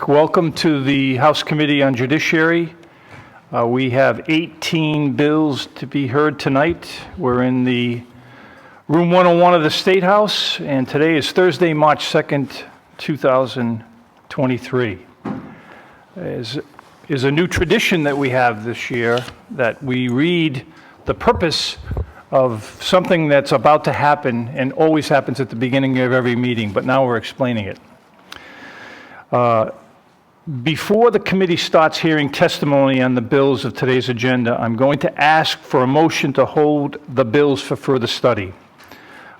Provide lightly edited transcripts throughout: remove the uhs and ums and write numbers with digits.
Welcome to the House Committee on Judiciary. We have 18 bills to be heard tonight. We're in the room 101 of the State House, and today is Thursday, March 2nd, 2023. Is a new tradition that we have this year, that we read the purpose of something that's about to happen and always happens at the beginning of every meeting, but now we're explaining it. Before the committee starts hearing testimony on the bills of today's agenda, I'm going to ask for a motion to hold the bills for further study.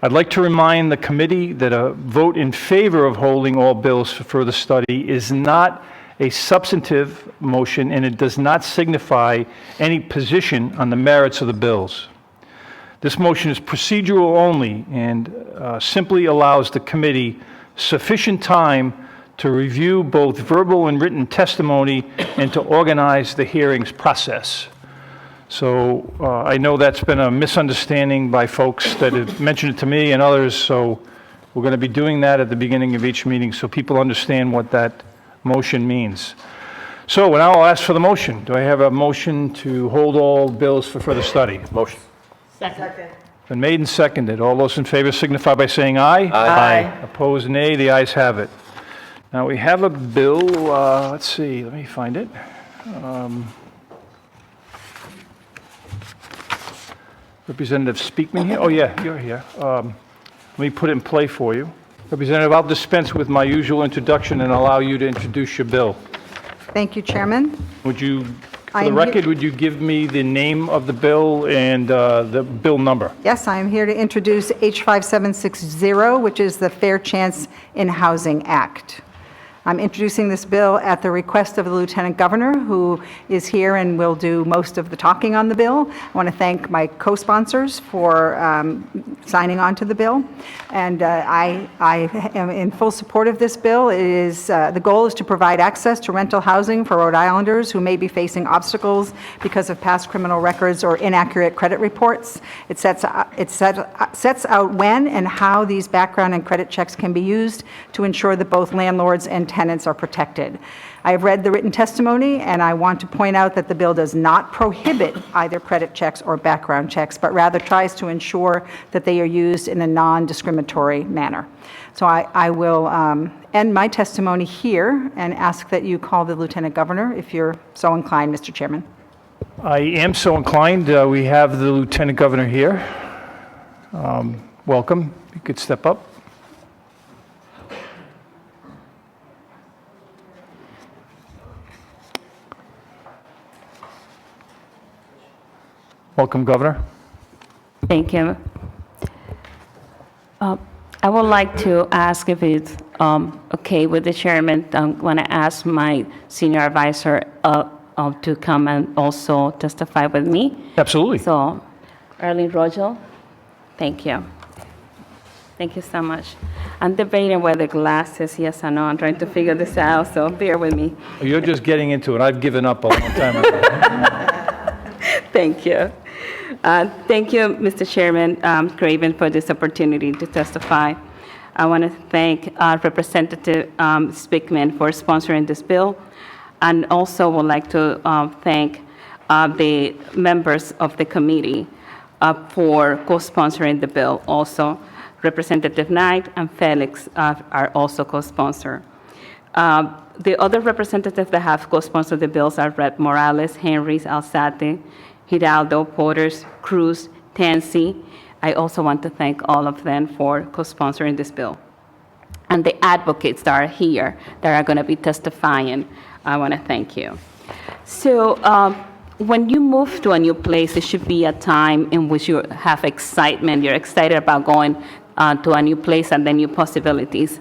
I'd like to remind the committee that a vote in favor of holding all bills for further study is not a substantive motion, and it does not signify any position on the merits of the bills. This motion is procedural only and simply allows the committee sufficient time to review both verbal and written testimony and to organize the hearings process. So I know that's been a misunderstanding by folks that have mentioned it to me and others, so we're going to be doing that at the beginning of each meeting so people understand what that motion means. So now I'll ask for the motion. Do I have a motion to hold all bills for further study? Motion. Second. Been made and seconded. All those in favor signify by saying aye. Aye. Opposed, nay. The ayes have it. Now we have a bill, let's see, let me find it. Representative Speakman here? Oh yeah, you're here. Let me put it in play for you. Representative, I'll dispense with my usual introduction and allow you to introduce your bill. Thank you, Chairman. Would you, for the record, would you give me the name of the bill and the bill number? Yes, I am here to introduce H5760, which is the Fair Chance in Housing Act. I'm introducing this bill at the request of the Lieutenant Governor, who is here and will do most of the talking on the bill. I want to thank my co-sponsors for signing on to the bill. And I am in full support of this bill. It is, the goal is to provide access to rental housing for Rhode Islanders who may be facing obstacles because of past criminal records or inaccurate credit reports. It sets out when and how these background and credit checks can be used to ensure that both landlords and tenants are protected. I have read the written testimony, and I want to point out that the bill does not prohibit either credit checks or background checks, but rather tries to ensure that they are used in a non-discriminatory manner. So I will end my testimony here and ask that you call the Lieutenant Governor if you're so inclined, Mr. Chairman. I am so inclined. We have the Lieutenant Governor here. Welcome. You could step up. Welcome, Governor. Thank you. I would like to ask if it's okay with the chairman. I'm going to ask my senior advisor to come and also testify with me. Absolutely. So, Arlene Rogel, thank you. Thank you so much. I'm debating whether glasses, yes or no. I'm trying to figure this out, so bear with me. You're just getting into it. I've given up a long time ago. Thank you. Thank you, Mr. Chairman Craven, for this opportunity to testify. I want to thank Representative Speakman for sponsoring this bill, and also would like to thank the members of the committee for co-sponsoring the bill. Also, Representative Knight and Felix are also co-sponsor. The other representatives that have co-sponsored the bills are Rep. Morales, Henry, Alzate, Hidalgo, Porters, Cruz, Tansey. I also want to thank all of them for co-sponsoring this bill. And the advocates that are here that are going to be testifying, I want to thank you. So when you move to a new place, it should be a time in which you have excitement. You're excited about going to a new place and the new possibilities.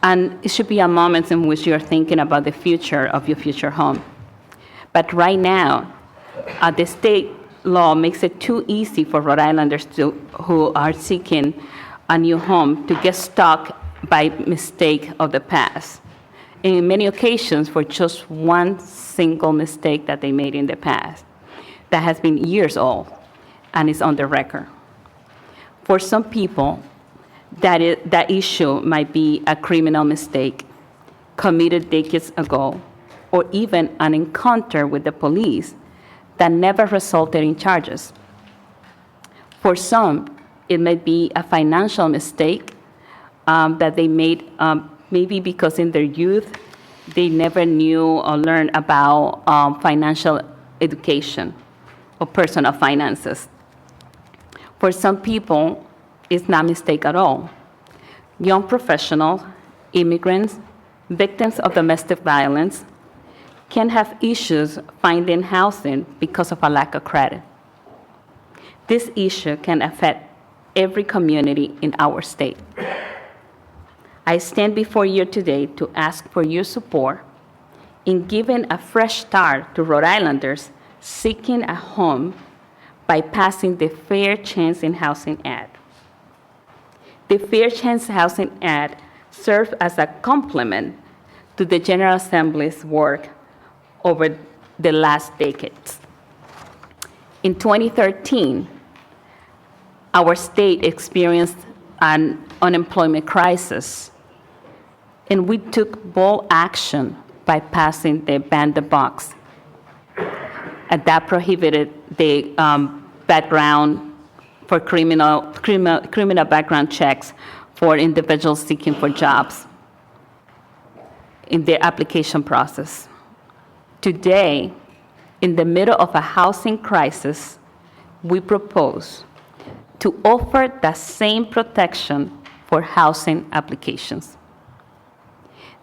And it should be a moment in which you're thinking about the future of your future home. But right now, the state law makes it too easy for Rhode Islanders who are seeking a new home to get stuck by mistake of the past. In many occasions, for just one single mistake that they made in the past that has been years old and is on the record. For some people, that issue might be a criminal mistake, committed decades ago, or even an encounter with the police that never resulted in charges. For some, it may be a financial mistake that they made, maybe because in their youth, they never knew or learned about financial education or personal finances. For some people, it's not a mistake at all. Young professionals, immigrants, victims of domestic violence can have issues finding housing because of a lack of credit. This issue can affect every community in our state. I stand before you today to ask for your support in giving a fresh start to Rhode Islanders seeking a home by passing the Fair Chance in Housing Act. The Fair Chance Housing Act serves as a complement to the General Assembly's work over the last decades. In 2013, our state experienced an unemployment crisis, and we took bold action by passing the Ban the Bucks. And that prohibited the background for criminal background checks for individuals seeking for jobs in their application process. Today, in the middle of a housing crisis, we propose to offer the same protection for housing applications.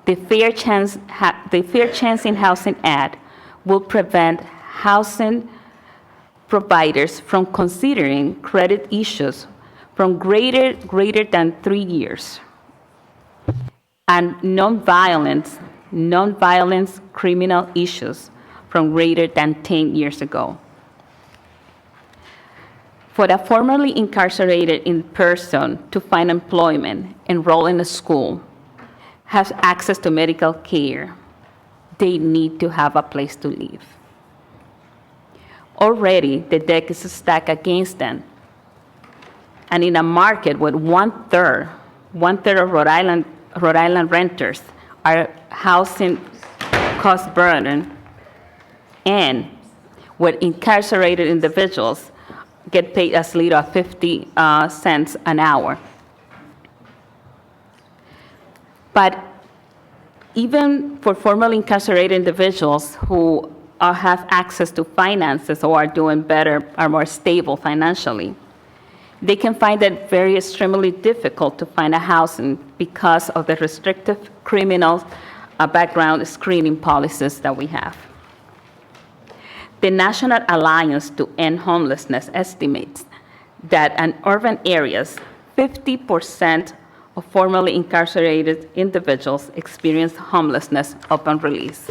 The Fair Chance in Housing Act will prevent housing providers from considering credit issues from greater than 3 years and non-violence criminal issues from greater than 10 years ago. For the formerly incarcerated in person to find employment, enroll in a school, have access to medical care, they need to have a place to live. Already, the deck is stacked against them. And in a market with one-third of Rhode Island renters are housing cost burden, and with incarcerated individuals get paid as little as 50 cents an hour. But even for formerly incarcerated individuals who have access to finances or are doing better, are more stable financially, they can find it very extremely difficult to find a housing because of the restrictive criminal background screening policies that we have. The National Alliance to End Homelessness estimates that in urban areas, 50% of formerly incarcerated individuals experience homelessness upon release.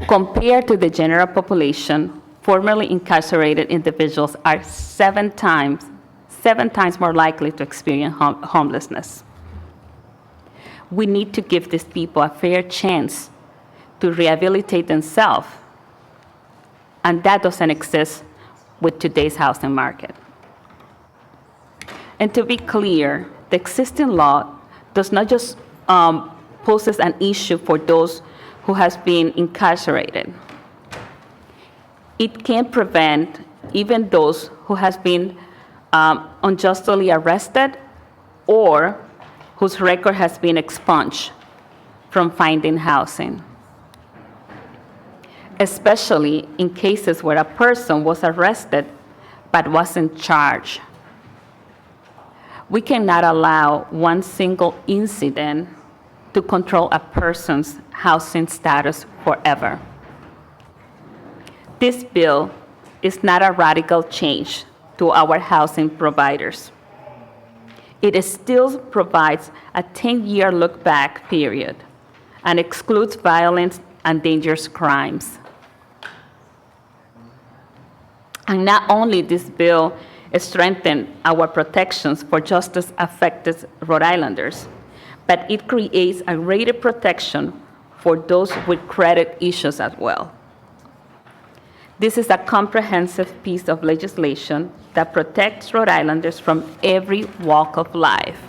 Compared to the general population, formerly incarcerated individuals are seven times more likely to experience homelessness. We need to give these people a fair chance to rehabilitate themselves, and that doesn't exist with today's housing market. And to be clear, the existing law does not just poses an issue for those who has been incarcerated. It can prevent even those who has been unjustly arrested or whose record has been expunged from finding housing, especially in cases where a person was arrested but wasn't charged. We cannot allow one single incident to control a person's housing status forever. This bill is not a radical change to our housing providers. It still provides a 10-year look-back period and excludes violence and dangerous crimes. And not only this bill strengthens our protections for justice-affected Rhode Islanders, but it creates a greater protection for those with credit issues as well. This is a comprehensive piece of legislation that protects Rhode Islanders from every walk of life.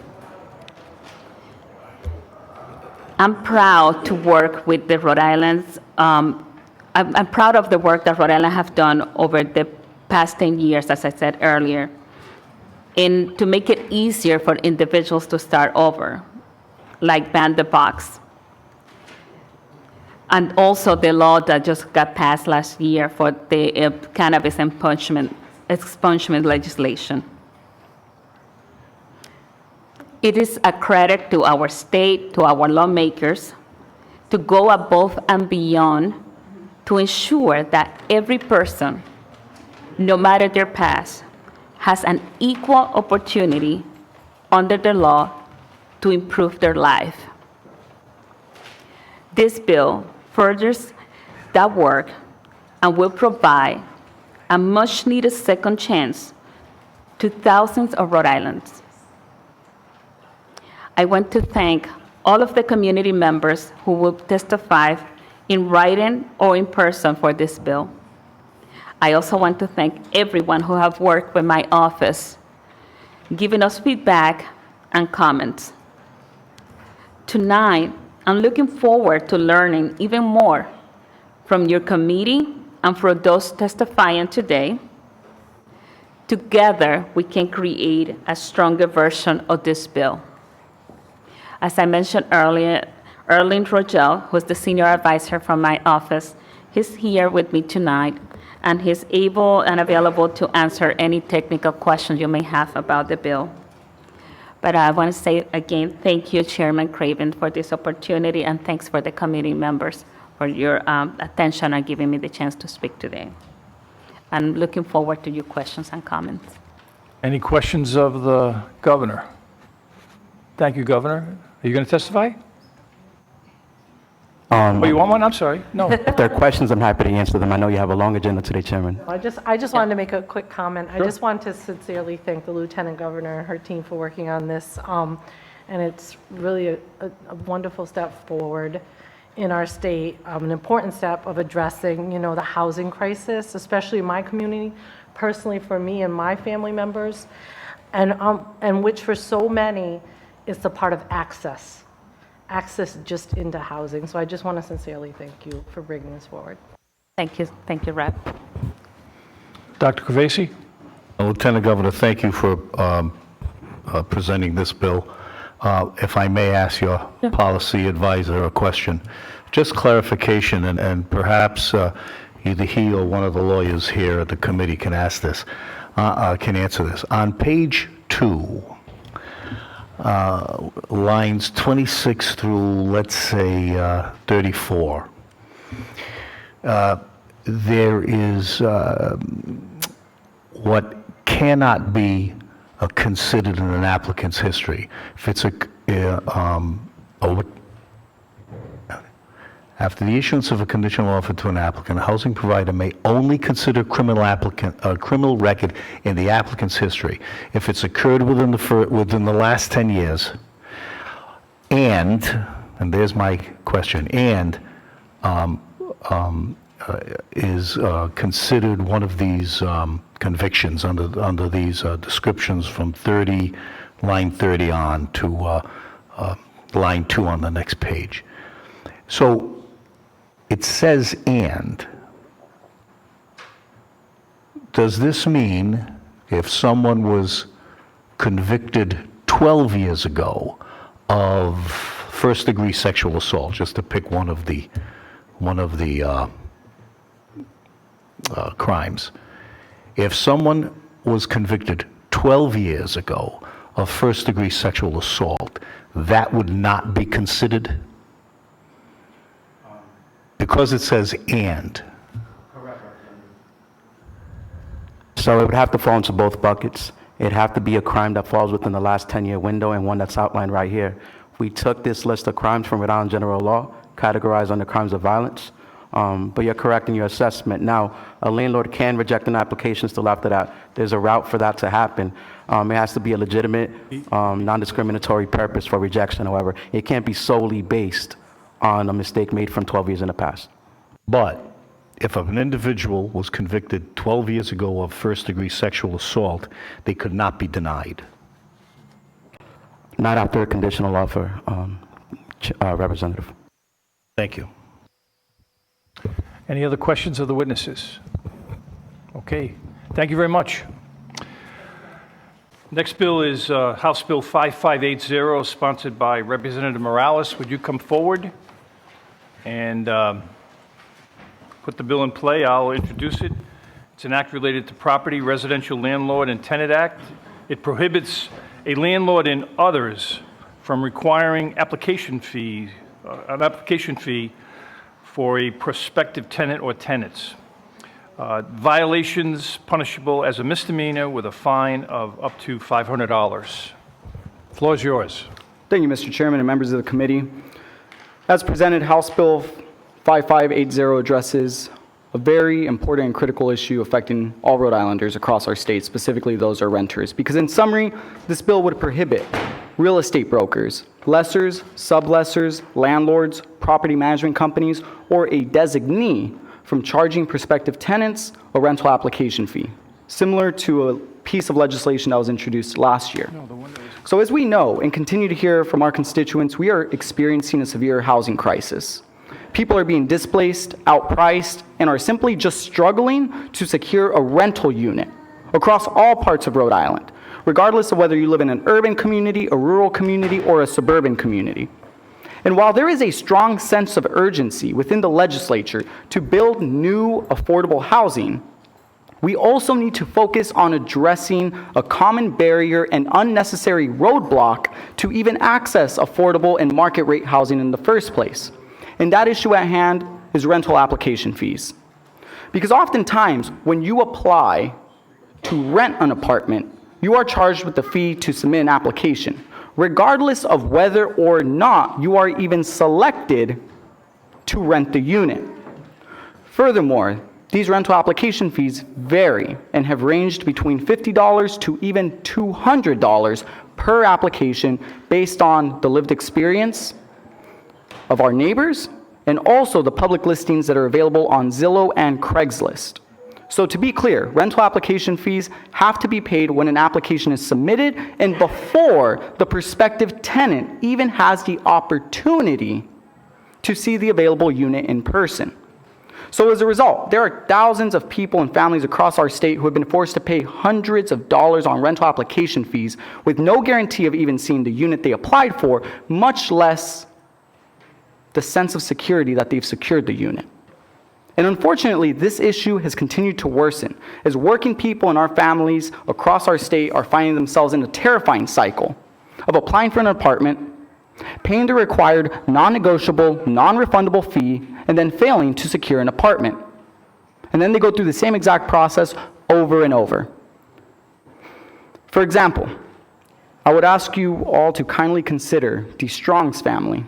I'm proud to work with the Rhode Island's, I'm proud of the work that Rhode Island have done over the past 10 years, as I said earlier, in to make it easier for individuals to start over, like ban the box. And also the law that just got passed last year for the cannabis expungement legislation. It is a credit to our state, to our lawmakers, to go above and beyond to ensure that every person, no matter their past, has an equal opportunity under the law to improve their life. This bill furthers that work and will provide a much-needed second chance to thousands of Rhode Islanders. I want to thank all of the community members who will testify in writing or in person for this bill. I also want to thank everyone who have worked with my office, giving us feedback and comments. Tonight, I'm looking forward to learning even more from your committee and from those testifying today. Together, we can create a stronger version of this bill. As I mentioned earlier, Erling Rogel, who's the senior advisor from my office, he's here with me tonight, and he's able and available to answer any technical questions you may have about the bill. But I want to say again, thank you, Chairman Craven, for this opportunity, and thanks for the committee members for your attention and giving me the chance to speak today. I'm looking forward to your questions and comments. Any questions of the governor? Thank you, Governor. Are you going to testify? Oh, you want one? I'm sorry. No. If there are questions, I'm happy to answer them. I know you have a long agenda today, Chairman. I just wanted to make a quick comment. I just want to sincerely thank the Lieutenant Governor and her team for working on this. And it's really a wonderful step forward in our state, an important step of addressing, the housing crisis, especially in my community, personally for me and my family members, and which for so many is the part of access just into housing. So I just want to sincerely thank you for bringing this forward. Thank you, Rep. Dr. Covesi? Lieutenant Governor, thank you for presenting this bill. If I may ask your policy advisor a question, just clarification, and perhaps either he or one of the lawyers here at the committee can ask this, can answer this. On page 2, lines 26 through, let's say, 34, there is what cannot be considered in an applicant's history. If it's after the issuance of a conditional offer to an applicant, a housing provider may only consider criminal record in the applicant's history if it's occurred within the last 10 years, and there's my question, and is considered one of these convictions under these descriptions from line 30 on to line 2 on the next page. So it says and. Does this mean if someone was convicted 12 years ago of first-degree sexual assault, just to pick one of the crimes, if someone was convicted 12 years ago of first-degree sexual assault, that would not be considered? Because it says and. So it would have to fall into both buckets. It'd have to be a crime that falls within the last 10-year window and one that's outlined right here. We took this list of crimes from Rhode Island general law, categorized under crimes of violence. But you're correct in your assessment. Now, a landlord can reject an application still after that. There's a route for that to happen. It has to be a legitimate, non-discriminatory purpose for rejection, however. It can't be solely based on a mistake made from 12 years in the past. But if an individual was convicted 12 years ago of first-degree sexual assault, they could not be denied. Not after a conditional offer. Representative. Thank you. Any other questions of the witnesses? Okay, thank you very much. Next bill is House Bill 5580, sponsored by Representative Morales. Would you come forward and put the bill in play? I'll introduce it. It's an act related to property, Residential Landlord and Tenant Act. It prohibits a landlord and others from requiring an application fee for a prospective tenant or tenants. Violations punishable as a misdemeanor with a fine of up to $500. Floor is yours. Thank you, Mr. Chairman and members of the committee. As presented, House Bill 5580 addresses a very important and critical issue affecting all Rhode Islanders across our state, specifically those who are renters. Because in summary, this bill would prohibit real estate brokers, lessors, sublessors, landlords, property management companies, or a designee from charging prospective tenants a rental application fee, similar to a piece of legislation that was introduced last year. So as we know and continue to hear from our constituents, we are experiencing a severe housing crisis. People are being displaced, outpriced, and are simply just struggling to secure a rental unit across all parts of Rhode Island, regardless of whether you live in an urban community, a rural community, or a suburban community. And while there is a strong sense of urgency within the legislature to build new affordable housing, we also need to focus on addressing a common barrier and unnecessary roadblock to even access affordable and market rate housing in the first place. And that issue at hand is rental application fees. Because oftentimes, when you apply to rent an apartment, you are charged with the fee to submit an application, regardless of whether or not you are even selected to rent the unit. Furthermore, these rental application fees vary and have ranged between $50 to even $200 per application based on the lived experience of our neighbors and also the public listings that are available on Zillow and Craigslist. So to be clear, rental application fees have to be paid when an application is submitted and before the prospective tenant even has the opportunity to see the available unit in person. So as a result, there are thousands of people and families across our state who have been forced to pay hundreds of dollars on rental application fees with no guarantee of even seeing the unit they applied for, much less the sense of security that they've secured the unit. And unfortunately, this issue has continued to worsen as working people and our families across our state are finding themselves in a terrifying cycle of applying for an apartment, paying the required non-negotiable, non-refundable fee, and then failing to secure an apartment. And then they go through the same exact process over and over. For example, I would ask you all to kindly consider the Strong's family,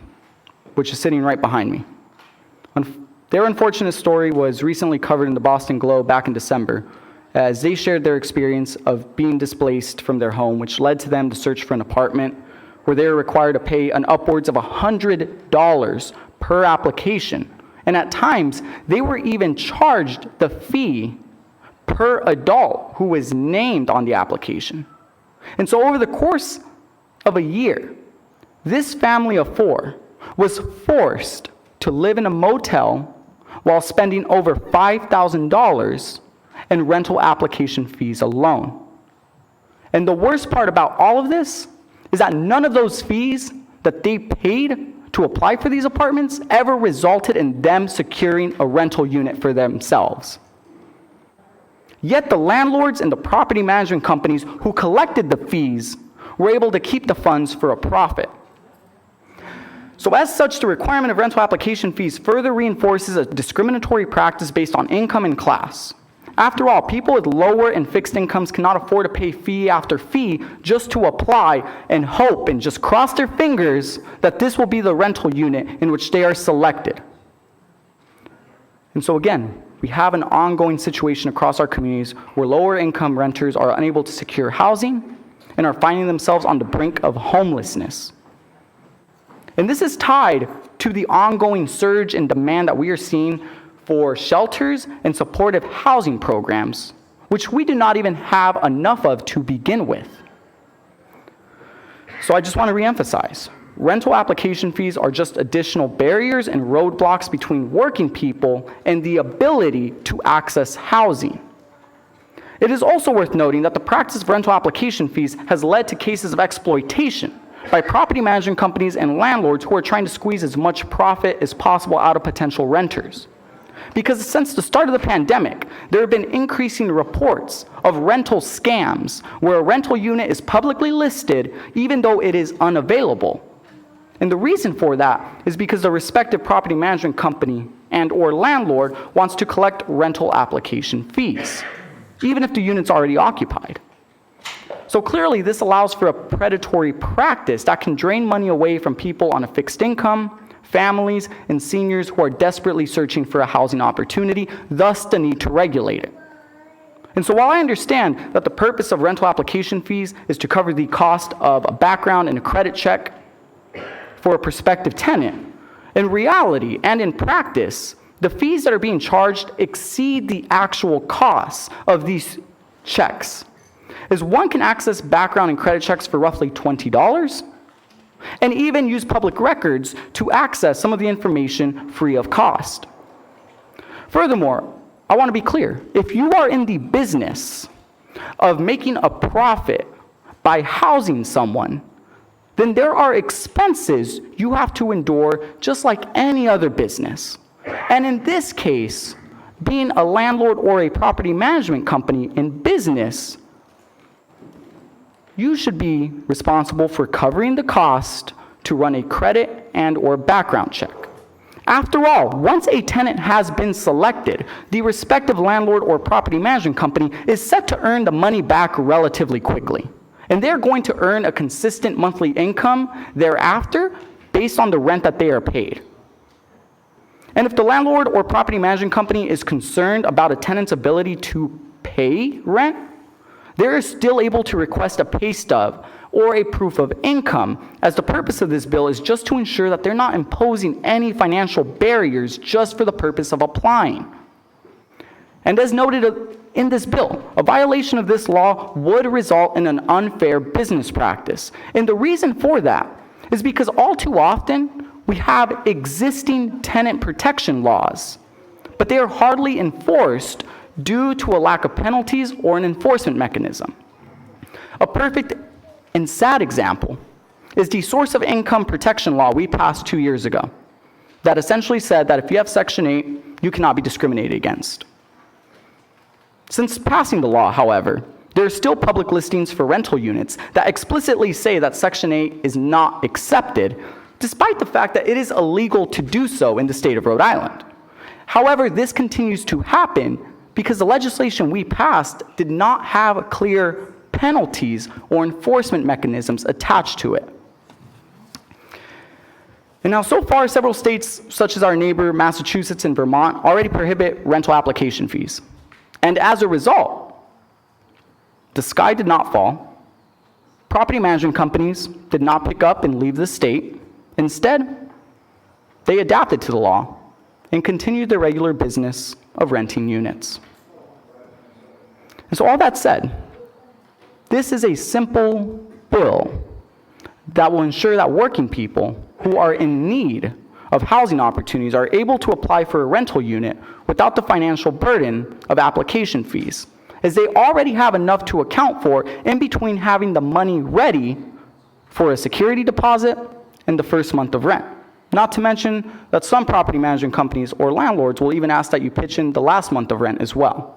which is sitting right behind me. Their unfortunate story was recently covered in the Boston Globe back in December, as they shared their experience of being displaced from their home, which led to them to search for an apartment where they were required to pay an upwards of $100 per application. And at times, they were even charged the fee per adult who was named on the application. And so over the course of a year, this family of four was forced to live in a motel while spending over $5,000 in rental application fees alone. And the worst part about all of this is that none of those fees that they paid to apply for these apartments ever resulted in them securing a rental unit for themselves. Yet the landlords and the property management companies who collected the fees were able to keep the funds for a profit. So as such, the requirement of rental application fees further reinforces a discriminatory practice based on income and class. After all, people with lower and fixed incomes cannot afford to pay fee after fee just to apply and hope and just cross their fingers that this will be the rental unit in which they are selected. And so again, we have an ongoing situation across our communities where lower income renters are unable to secure housing and are finding themselves on the brink of homelessness. And this is tied to the ongoing surge in demand that we are seeing for shelters and supportive housing programs, which we do not even have enough of to begin with. So I just want to reemphasize, rental application fees are just additional barriers and roadblocks between working people and the ability to access housing. It is also worth noting that the practice of rental application fees has led to cases of exploitation by property management companies and landlords who are trying to squeeze as much profit as possible out of potential renters. Because since the start of the pandemic, there have been increasing reports of rental scams where a rental unit is publicly listed even though it is unavailable. And the reason for that is because the respective property management company and/or landlord wants to collect rental application fees, even if the unit's already occupied. So clearly, this allows for a predatory practice that can drain money away from people on a fixed income, families, and seniors who are desperately searching for a housing opportunity, thus the need to regulate it. And so while I understand that the purpose of rental application fees is to cover the cost of a background and a credit check for a prospective tenant, in reality and in practice, the fees that are being charged exceed the actual costs of these checks, as one can access background and credit checks for roughly $20 and even use public records to access some of the information free of cost. Furthermore, I want to be clear, if you are in the business of making a profit by housing someone, then there are expenses you have to endure just like any other business. And in this case, being a landlord or a property management company in business, you should be responsible for covering the cost to run a credit and/or background check. After all, once a tenant has been selected, the respective landlord or property management company is set to earn the money back relatively quickly. And they're going to earn a consistent monthly income thereafter based on the rent that they are paid. And if the landlord or property management company is concerned about a tenant's ability to pay rent, they're still able to request a pay stub or a proof of income, as the purpose of this bill is just to ensure that they're not imposing any financial barriers just for the purpose of applying. And as noted in this bill, a violation of this law would result in an unfair business practice. And the reason for that is because all too often, we have existing tenant protection laws, but they are hardly enforced due to a lack of penalties or an enforcement mechanism. A perfect and sad example is the source of income protection law we passed 2 years ago that essentially said that if you have Section 8, you cannot be discriminated against. Since passing the law, however, there are still public listings for rental units that explicitly say that Section 8 is not accepted, despite the fact that it is illegal to do so in the state of Rhode Island. However, this continues to happen because the legislation we passed did not have clear penalties or enforcement mechanisms attached to it. And now, so far, several states, such as our neighbor Massachusetts and Vermont, already prohibit rental application fees. And as a result, the sky did not fall. Property management companies did not pick up and leave the state. Instead, they adapted to the law and continued their regular business of renting units. And so all that said, this is a simple bill that will ensure that working people who are in need of housing opportunities are able to apply for a rental unit without the financial burden of application fees, as they already have enough to account for in between having the money ready for a security deposit and the first month of rent. Not to mention that some property management companies or landlords will even ask that you pitch in the last month of rent as well.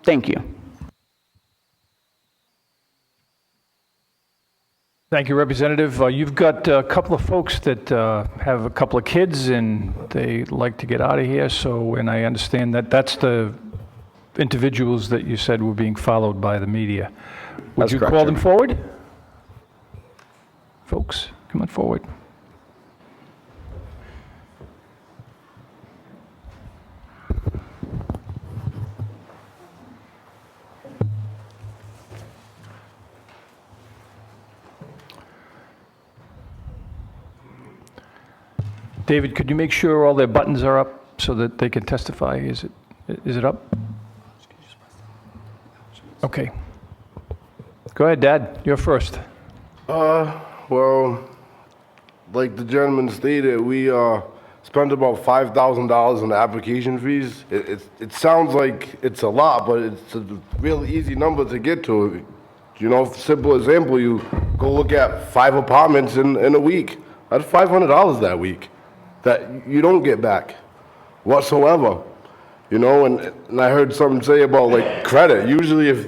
Thank you. Thank you, Representative. You've got a couple of folks that have a couple of kids and they like to get out of here, and I understand that that's the individuals that you said were being followed by the media. Would That's you correct, call them Chairman. forward? Folks, come on forward. David, could you make sure all their buttons are up so that they can testify? Is it up? Okay. Go ahead, Dad. You're first. Well, like the gentleman stated, we spent about $5,000 in application fees. It sounds like it's a lot, but it's a real easy number to get to. You know, simple example, you go look at 5 apartments in a week. That's $500 that week that you don't get back whatsoever. You know, and I heard something say about like credit. Usually if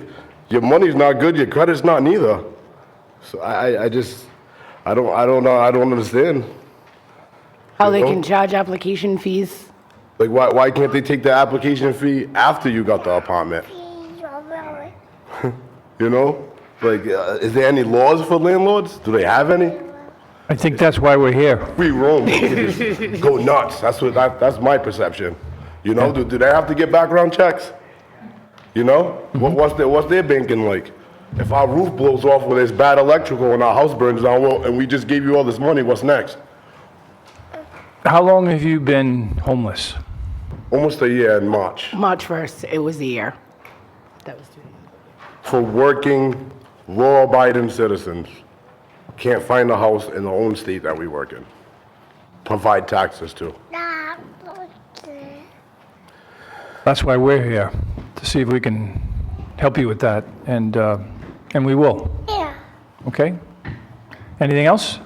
your money's not good, your credit's not neither. So I don't know, I don't understand. How they You know? can charge application fees? Like why can't they take the application fee after you got the apartment? You know? Like, is there any laws for landlords? Do they have any? I think that's why we're here. Free roam, they can just go nuts. That's my perception. You know, do they have to get background checks? You know, what's their banking like? If our roof blows off when there's bad electrical and our house burns down, well, and we just gave you all this money, what's next? How long have you been homeless? Almost a year in March. March 1st, it was a year. That was 2 years. For working, law-abiding citizens, can't find a house in the own state that we work in. Provide taxes to. That's why we're here, to see if we can help you with that, and we will. Yeah. Okay? Anything else?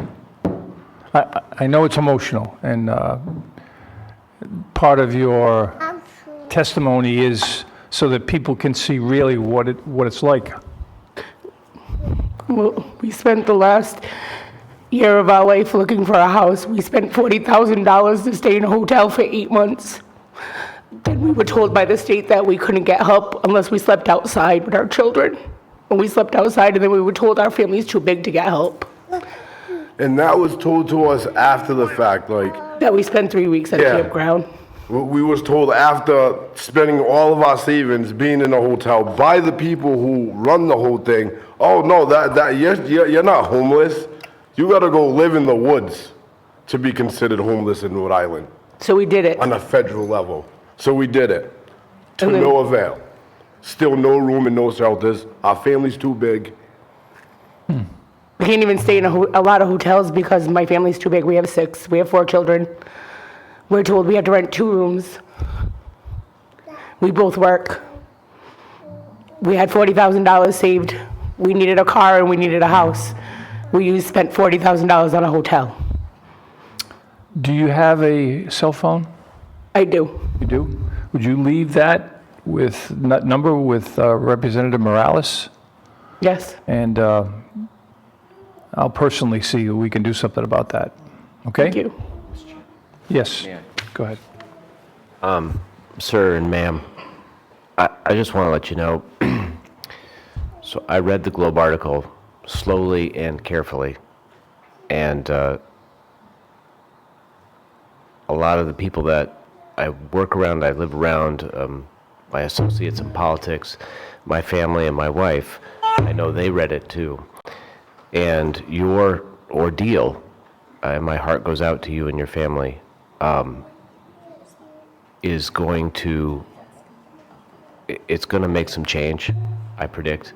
I know it's emotional, and part of your testimony is so that people can see really what it's like. Well, we spent the last year of our life looking for a house. We spent $40,000 to stay in a hotel for 8 months. Then we were told by the state that we couldn't get help unless we slept outside with our children. And we slept outside, and then we were told our family's too big to get help. And that was told to us after the fact, like, That we spent 3 weeks at Yeah. campground. we was told after spending all of our savings being in a hotel by the people who run the whole thing, oh no, you're not homeless. You gotta go live in the woods to be considered homeless in Rhode Island So we did it. on a federal level. So we did it, to And then- no avail. Still no room and no shelters. Our family's too big. We can't even stay in a lot of hotels because my family's too big. We have 6. We have 4 children. We're told we have to rent 2 rooms. We both work. We had $40,000 saved. We needed a car and we needed a house. We spent $40,000 on a hotel. Do you have a cell phone? I do. You do? Would you leave that number with Representative Morales? Yes. And I'll personally see if we can do something about that. Okay? Thank you. Yes, go ahead. Sir and ma'am, I just want to let you know, so I read the Globe article slowly and carefully, and a lot of the people that I work around, I live around, my associates in politics, my family and my wife, I know they read it too. And your ordeal, and my heart goes out to you and your family, is going to, it's going to make some change, I predict.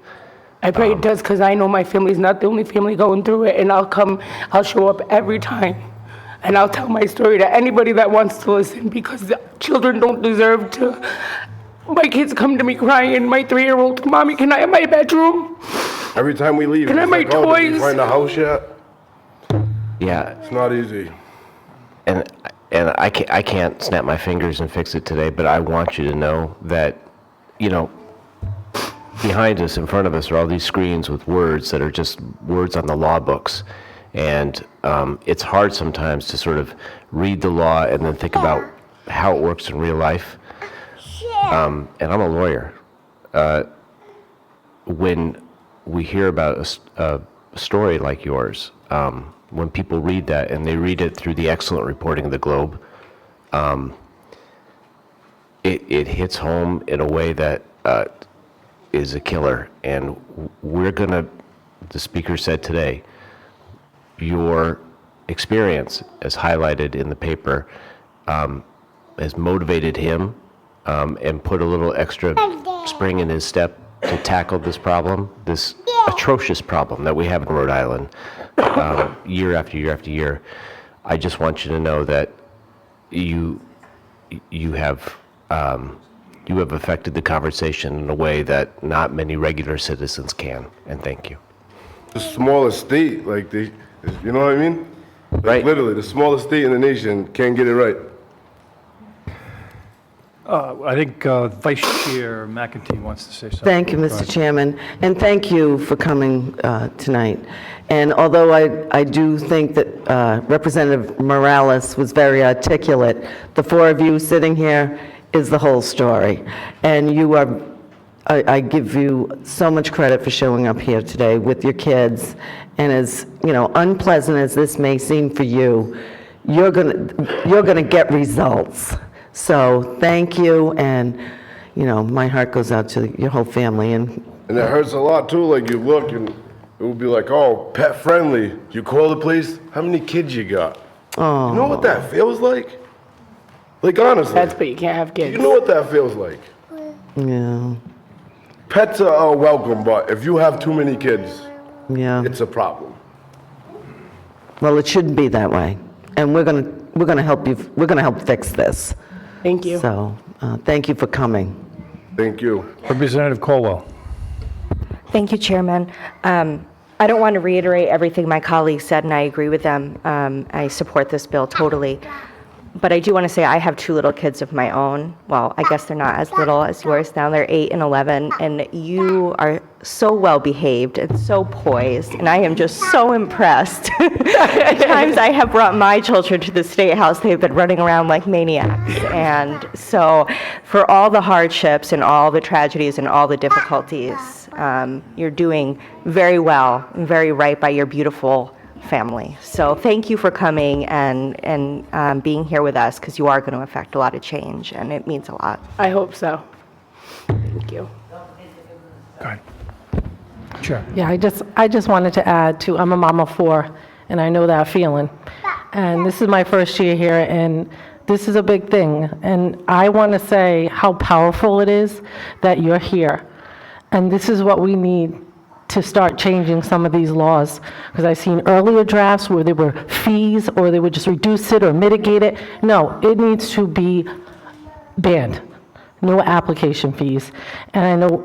I pray it does because I know my family's not the only family going through it, and I'll show up every time. And I'll tell my story to anybody that wants to listen because the children don't deserve to. My kids come to me crying, my 3-year-old, Mommy, can I have my bedroom? Every time we leave, Can I it's have my like, oh, did you toys? find a house yet? Yeah, It's not easy. and I can't snap my fingers and fix it today, but I want you to know that, you know, behind us, in front of us, are all these screens with words that are just words on the law books. And it's hard sometimes to sort of read the law and then think about how it works in real life. And I'm a lawyer. When we hear about a story like yours, when people read that and they read it through the excellent reporting of the Globe, it hits home in a way that is a killer. And we're going to, the speaker said today, your experience, as highlighted in the paper, has motivated him and put a little extra spring in his step to tackle this problem, this atrocious problem that we have in Rhode Island. year after year after year. I just want you to know that you have affected the conversation in a way that not many regular citizens can, and thank you. The smallest state, like you know what I mean? Like, Right. literally, the smallest state in the nation can't get it right. I think Vice Chair McEntee wants to say something. Thank you, Go Mr. ahead. Chairman, and thank you for coming tonight. And although I do think that Representative Morales was very articulate, the four of you sitting here is the whole story. And you are, I give you so much credit for showing up here today with your kids. And as, unpleasant as this may seem for you, you're gonna get results. So thank you, and, my heart goes out to your whole family. And And it hurts a lot too, like you look and it would be like, oh, pet friendly. You call the place, how many kids you got? oh, You know what that feels like? Like honestly, That's, but you can't have kids. you know what that feels like? yeah, Pets are welcome, but if you have too many kids, yeah. it's a problem. Well, it shouldn't be that way, and we're gonna help you. We're gonna help fix this. Thank you. So, thank you for coming. Thank you. Representative Colwell. Thank you, Chairman. I don't want to reiterate everything my colleagues said, and I agree with them. I support this bill totally. But I do want to say I have two little kids of my own. Well, I guess they're not as little as yours now. They're 8 and 11, and you are so well behaved and so poised, and I am just so impressed. The times I have brought my children to the State House, they've been running around like maniacs. And so for all the hardships and all the tragedies and all the difficulties, you're doing very well and very right by your beautiful family. So thank you for coming and being here with us, because you are going to affect a lot of change, and it means a lot. I hope so. Thank you. Go ahead. Chair. Yeah, I just wanted to add to, I'm a mom of 4, and I know that feeling. And this is my first year here, and this is a big thing. And I want to say how powerful it is that you're here. And this is what we need to start changing some of these laws. Because I've seen earlier drafts where there were fees, or they would just reduce it or mitigate it. No, it needs to be banned. No application fees. And I know,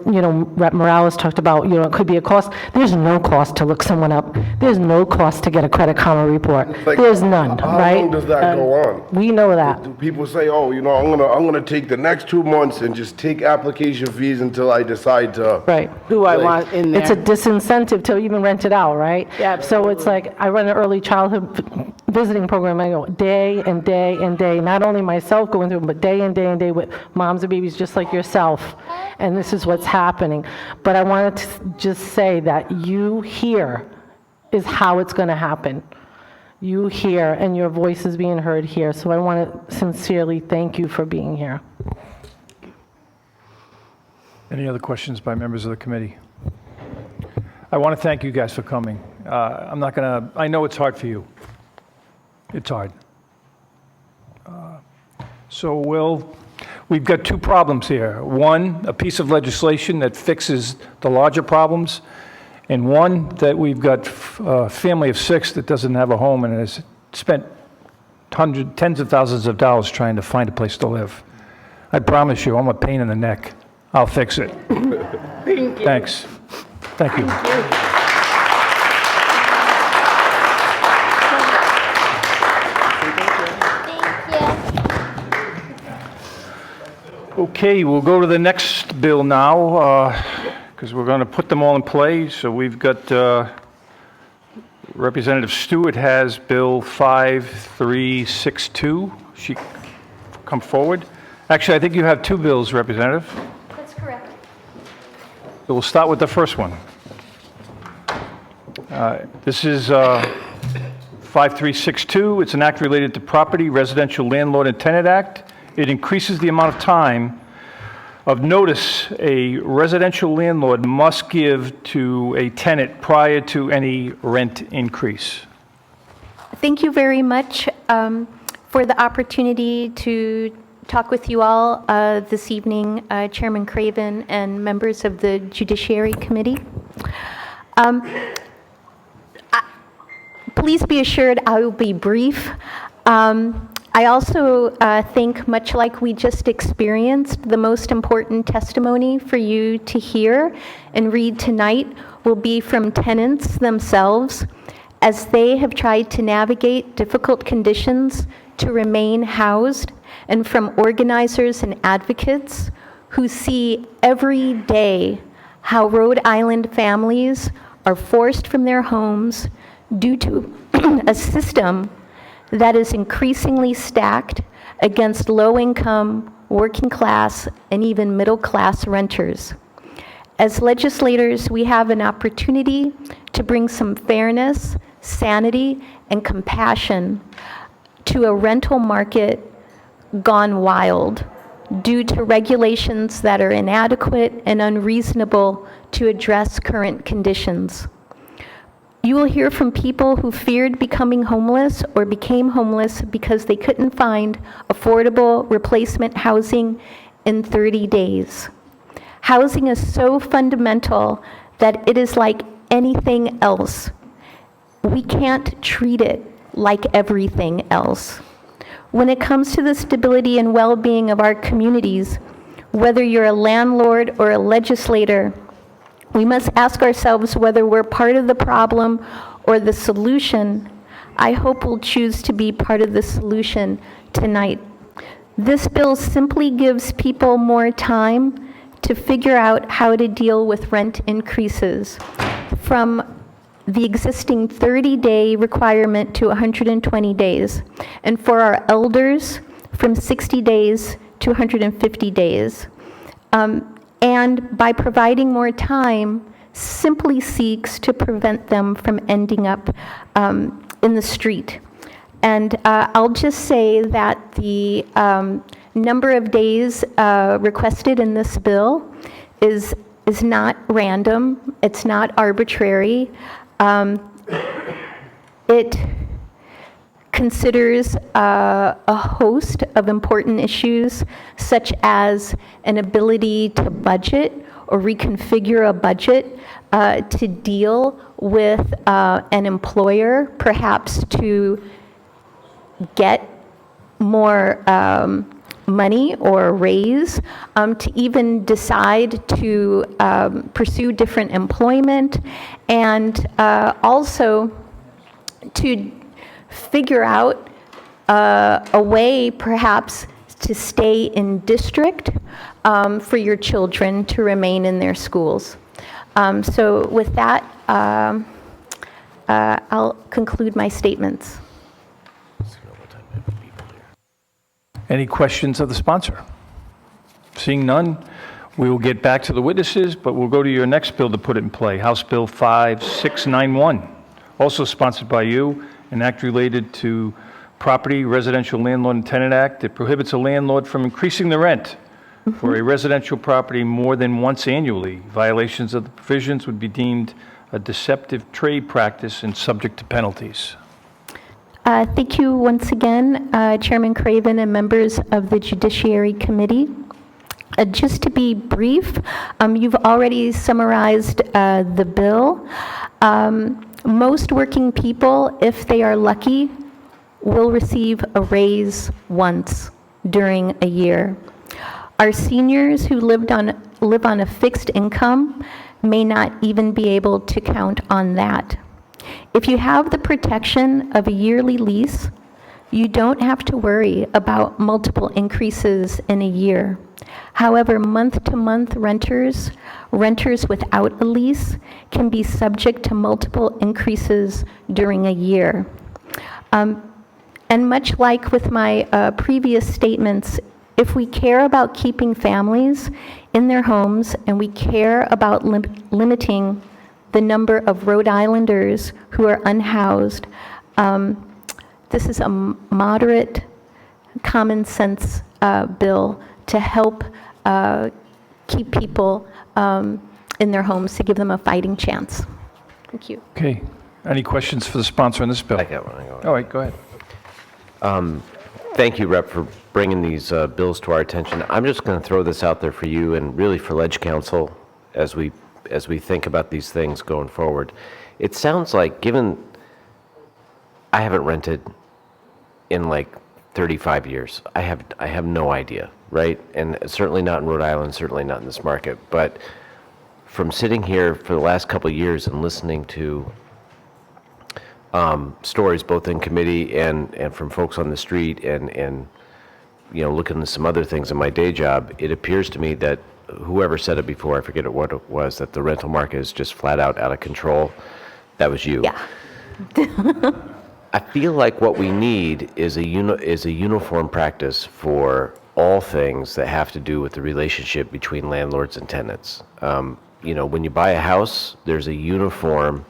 Rep. Morales talked about, it could be a cost. There's no cost to look someone up. There's no cost to get a Credit Karma report. Like, There's none, how right? long does that And go on? We know that. Do people say, oh, I'm gonna take the next 2 months and just take application fees until I decide to. Right. Who I Like, want in there. It's a disincentive to even rent it out, right? Yeah, So it's like, I run an early childhood visiting program, I go day and day and day, not only myself going through, but day and day and day with moms and babies just like yourself. And this is what's happening. But I wanted to just say that you here is how it's going to happen. You here, and your voice is being heard here. So I want to sincerely thank you for being here. Any other questions by members of the committee? I want to thank you guys for coming. I know it's hard for you. It's hard. So we've got 2 problems here. One, a piece of legislation that fixes the larger problems, and one that we've got a family of 6 that doesn't have a home and has spent tens of thousands of dollars trying to find a place to live. I promise you, I'm a pain in the neck. I'll fix it. Thank you. Thanks. Thank you. Okay, we'll go to the next bill now, because we're going to put them all in play. So we've got Representative Stewart has Bill 5362. She come forward. Actually, I think you have 2 bills, Representative. That's correct. So we'll start with the first one. This is 5362. It's an act related to property, Residential Landlord and Tenant Act. It increases the amount of time of notice a residential landlord must give to a tenant prior to any rent increase. Thank you very much for the opportunity to talk with you all this evening, Chairman Craven and members of the Judiciary Committee. Please be assured I will be brief. I also think, much like we just experienced, the most important testimony for you to hear and read tonight will be from tenants themselves, as they have tried to navigate difficult conditions to remain housed, and from organizers and advocates who see every day how Rhode Island families are forced from their homes due to a system that is increasingly stacked against low-income, working-class, and even middle-class renters. As legislators, we have an opportunity to bring some fairness, sanity, and compassion to a rental market gone wild due to regulations that are inadequate and unreasonable to address current conditions. You will hear from people who feared becoming homeless or became homeless because they couldn't find affordable replacement housing in 30 days. Housing is so fundamental that it is like anything else. We can't treat it like everything else. When it comes to the stability and well-being of our communities, whether you're a landlord or a legislator, we must ask ourselves whether we're part of the problem or the solution. I hope we'll choose to be part of the solution tonight. This bill simply gives people more time to figure out how to deal with rent increases from the existing 30-day requirement to 120 days, and for our elders, from 60 days to 150 days. And by providing more time, simply seeks to prevent them from ending up in the street. And I'll just say that the number of days requested in this bill is not random, it's not arbitrary. It considers a host of important issues, such as an ability to budget or reconfigure a budget to deal with an employer, perhaps to get more money or raise, to even decide to pursue different employment, and also to figure out a way perhaps to stay in district for your children to remain in their schools. So with that, I'll conclude my statements. Any questions of the sponsor? Seeing none, we will get back to the witnesses, but we'll go to your next bill to put it in play, House Bill 5691, also sponsored by you, an act related to Property, Residential Landlord and Tenant Act. It prohibits a landlord from increasing the rent for a residential property more than once annually. Violations of the provisions would be deemed a deceptive trade practice and subject to penalties. Thank you once again, Chairman Craven and members of the Judiciary Committee. Just to be brief, you've already summarized the bill. Most working people, if they are lucky, will receive a raise once during a year. Our seniors who live on a fixed income may not even be able to count on that. If you have the protection of a yearly lease, you don't have to worry about multiple increases in a year. However, month-to-month renters without a lease can be subject to multiple increases during a year. And much like with my previous statements, if we care about keeping families in their homes and we care about limiting the number of Rhode Islanders who are unhoused, this is a moderate, common sense bill to help keep people in their homes, to give them a fighting chance. Thank you. Okay. Any questions for the sponsor on this bill? I got one. All right, go ahead. Thank you, Rep, for bringing these bills to our attention. I'm just going to throw this out there for you and really for Ledge Council as we think about these things going forward. It sounds like, given I haven't rented in like 35 years. I have no idea, right? And certainly not in Rhode Island, certainly not in this market. But from sitting here for the last couple of years and listening to stories both in committee and from folks on the street and looking at some other things in my day job, it appears to me that whoever said it before, I forget what it was, that the rental market is just flat out of control. That was you. Yeah. I feel like what we need is a uniform practice for all things that have to do with the relationship between landlords and tenants. When you buy a house, there's a uniform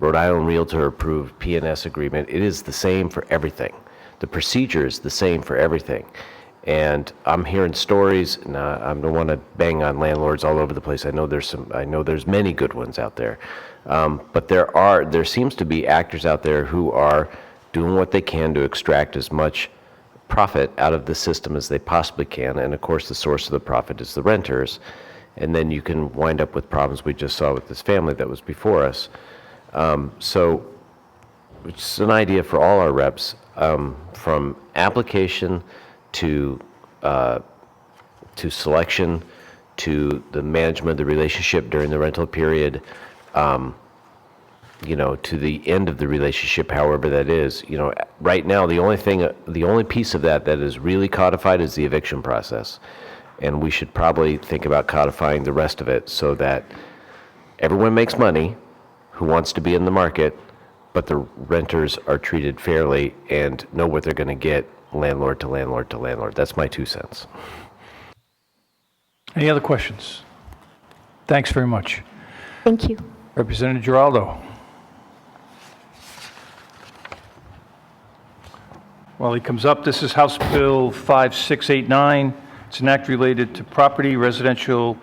Rhode Island Realtor approved P&S agreement. It is the same for everything. The procedure is the same for everything. And I'm hearing stories, and I don't want to bang on landlords all over the place. I know there's many good ones out there. But there seems to be actors out there who are doing what they can to extract as much profit out of the system as they possibly can. And of course, the source of the profit is the renters. And then you can wind up with problems we just saw with this family that was before us. So it's an idea for all our reps, from application to selection, to the management of the relationship during the rental period, to the end of the relationship, however that is. Right now, the only piece of that is really codified is the eviction process. And we should probably think about codifying the rest of it so that everyone makes money who wants to be in the market, but the renters are treated fairly and know what they're going to get landlord to landlord to landlord. That's my 2 cents. Any other questions? Thanks very much. Thank you. Representative Giraldo. While he comes up, this is House Bill 5689. It's an act related to property, residential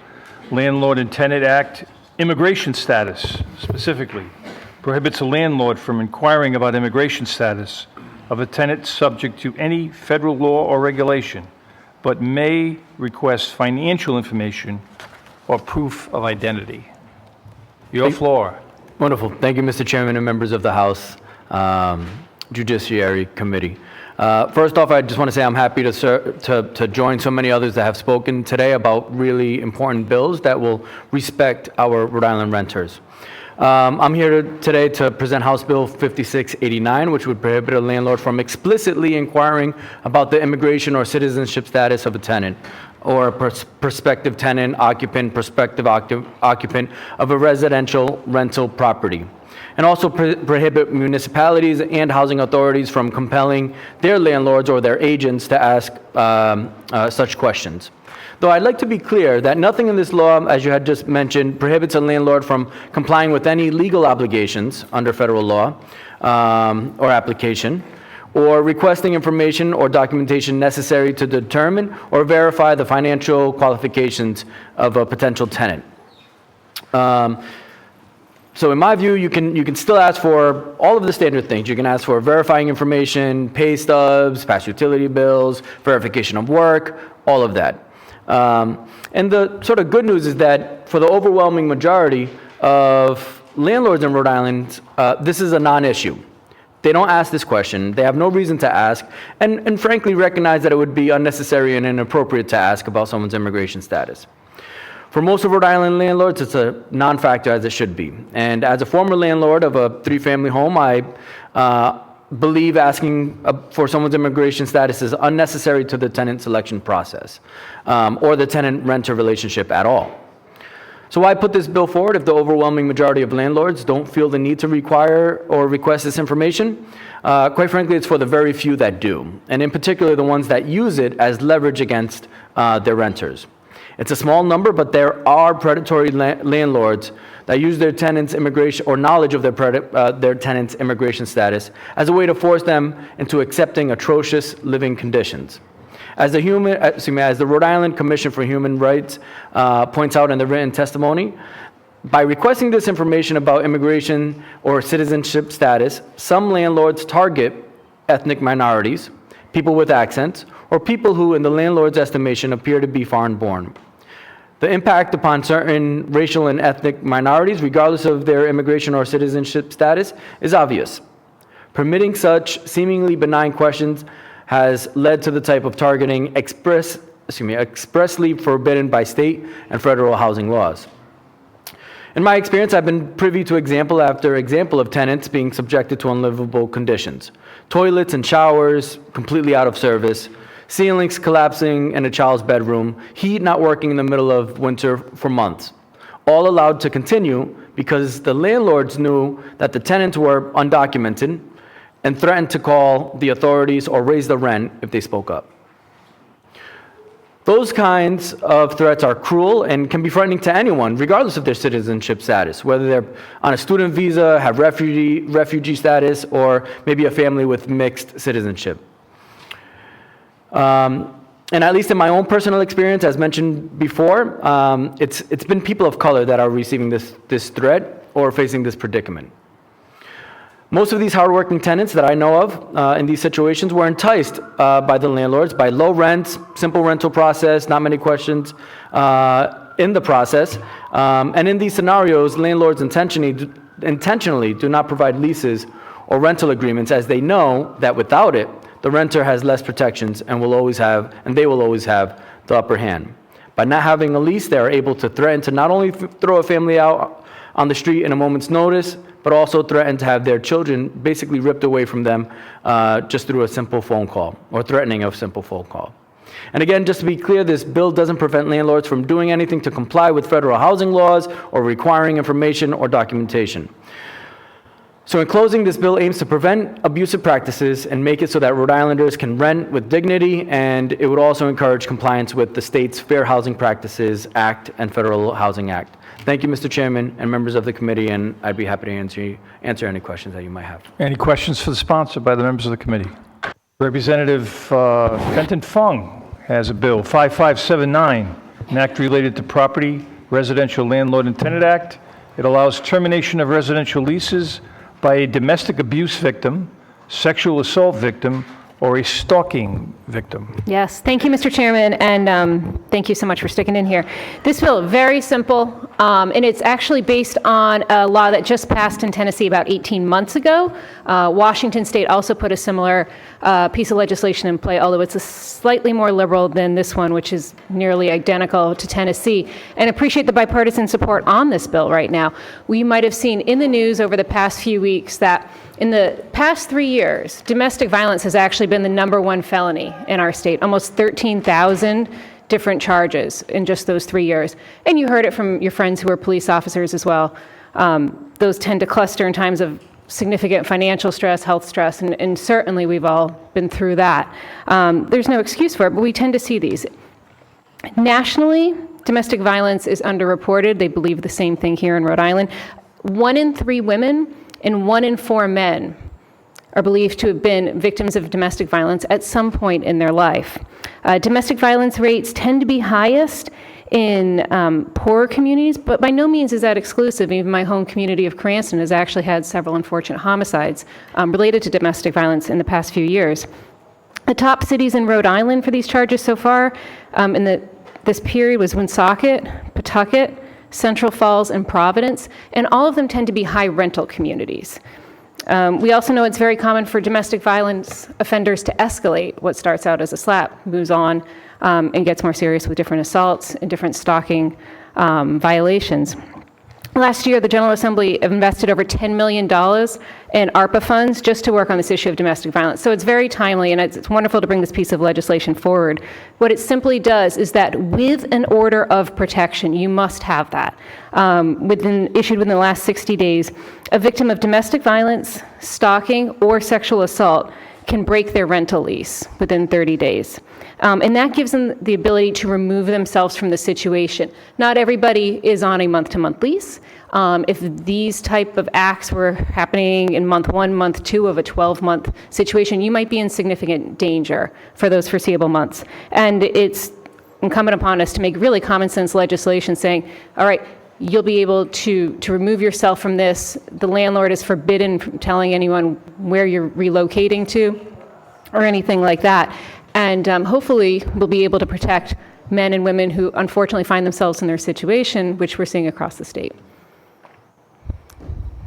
landlord and tenant act, immigration status specifically. Prohibits a landlord from inquiring about immigration status of a tenant subject to any federal law or regulation, but may request financial information or proof of identity. Your floor. Wonderful. Thank you, Mr. Chairman and members of the House Judiciary Committee. First off, I just want to say I'm happy to join so many others that have spoken today about really important bills that will respect our Rhode Island renters. I'm here today to present House Bill 5689, which would prohibit a landlord from explicitly inquiring about the immigration or citizenship status of a tenant or a prospective tenant, occupant, prospective occupant of a residential rental property, and also prohibit municipalities and housing authorities from compelling their landlords or their agents to ask such questions. Though I'd like to be clear that nothing in this law, as you had just mentioned, prohibits a landlord from complying with any legal obligations under federal law or application, or requesting information or documentation necessary to determine or verify the financial qualifications of a potential tenant. So in my view, you can still ask for all of the standard things. You can ask for verifying information, pay stubs, past utility bills, verification of work, all of that. And the sort of good news is that for the overwhelming majority of landlords in Rhode Island, this is a non-issue. They don't ask this question. They have no reason to ask, and frankly recognize that it would be unnecessary and inappropriate to ask about someone's immigration status. For most of Rhode Island landlords, it's a non-factor, as it should be. And as a former landlord of a 3-family home, I believe asking for someone's immigration status is unnecessary to the tenant selection process or the tenant-renter relationship at all. So why put this bill forward if the overwhelming majority of landlords don't feel the need to require or request this information? Quite frankly, it's for the very few that do, and in particular the ones that use it as leverage against their renters. It's a small number, but there are predatory landlords that use their tenants' immigration or knowledge of their tenants' immigration status as a way to force them into accepting atrocious living conditions. As the Rhode Island Commission for Human Rights points out in the written testimony, by requesting this information about immigration or citizenship status, some landlords target ethnic minorities, people with accents, or people who, in the landlord's estimation, appear to be foreign-born. The impact upon certain racial and ethnic minorities, regardless of their immigration or citizenship status, is obvious. Permitting such seemingly benign questions has led to the type of targeting expressly forbidden by state and federal housing laws. In my experience, I've been privy to example after example of tenants being subjected to unlivable conditions. Toilets and showers completely out of service, ceilings collapsing in a child's bedroom, heat not working in the middle of winter for months. All allowed to continue because the landlords knew that the tenants were undocumented and threatened to call the authorities or raise the rent if they spoke up. Those kinds of threats are cruel and can be frightening to anyone, regardless of their citizenship status, whether they're on a student visa, have refugee status, or maybe a family with mixed citizenship. And at least in my own personal experience, as mentioned before, it's been people of color that are receiving this threat or facing this predicament. Most of these hardworking tenants that I know of in these situations were enticed by the landlords by low rents, simple rental process, not many questions in the process. And in these scenarios, landlords intentionally do not provide leases or rental agreements, as they know that without it, the renter has less protections and they will always have the upper hand. By not having a lease, they are able to threaten to not only throw a family out on the street in a moment's notice, but also threaten to have their children basically ripped away from them just through a simple phone call, or threatening of a simple phone call. And again, just to be clear, this bill doesn't prevent landlords from doing anything to comply with federal housing laws or requiring information or documentation. So in closing, this bill aims to prevent abusive practices and make it so that Rhode Islanders can rent with dignity, and it would also encourage compliance with the state's Fair Housing Practices Act and Federal Housing Act. Thank you, Mr. Chairman and members of the committee, and I'd be happy to answer any questions that you might have. Any questions for the sponsor by the members of the committee? Representative Fenton Fung has a bill, 5579, an act related to property, Residential Landlord and Tenant Act. It allows termination of residential leases by a domestic abuse victim, sexual assault victim, or a stalking victim. Yes, thank you, Mr. Chairman, and thank you so much for sticking in here. This bill, very simple, and it's actually based on a law that just passed in Tennessee about 18 months ago. Washington State also put a similar piece of legislation in play, although it's a slightly more liberal than this one, which is nearly identical to Tennessee. And appreciate the bipartisan support on this bill right now. We might have seen in the news over the past few weeks that in the past 3 years, domestic violence has actually been the #1 felony in our state, almost 13,000 different charges in just those 3 years. And you heard it from your friends who are police officers as well. Those tend to cluster in times of significant financial stress, health stress, and certainly we've all been through that. There's no excuse for it, but we tend to see these. Nationally, domestic violence is underreported. They believe the same thing here in Rhode Island. 1 in 3 women and 1 in 4 men are believed to have been victims of domestic violence at some point in their life. Domestic violence rates tend to be highest in poorer communities, but by no means is that exclusive. Even my home community of Cranston has actually had several unfortunate homicides related to domestic violence in the past few years. The top cities in Rhode Island for these charges so far in this period was Woonsocket, Pawtucket, Central Falls, and Providence, and all of them tend to be high rental communities. We also know it's very common for domestic violence offenders to escalate. What starts out as a slap moves on and gets more serious with different assaults and different stalking violations. Last year, the General Assembly invested over $10 million in ARPA funds just to work on this issue of domestic violence. So it's very timely, and it's wonderful to bring this piece of legislation forward. What it simply does is that with an order of protection, you must have that, issued within the last 60 days, a victim of domestic violence, stalking, or sexual assault can break their rental lease within 30 days. And that gives them the ability to remove themselves from the situation. Not everybody is on a month-to-month lease. If these type of acts were happening in month 1, month 2 of a 12-month situation, you might be in significant danger for those foreseeable months. And it's incumbent upon us to make really common sense legislation saying, all right, you'll be able to remove yourself from this. The landlord is forbidden from telling anyone where you're relocating to or anything like that. And hopefully we'll be able to protect men and women who unfortunately find themselves in their situation, which we're seeing across the state.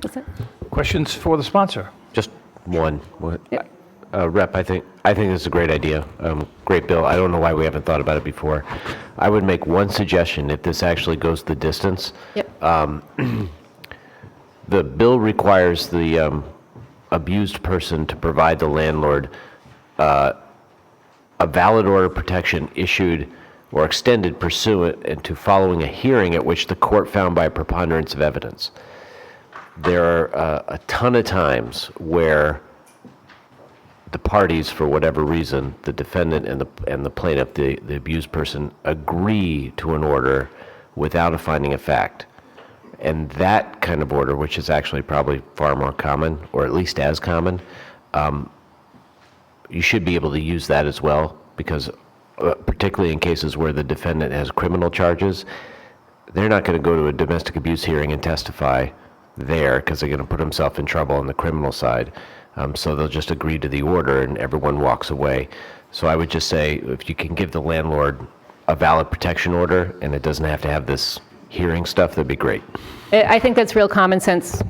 That's it. Questions for the sponsor? Just one. Rep, I think it's a great idea. Great bill. I don't know why we haven't thought about it before. I would make one suggestion if this actually goes the distance. Yep. The bill requires the abused person to provide the landlord a valid order of protection issued or extended pursuant to following a hearing at which the court found by a preponderance of evidence. There are a ton of times where the parties, for whatever reason, the defendant and the plaintiff, the abused person, agree to an order without a finding of fact. And that kind of order, which is actually probably far more common, or at least as common, you should be able to use that as well, because particularly in cases where the defendant has criminal charges, they're not going to go to a domestic abuse hearing and testify there because they're going to put themselves in trouble on the criminal side. So they'll just agree to the order and everyone walks away. So I would just say, if you can give the landlord a valid protection order and it doesn't have to have this hearing stuff, that'd be great. I think that's real common sense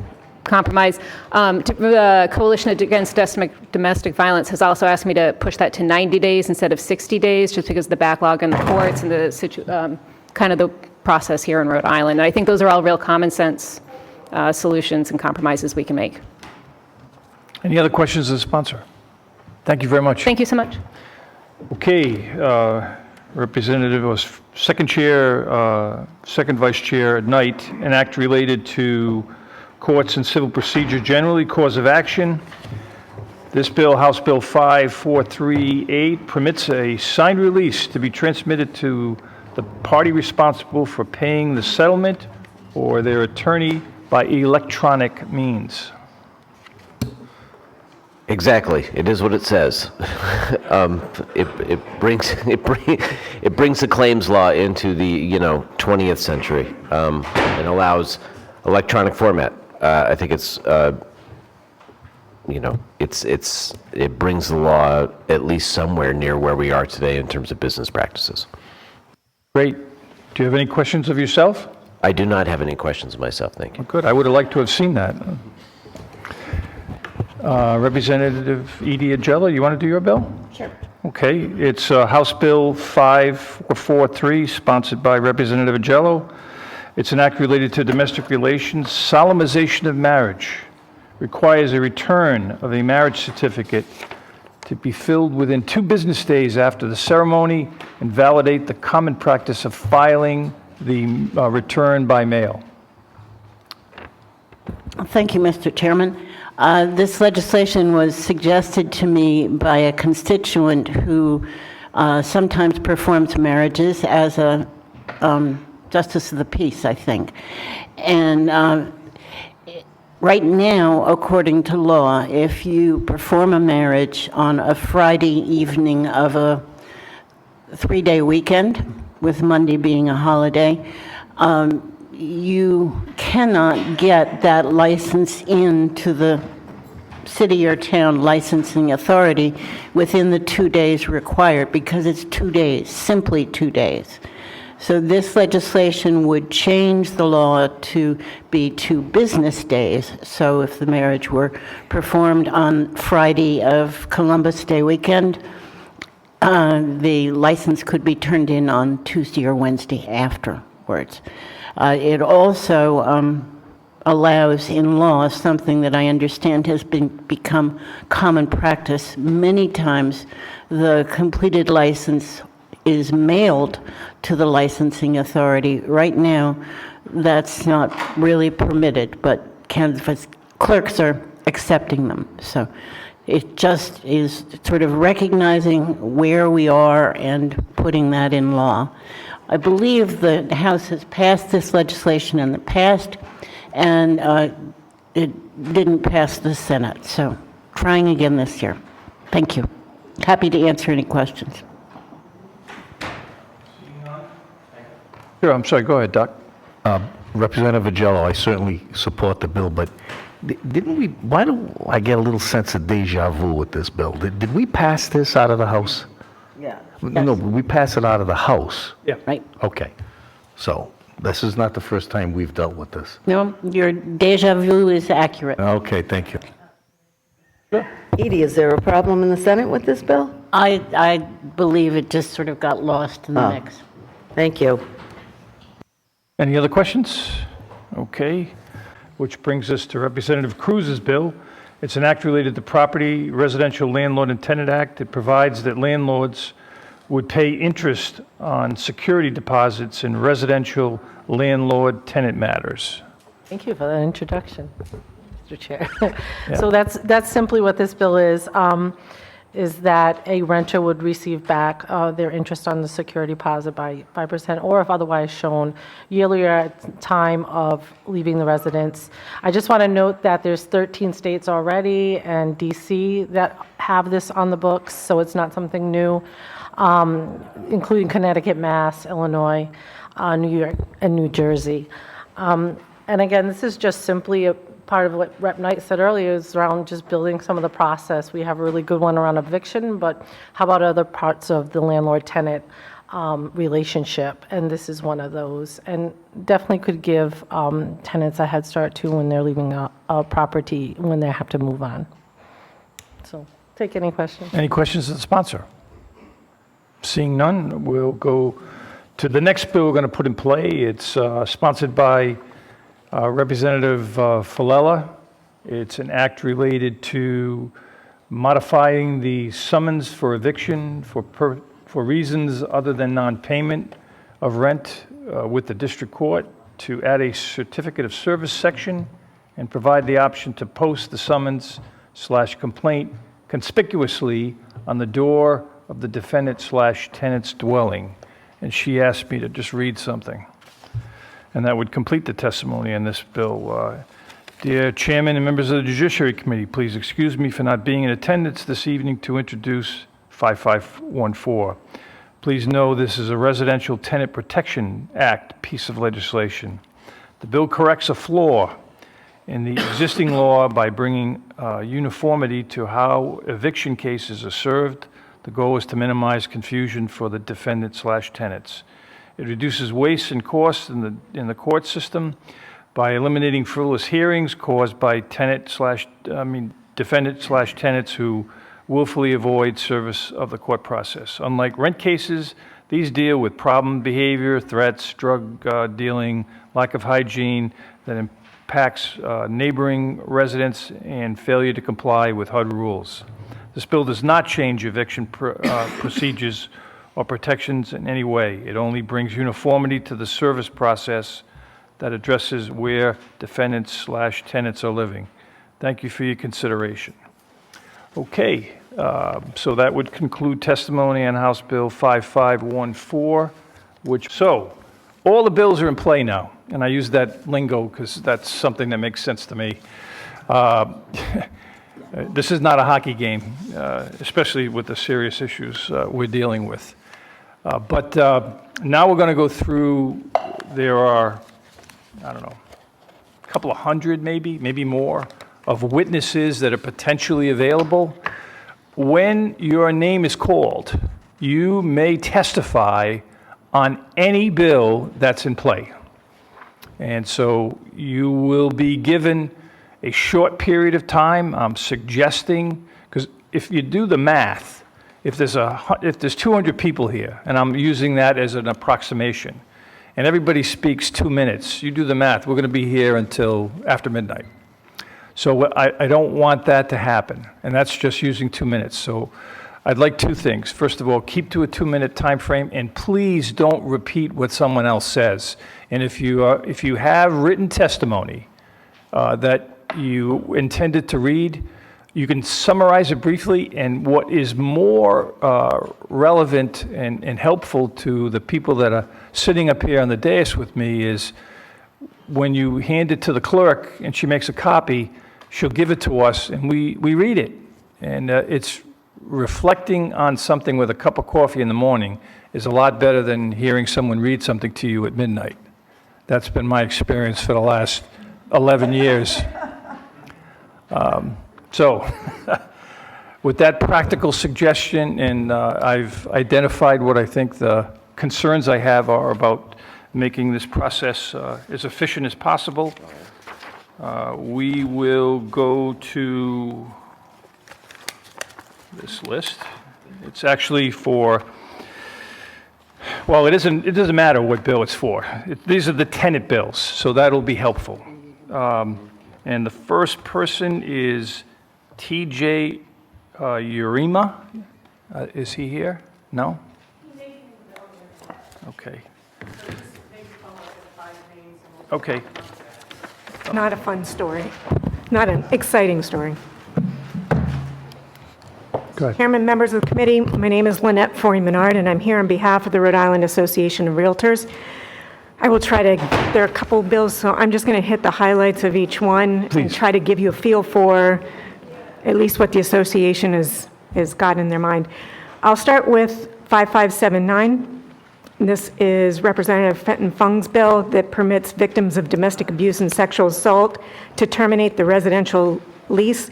compromise. The Coalition Against Domestic Violence has also asked me to push that to 90 days instead of 60 days, just because of the backlog in the courts and the kind of the process here in Rhode Island. And I think those are all real common sense solutions and compromises we can make. Any other questions of the sponsor? Thank you very much. Thank you so much. Okay, Representative was second chair, second vice chair at night, an act related to courts and civil procedure generally, cause of action. This bill, House Bill 5438, permits a signed release to be transmitted to the party responsible for paying the settlement or their attorney by electronic means. Exactly. It is what it says. It brings the claims law into the 20th century and allows electronic format. I think it's it brings the law at least somewhere near where we are today in terms of business practices. Great. Do you have any questions of yourself? I do not have any questions of myself. Thank you. Good. I would have liked to have seen that. Representative Edie Agello, you want to do your bill? Sure. Okay, it's House Bill 5443, sponsored by Representative Agello. It's an act related to domestic relations. Solemnization of marriage requires a return of a marriage certificate to be filled within 2 business days after the ceremony and validate the common practice of filing the return by mail. Thank you, Mr. Chairman. This legislation was suggested to me by a constituent who sometimes performs marriages as a justice of the peace, I think. And right now, according to law, if you perform a marriage on a Friday evening of a 3-day weekend, with Monday being a holiday, you cannot get that license into the city or town licensing authority within the 2 days required, because it's 2 days, simply 2 days. So this legislation would change the law to be 2 business days. So if the marriage were performed on Friday of Columbus Day weekend, the license could be turned in on Tuesday or Wednesday afterwards. It also allows in law something that I understand has become common practice. Many times the completed license is mailed to the licensing authority. Right now, that's not really permitted, but canvass clerks are accepting them. So it just is sort of recognizing where we are and putting that in law. I believe the House has passed this legislation in the past, and it didn't pass the Senate. So trying again this year. Thank you. Happy to answer any questions. Sure, I'm sorry, go ahead, Doc. Representative Agello, I certainly support the bill, but didn't we, why do I get a little sense of deja vu with this bill? Did we pass this out of the House? Yeah. No, we passed it out of the House. Yeah. Right. Okay. So this is not the first time we've dealt with this. No, your deja vu is accurate. Okay, thank you. Edie, is there a problem in the Senate with this bill? I believe it just sort of got lost in the Oh. mix. Thank you. Any other questions? Okay, which brings us to Representative Cruz's bill. It's an act related to Property Residential Landlord and Tenant Act. It provides that landlords would pay interest on security deposits in residential landlord-tenant matters. Thank you for that introduction, Mr. Chair. So that's simply what this bill is that a renter would receive back their interest on the security deposit by 5%, or if otherwise shown, yearly or at time of leaving the residence. I just want to note that there's 13 states already and DC that have this on the books, so it's not something new, including Connecticut, Mass, Illinois, New York, and New Jersey. And again, this is just simply a part of what Rep. Knight said earlier, is around just building some of the process. We have a really good one around eviction, but how about other parts of the landlord-tenant relationship? And this is one of those. And definitely could give tenants a head start too when they're leaving a property, when they have to move on. So take any questions. Any questions of the sponsor? Seeing none, we'll go to the next bill we're going to put in play. It's sponsored by Representative Falella. It's an act related to modifying the summons for eviction for reasons other than non-payment of rent with the district court, to add a certificate of service section and provide the option to post the summons/complaint conspicuously on the door of the defendant/tenant's dwelling. And she asked me to just read something. And that would complete the testimony on this bill. Dear Chairman and members of the Judiciary Committee, please excuse me for not being in attendance this evening to introduce 5514. Please know this is a Residential Tenant Protection Act piece of legislation. The bill corrects a flaw in the existing law by bringing uniformity to how eviction cases are served. The goal is to minimize confusion for the defendant/tenants. It reduces waste and costs in the court system by eliminating frivolous hearings caused by defendant/tenants who willfully avoid service of the court process. Unlike rent cases, these deal with problem behavior, threats, drug dealing, lack of hygiene that impacts neighboring residents, and failure to comply with HUD rules. This bill does not change eviction procedures or protections in any way. It only brings uniformity to the service process that addresses where defendants/tenants are living. Thank you for your consideration. Okay, so that would conclude testimony on House Bill 5514, so all the bills are in play now, and I use that lingo because that's something that makes sense to me. This is not a hockey game, especially with the serious issues we're dealing with. But now we're going to go through, there are, I don't know, a couple of hundred maybe more, of witnesses that are potentially available. When your name is called, you may testify on any bill that's in play. And so you will be given a short period of time. I'm suggesting, because if you do the math, if there's 200 people here, and I'm using that as an approximation, and everybody speaks 2 minutes, you do the math, we're going to be here until after midnight. So I don't want that to happen, and that's just using 2 minutes. So I'd like two things. First of all, keep to a 2-minute time frame, and please don't repeat what someone else says. And if you have written testimony that you intended to read, you can summarize it briefly, and what is more relevant and helpful to the people that are sitting up here on the dais with me is when you hand it to the clerk and she makes a copy, she'll give it to us and we read it. And it's reflecting on something with a cup of coffee in the morning is a lot better than hearing someone read something to you at midnight. That's been my experience for the last 11 years. So with that practical suggestion, and I've identified what I think the concerns I have are about making this process as efficient as possible, we will go to this list. It's actually for, well, it doesn't matter what bill it's for. These are the tenant bills, so that'll be helpful. And the first person is TJ Urema. Is he here? No? Okay. Okay. Not a fun story, not an exciting story. Go ahead. Chairman, members of the committee, my name is Lynette Forey-Menard, and I'm here on behalf of the Rhode Island Association of Realtors. I will try to, there are a couple bills, so I'm just going to hit the highlights of each one and try to give you a feel for at least what the association has got in their mind. I'll start with 5579. This is Representative Fenton Fung's bill that permits victims of domestic abuse and sexual assault to terminate the residential lease.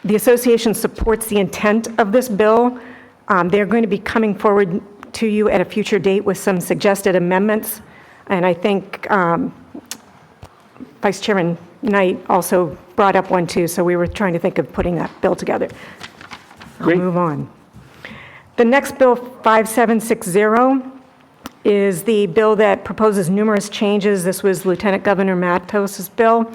The association supports the intent of this bill. They're going to be coming forward to you at a future date with some suggested amendments. And I think Vice Chairman Knight also brought up one too, so we were trying to think of putting that bill together. I'll move on. The next bill, 5760, is the bill that proposes numerous changes. This was Lieutenant Governor Matos's bill.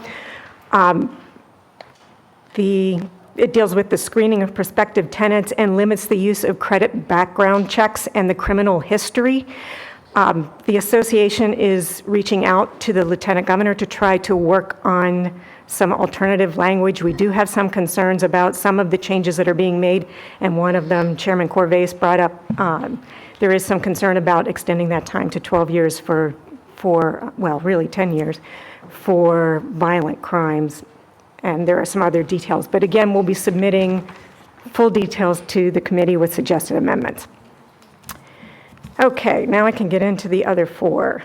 It deals with the screening of prospective tenants and limits the use of credit background checks and the criminal history. The association is reaching out to the Lieutenant Governor to try to work on some alternative language. We do have some concerns about some of the changes that are being made, and one of them, Chairman Corvais brought up, there is some concern about extending that time to 12 years for well, really 10 years, for violent crimes. And there are some other details. But again, we'll be submitting full details to the committee with suggested amendments. Okay, now I can get into the other four.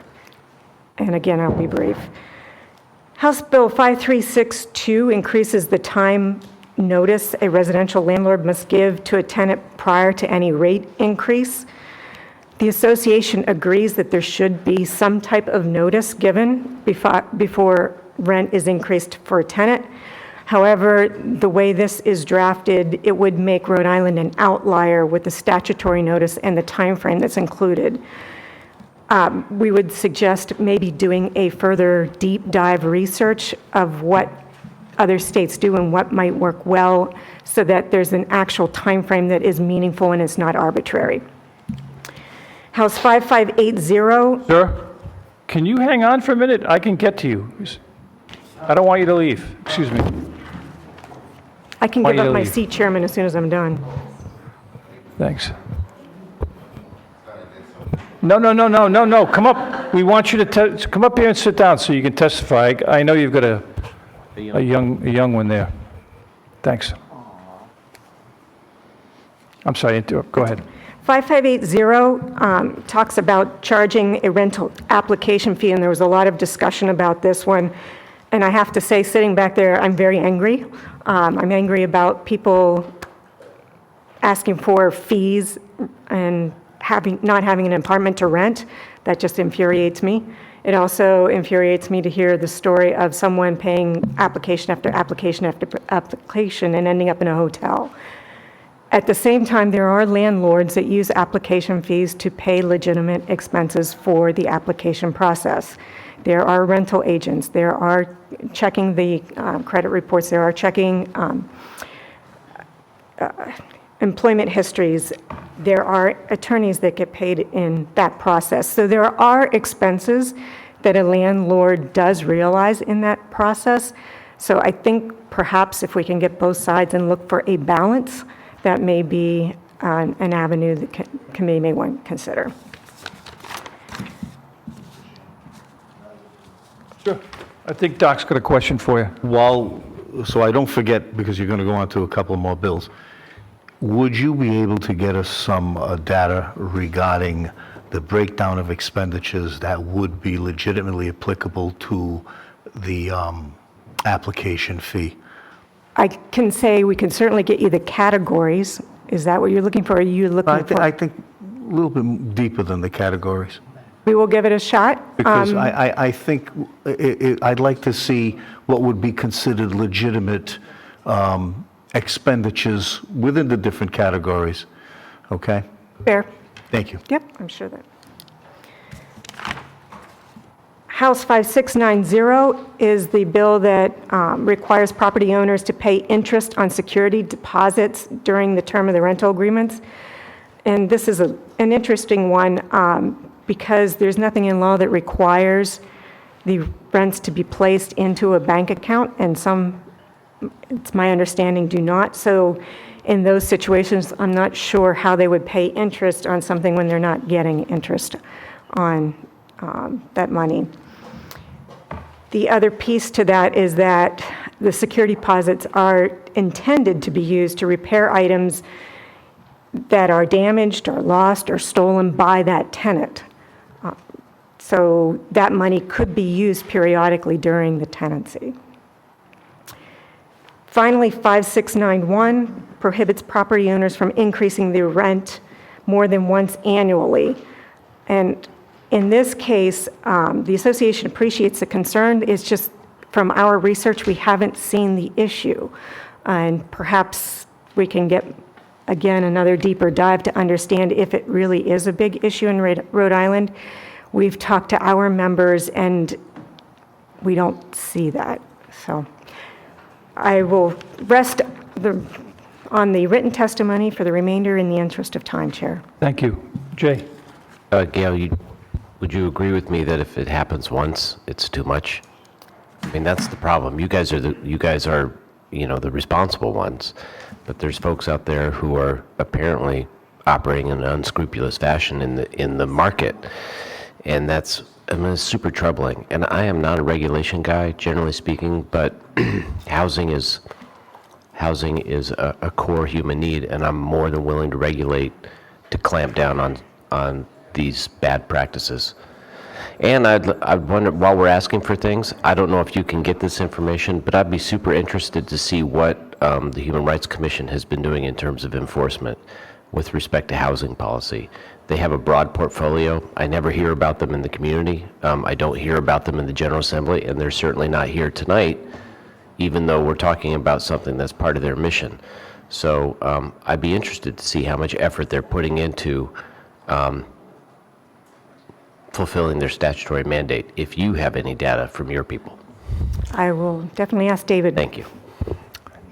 And again, I'll be brief. House Bill 5362 increases the time notice a residential landlord must give to a tenant prior to any rate increase. The association agrees that there should be some type of notice given before rent is increased for a tenant. However, the way this is drafted, it would make Rhode Island an outlier with the statutory notice and the time frame that's included. We would suggest maybe doing a further deep dive research of what other states do and what might work well, so that there's an actual time frame that is meaningful and is not arbitrary. House 5580. Sir, can you hang on for a minute? I can get to you. I don't want you to leave. Excuse me. I can give up my seat, Chairman, as soon as I'm done. Thanks. No. Come up. We want you to come up here and sit down so you can testify. I know you've got a young one there. Thanks. I'm sorry, go ahead. 5580 talks about charging a rental application fee, and there was a lot of discussion about this one. And I have to say, sitting back there, I'm very angry. I'm angry about people asking for fees and not having an apartment to rent. That just infuriates me. It also infuriates me to hear the story of someone paying application after application after application and ending up in a hotel. At the same time, there are landlords that use application fees to pay legitimate expenses for the application process. There are rental agents. There are checking the credit reports. There are checking employment histories. There are attorneys that get paid in that process. So there are expenses that a landlord does realize in that process. So I think perhaps if we can get both sides and look for a balance, that may be an avenue the committee may want to consider. Sure. I think Doc's got a question for you. So I don't forget, because you're going to go on to a couple more bills, would you be able to get us some data regarding the breakdown of expenditures that would be legitimately applicable to the application fee? I can say we can certainly get you the categories. Is that what you're looking for? Are you looking for? I think a little bit deeper than the categories. We will give it a shot. Because I think I'd like to see what would be considered legitimate expenditures within the different categories, okay? Fair. Thank you. Yep, I'm sure that. House 5690 is the bill that requires property owners to pay interest on security deposits during the term of the rental agreements. And this is an interesting one because there's nothing in law that requires the rents to be placed into a bank account, and some, it's my understanding, do not. So in those situations, I'm not sure how they would pay interest on something when they're not getting interest on that money. The other piece to that is that the security deposits are intended to be used to repair items that are damaged or lost or stolen by that tenant. So that money could be used periodically during the tenancy. Finally, 5691 prohibits property owners from increasing their rent more than once annually. And in this case, the association appreciates the concern. It's just from our research, we haven't seen the issue. And perhaps we can get, again, another deeper dive to understand if it really is a big issue in Rhode Island. We've talked to our members and we don't see that. So I will rest on the written testimony for the remainder in the interest of time, Chair. Thank you. Jay? Gail, would you agree with me that if it happens once, it's too much? I mean, that's the problem. You guys are the responsible ones, but there's folks out there who are apparently operating in an unscrupulous fashion in the market, and that's, I mean, it's super troubling. And I am not a regulation guy, generally speaking, but housing is a core human need, and I'm more than willing to regulate to clamp down on these bad practices. And I'd wonder, while we're asking for things, I don't know if you can get this information, but I'd be super interested to see what the Human Rights Commission has been doing in terms of enforcement with respect to housing policy. They have a broad portfolio. I never hear about them in the community. I don't hear about them in the General Assembly, and they're certainly not here tonight, even though we're talking about something that's part of their mission. So I'd be interested to see how much effort they're putting into fulfilling their statutory mandate, if you have any data from your people. I will definitely ask David. Thank you.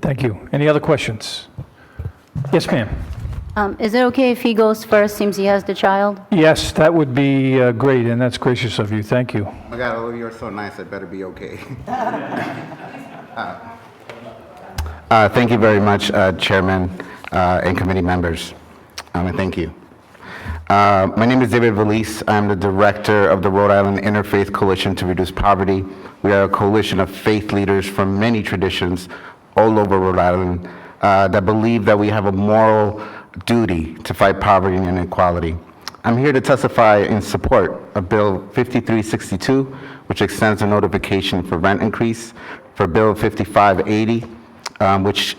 Thank you. Any other questions? Yes, ma'am. Is it okay if he goes first, seems he has the child? Yes, that would be great, and that's gracious of you. Thank you. Oh God, oh, you're so nice, it better be okay. Thank you very much, Chairman and committee members, and thank you. My name is David Valise. I'm the director of the Rhode Island Interfaith Coalition to Reduce Poverty. We are a coalition of faith leaders from many traditions all over Rhode Island that believe that we have a moral duty to fight poverty and inequality. I'm here to testify in support of Bill 5362, which extends the notification for rent increase, for Bill 5580, which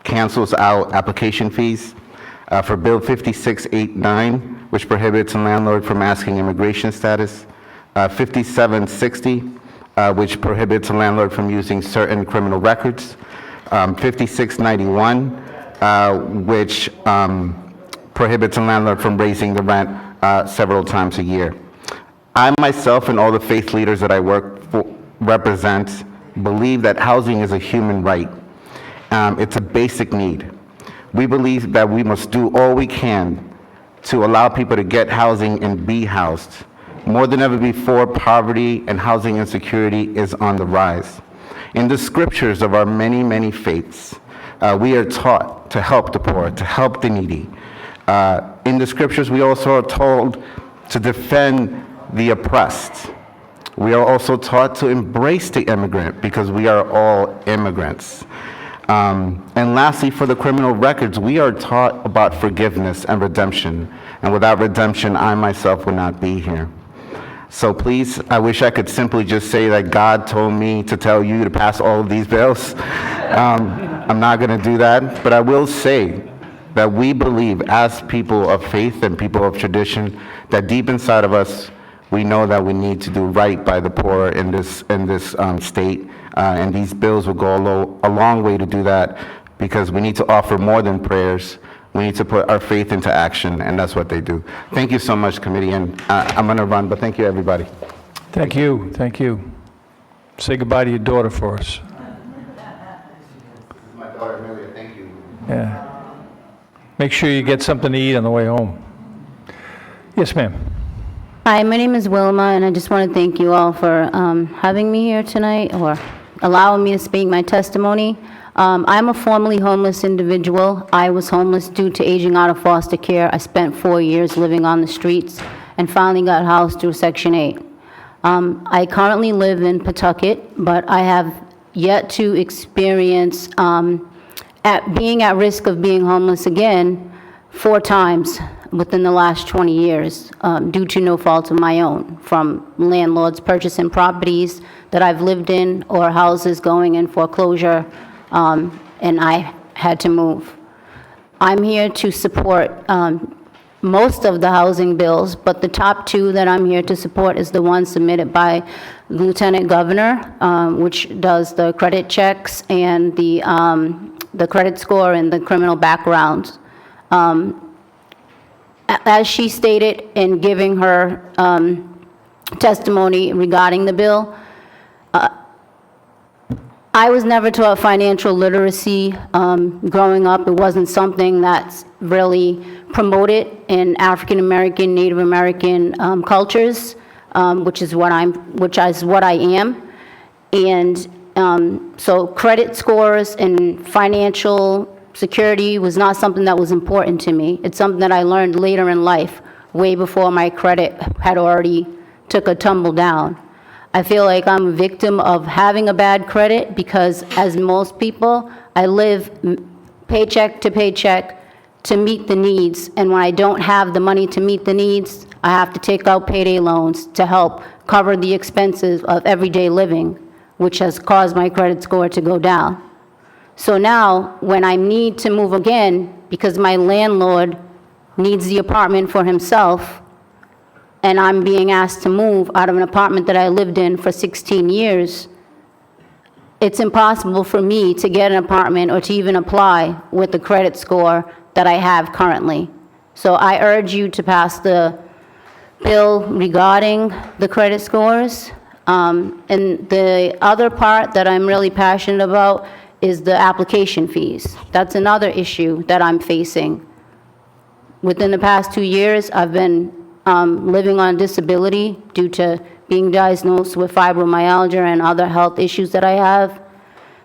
cancels out application fees, for Bill 5689, which prohibits a landlord from asking immigration status, 5760, which prohibits a landlord from using certain criminal records, 5691, which prohibits a landlord from raising the rent several times a year. I myself and all the faith leaders that I represent believe that housing is a human right. It's a basic need. We believe that we must do all we can to allow people to get housing and be housed. More than ever before, poverty and housing insecurity is on the rise. In the scriptures of our many, many faiths, we are taught to help the poor, to help the needy. In the scriptures, we also are told to defend the oppressed. We are also taught to embrace the immigrant because we are all immigrants. And lastly, for the criminal records, we are taught about forgiveness and redemption. And without redemption, I myself would not be here. So please, I wish I could simply just say that God told me to tell you to pass all of these bills. I'm not going to do that, but I will say that we believe as people of faith and people of tradition that deep inside of us, we know that we need to do right by the poor in this state. And these bills will go a long way to do that. because we need to offer more than prayers. We need to put our faith into action, and that's what they do. Thank you so much, committee, and I'm going to run, but thank you, everybody. Thank you, thank you. Say goodbye to your daughter for us. My daughter, Amelia, thank you. Yeah. Make sure you get something to eat on the way home. Yes, ma'am. Hi, my name is Wilma, and I just want to thank you all for having me here tonight, or allowing me to speak my testimony. I'm a formerly homeless individual. I was homeless due to aging out of foster care. I spent 4 years living on the streets and finally got housed through Section 8. I currently live in Pawtucket, but I have yet to experience being at risk of being homeless again 4 times within the last 20 years due to no fault of my own, from landlords purchasing properties that I've lived in or houses going in foreclosure, and I had to move. I'm here to support most of the housing bills, but the top 2 that I'm here to support is the one submitted by Lieutenant Governor, which does the credit checks and the credit score and the criminal background. As she stated in giving her testimony regarding the bill, I was never taught financial literacy growing up. It wasn't something that's really promoted in African American, Native American cultures, which is what I am. And so credit scores and financial security was not something that was important to me. It's something that I learned later in life, way before my credit had already took a tumble down. I feel like I'm a victim of having a bad credit because, as most people, I live paycheck to paycheck to meet the needs. And when I don't have the money to meet the needs, I have to take out payday loans to help cover the expenses of everyday living, which has caused my credit score to go down. So now, when I need to move again, because my landlord needs the apartment for himself, and I'm being asked to move out of an apartment that I lived in for 16 years, it's impossible for me to get an apartment or to even apply with the credit score that I have currently. So I urge you to pass the bill regarding the credit scores. And the other part that I'm really passionate about is the application fees. That's another issue that I'm facing. Within the past 2 years, I've been living on disability due to being diagnosed with fibromyalgia and other health issues that I have.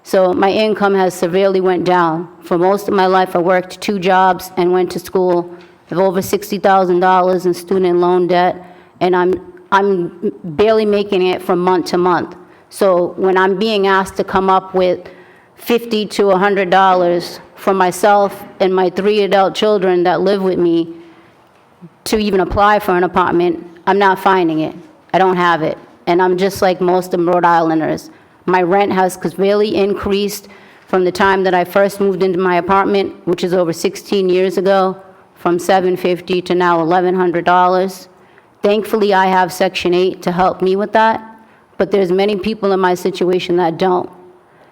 So my income has severely went down. For most of my life, I worked 2 jobs and went to school. I have over $60,000 in student loan debt, and I'm barely making it from month to month. So when I'm being asked to come up with $50 to $100 for myself and my 3 adult children that live with me to even apply for an apartment, I'm not finding it. I don't have it. And I'm just like most of Rhode Islanders. My rent has severely increased from the time that I first moved into my apartment, which is over 16 years ago, from $750 to now $1,100. Thankfully, I have Section 8 to help me with that, but there's many people in my situation that don't.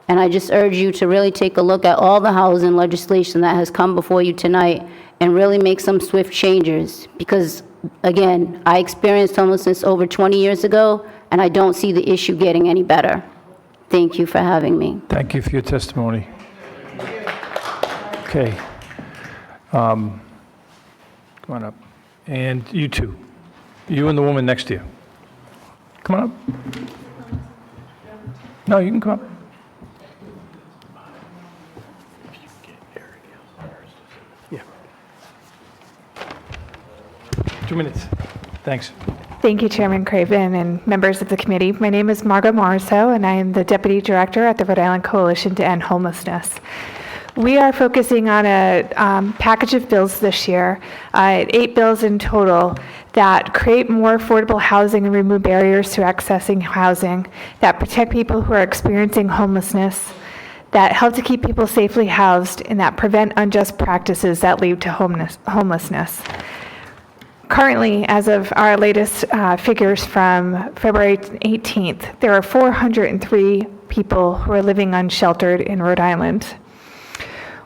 And I just urge you to really take a look at all the housing legislation that has come before you tonight and really make some swift changes. Because, again, I experienced homelessness over 20 years ago, and I don't see the issue getting any better. Thank you for having me. Thank you for your testimony. Okay. Come on up. And you too. You and the woman next to you. Come on up. No, you can come up. 2 minutes. Thanks. Thank you, Chairman Craven and members of the committee. My name is Margot Morrisseau, and I am the Deputy Director at the Rhode Island Coalition to End Homelessness. We are focusing on a package of bills this year, 8 bills in total, that create more affordable housing and remove barriers to accessing housing, that protect people who are experiencing homelessness, that help to keep people safely housed, and that prevent unjust practices that lead to homelessness. Currently, as of our latest figures from February 18th, there are 403 people who are living unsheltered in Rhode Island.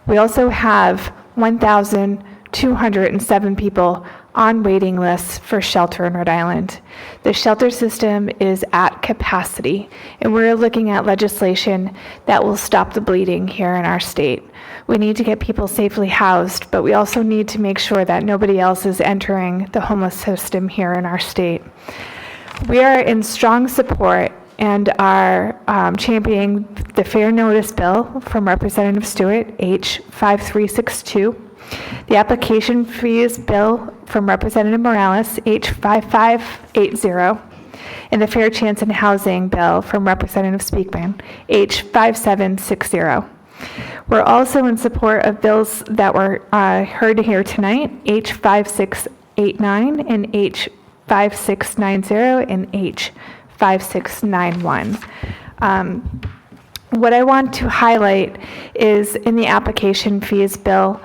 We also have 1,207 people on waiting lists for shelter in Rhode Island. The shelter system is at capacity, and we're looking at legislation that will stop the bleeding here in our state. We need to get people safely housed, but we also need to make sure that nobody else is entering the homeless system here in our state. We are in strong support and are championing the Fair Notice Bill from Representative Stewart, H5362, the Application Fees Bill from Representative Morales, H5580, and the Fair Chance in Housing Bill from Representative Speakman, H5760. We're also in support of bills that were heard here tonight, H5689 and H5690 and H5691. What I want to highlight is in the application fees bill,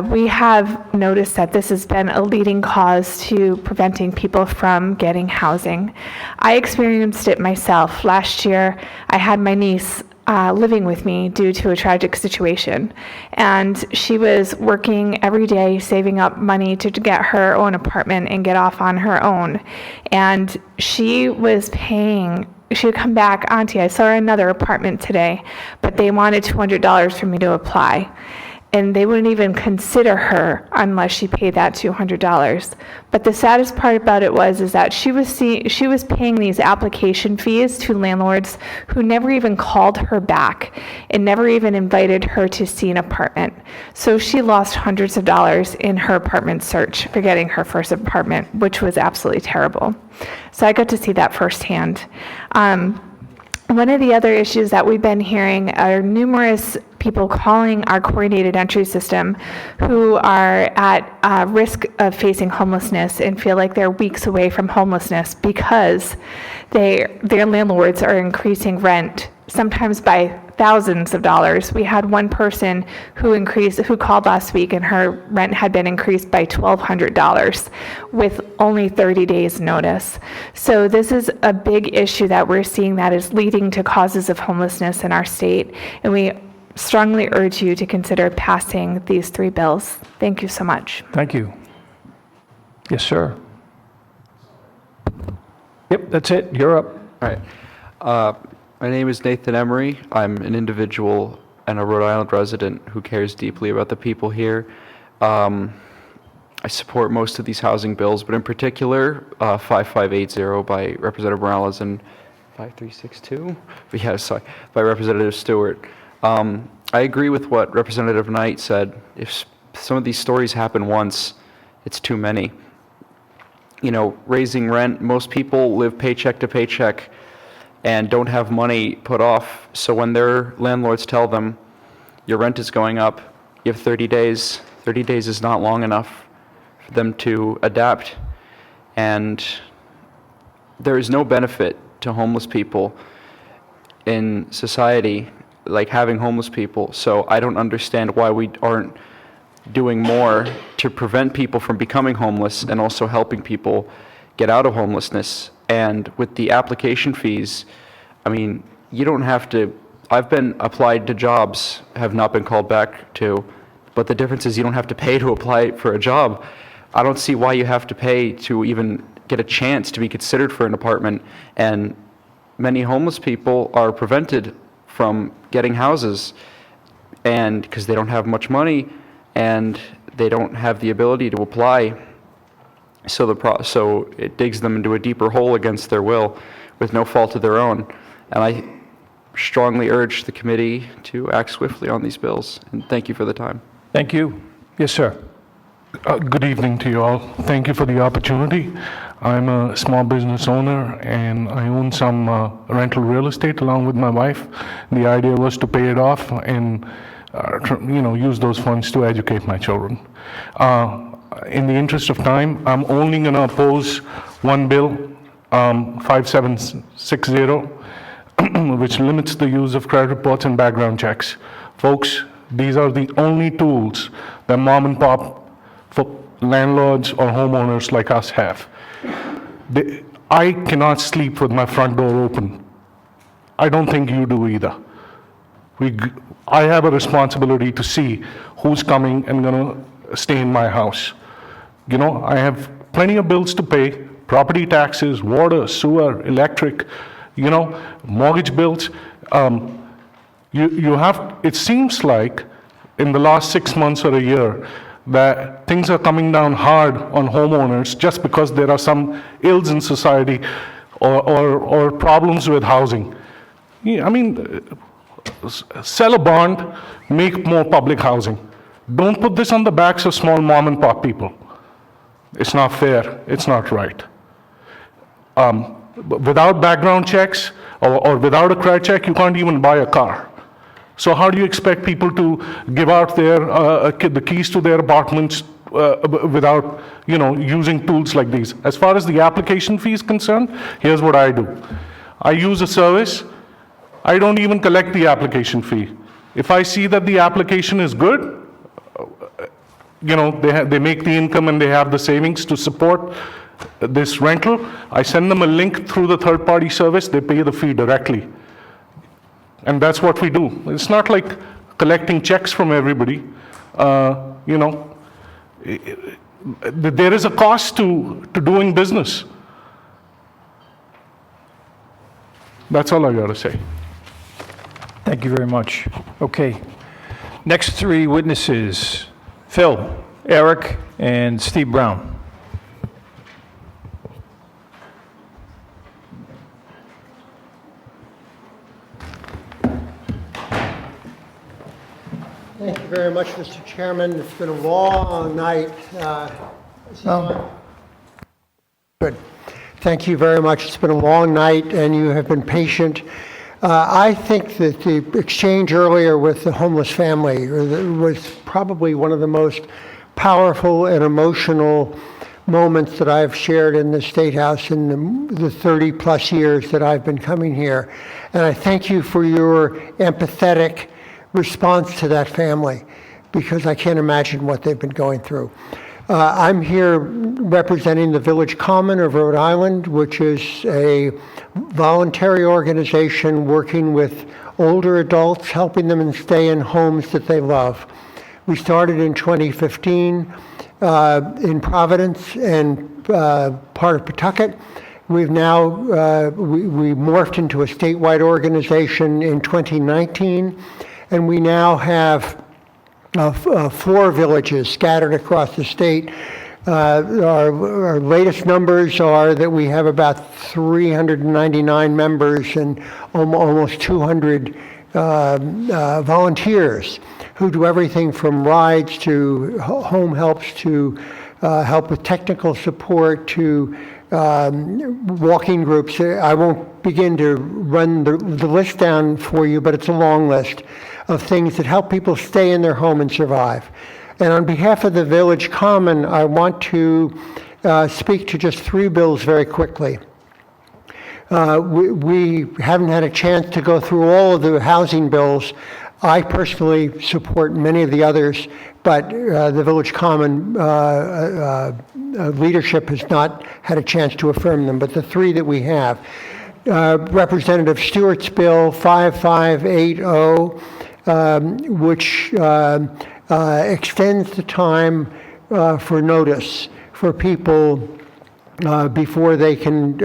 we have noticed that this has been a leading cause to preventing people from getting housing. I experienced it myself. Last year, I had my niece living with me due to a tragic situation. And she was working every day, saving up money to get her own apartment and get off on her own. And she was paying, she would come back, Auntie, I saw another apartment today, but they wanted $200 for me to apply. And they wouldn't even consider her unless she paid that $200. But the saddest part about it is that she was paying these application fees to landlords who never even called her back and never even invited her to see an apartment. So she lost hundreds of dollars in her apartment search for getting her first apartment, which was absolutely terrible. So I got to see that firsthand. One of the other issues that we've been hearing are numerous people calling our coordinated entry system who are at risk of facing homelessness and feel like they're weeks away from homelessness because their landlords are increasing rent, sometimes by thousands of dollars. We had one person who called last week and her rent had been increased by $1,200 with only 30 days notice. So this is a big issue that we're seeing that is leading to causes of homelessness in our state, and we strongly urge you to consider passing these 3 bills. Thank you so much. Thank you. Yes, sir. Yep, that's it. You're up. All right. My name is Nathan Emery. I'm an individual and a Rhode Island resident who cares deeply about the people here. I support most of these housing bills, but in particular, 5580 by Representative Morales and 5362? Yeah, sorry, by Representative Stewart. I agree with what Representative Knight said. If some of these stories happen once, it's too many. You know, raising rent, most people live paycheck to paycheck and don't have money put off. So when their landlords tell them, your rent is going up, you have 30 days. 30 days is not long enough for them to adapt. And there is no benefit to homeless people in society, like having homeless people. So I don't understand why we aren't doing more to prevent people from becoming homeless and also helping people get out of homelessness. And with the application fees, I mean, you don't have to, I've been applied to jobs, have not been called back to, but the difference is you don't have to pay to apply for a job. I don't see why you have to pay to even get a chance to be considered for an apartment. And many homeless people are prevented from getting houses, and because they don't have much money and they don't have the ability to apply. So it digs them into a deeper hole against their will with no fault of their own. And I strongly urge the committee to act swiftly on these bills. And thank you for the time. Thank you. Yes, sir. Good evening to you all. Thank you for the opportunity. I'm a small business owner and I own some rental real estate along with my wife. The idea was to pay it off and use those funds to educate my children. In the interest of time, I'm only going to oppose one bill, 5760, which limits the use of credit reports and background checks. Folks, these are the only tools that mom and pop for landlords or homeowners like us have. I cannot sleep with my front door open. I don't think you do either. I have a responsibility to see who's coming and gonna stay in my house. You know, I have plenty of bills to pay, property taxes, water, sewer, electric, you know, mortgage bills. It seems like in the last 6 months or a year that things are coming down hard on homeowners just because there are some ills in society or problems with housing. Yeah, I mean, sell a bond, make more public housing. Don't put this on the backs of small mom and pop people. It's not fair, it's not right. Without background checks or without a credit check, you can't even buy a car. So how do you expect people to give out the keys to their apartments without, you know, using tools like these? As far as the application fee is concerned, here's what I do. I use a service. I don't even collect the application fee. If I see that the application is good, you know, they make the income and they have the savings to support this rental, I send them a link through the third-party service, they pay the fee directly. And that's what we do. It's not like collecting checks from everybody. You know, there is a cost to doing business. That's all I got to say. Thank you very much. Okay. Next three witnesses, Phil, Eric, and Steve Brown. Thank you very much, Mr. Chairman. It's been a long night. Good. Thank you very much. It's been a long night, and you have been patient. I think that the exchange earlier with the homeless family was probably one of the most powerful and emotional moments that I've shared in the State House in the 30-plus years that I've been coming here. And I thank you for your empathetic response to that family, because I can't imagine what they've been going through. I'm here representing the Village Common of Rhode Island, which is a voluntary organization working with older adults, helping them stay in homes that they love. We started in 2015 in Providence and part of Pawtucket. We've now, we morphed into a statewide organization in 2019, and we now have 4 villages scattered across the state. Our latest numbers are that we have about 399 members and almost 200 volunteers who do everything from rides to home helps to help with technical support to walking groups. I won't begin to run the list down for you, but it's a long list of things that help people stay in their home and survive. And on behalf of the Village Common, I want to speak to just 3 bills very quickly. We haven't had a chance to go through all of the housing bills. I personally support many of the others, but the Village Common leadership has not had a chance to affirm them. But the 3 that we have, Representative Stewart's bill 5580, which extends the time for notice for people before they can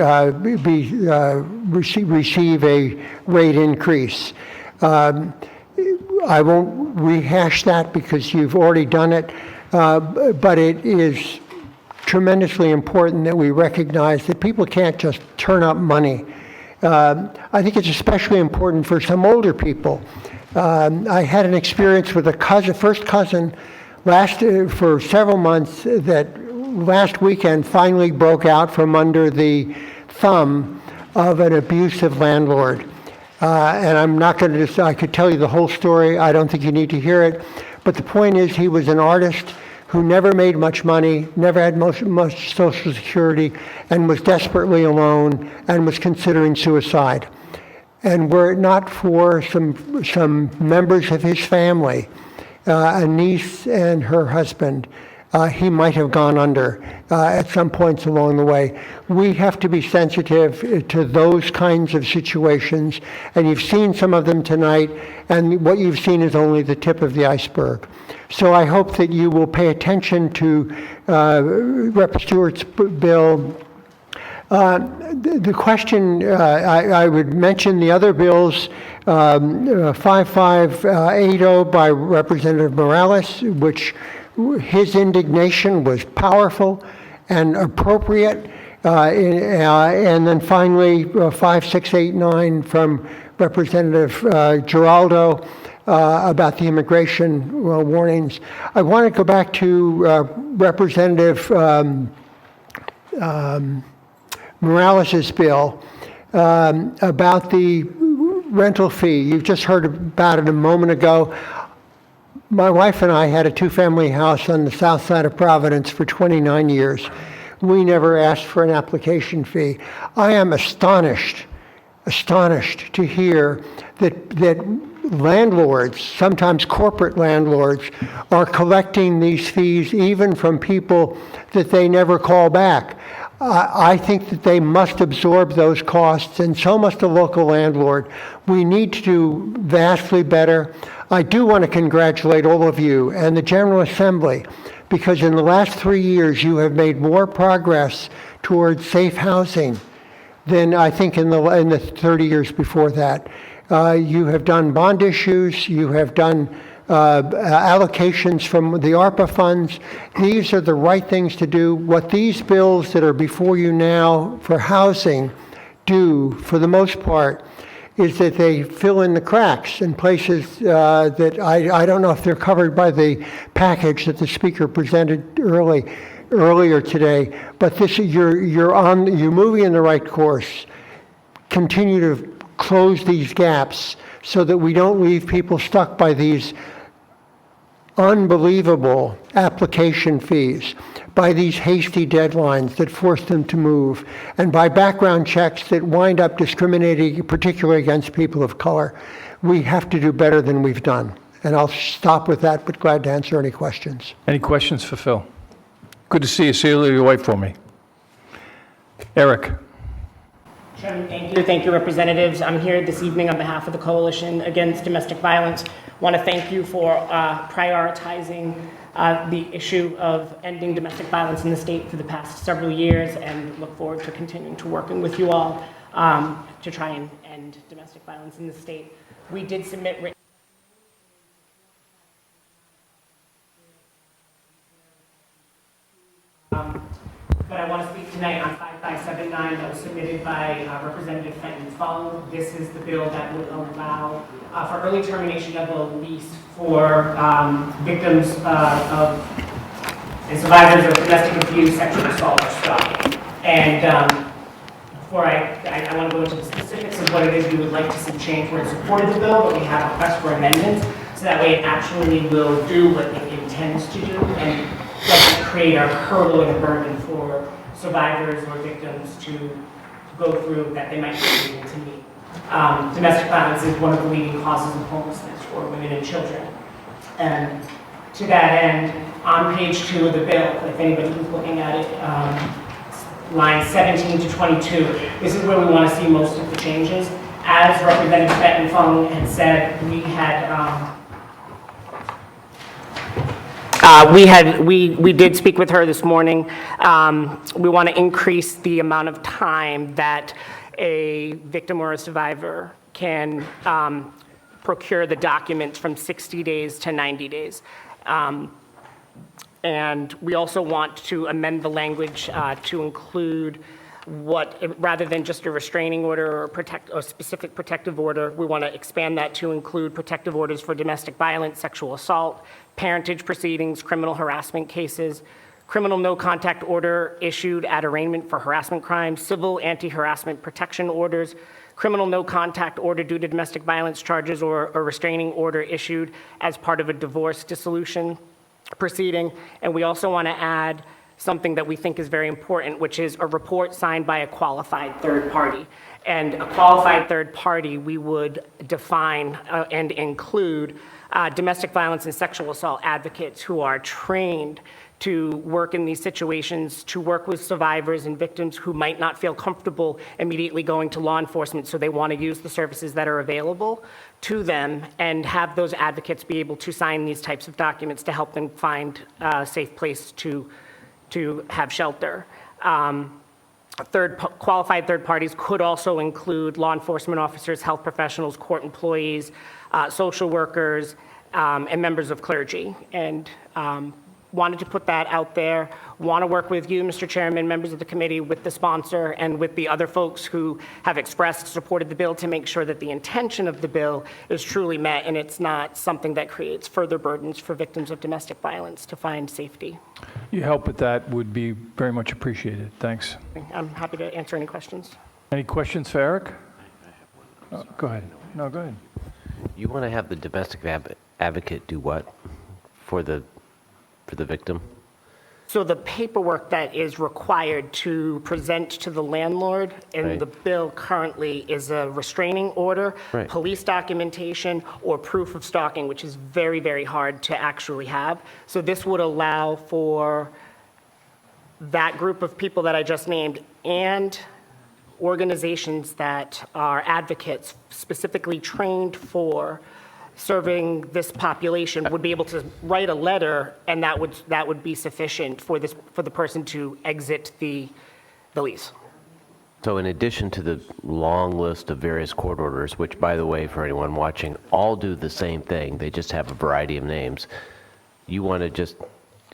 receive a rate increase. I won't rehash that because you've already done it, but it is tremendously important that we recognize that people can't just turn up money. I think it's especially important for some older people. I had an experience with a first cousin for several months that last weekend finally broke out from under the thumb of an abusive landlord. And I'm not going to I could tell you the whole story. I don't think you need to hear it. But the point is, he was an artist who never made much money, never had much Social Security, and was desperately alone and was considering suicide. And were it not for some members of his family, a niece and her husband, he might have gone under at some points along the way. We have to be sensitive to those kinds of situations, and you've seen some of them tonight, and what you've seen is only the tip of the iceberg. So I hope that you will pay attention to Rep. Stewart's bill. The question, I would mention the other bills, 5580 by Representative Morales, which his indignation was powerful and appropriate. And then finally, 5689 from Representative Giraldo about the immigration warnings. I want to go back to Representative Morales's bill about the rental fee. You've just heard about it a moment ago. My wife and I had a two-family house on the south side of Providence for 29 years. We never asked for an application fee. I am astonished to hear that landlords, sometimes corporate landlords, are collecting these fees even from people that they never call back. I think that they must absorb those costs, and so must the local landlord. We need to do vastly better. I do want to congratulate all of you and the General Assembly, because in the last 3 years you have made more progress towards safe housing than I think in the 30 years before that. You have done bond issues, you have done allocations from the ARPA funds. These are the right things to do. What these bills that are before you now for housing do, for the most part, is that they fill in the cracks in places that I don't know if they're covered by the package that the speaker presented earlier today. But this, you're moving in the right course. Continue to close these gaps so that we don't leave people stuck by these unbelievable application fees, by these hasty deadlines that force them to move, and by background checks that wind up discriminating particularly against people of color. We have to do better than we've done. And I'll stop with that, but glad to answer any questions. Any questions for Phil? Good to see you. Say hello to your wife for me. Eric. Chairman, thank you. Thank you, representatives. I'm here this evening on behalf of the Coalition Against Domestic Violence. I want to thank you for prioritizing the issue of ending domestic violence in the state for the past several years, and look forward to continuing to working with you all to try and end domestic violence in the state. We did submit written but I want to speak tonight on 5579 that was submitted by Representative Fenton Fung. This is the bill that would allow for early termination of a lease for victims of and survivors of domestic abuse, sexual assault, or stalking. And before I want to go into the specifics of what it is we would like to see change. We're in support of the bill, but we have a request for amendments, so that way it actually will do what it intends to do and doesn't create a hurdle and a burden for survivors or victims to go through that they might not be able to meet. Domestic violence is one of the leading causes of homelessness for women and children. And to that end, on page 2 of the bill, if anybody who's looking at it, lines 17 to 22, this is where we want to see most of the changes. As Representative Fenton Fung had said, we did speak with her this morning. We want to increase the amount of time that a victim or a survivor can procure the documents from 60 days to 90 days. And we also want to amend the language to include rather than just a restraining order or a specific protective order, we want to expand that to include protective orders for domestic violence, sexual assault, parentage proceedings, criminal harassment cases, criminal no-contact order issued at arraignment for harassment crimes, civil anti-harassment protection orders, criminal no-contact order due to domestic violence charges, or a restraining order issued as part of a divorce dissolution proceeding. And we also want to add something that we think is very important, which is a report signed by a qualified third party. And a qualified third party, we would define and include domestic violence and sexual assault advocates who are trained to work in these situations, to work with survivors and victims who might not feel comfortable immediately going to law enforcement, so they want to use the services that are available to them, and have those advocates be able to sign these types of documents to help them find a safe place to have shelter. Qualified third parties could also include law enforcement officers, health professionals, court employees, social workers, and members of clergy. And wanted to put that out there. Want to work with you, Mr. Chairman, members of the committee, with the sponsor, and with the other folks who have expressed supported the bill to make sure that the intention of the bill is truly met and it's not something that creates further burdens for victims of domestic violence to find safety. Your help with that would be very much appreciated. Thanks. I'm happy to answer any questions. Any questions for Eric? Go ahead. No, go ahead. You want to have the domestic advocate do what for the victim? So the paperwork that is required to present to the landlord in Right. the bill currently is a restraining order, Right. police documentation, or proof of stalking, which is very, very hard to actually have. So this would allow for that group of people that I just named and organizations that are advocates specifically trained for serving this population would be able to write a letter, and that would be sufficient for the person to exit the lease. So in addition to the long list of various court orders, which, by the way, for anyone watching, all do the same thing, they just have a variety of names, you want to just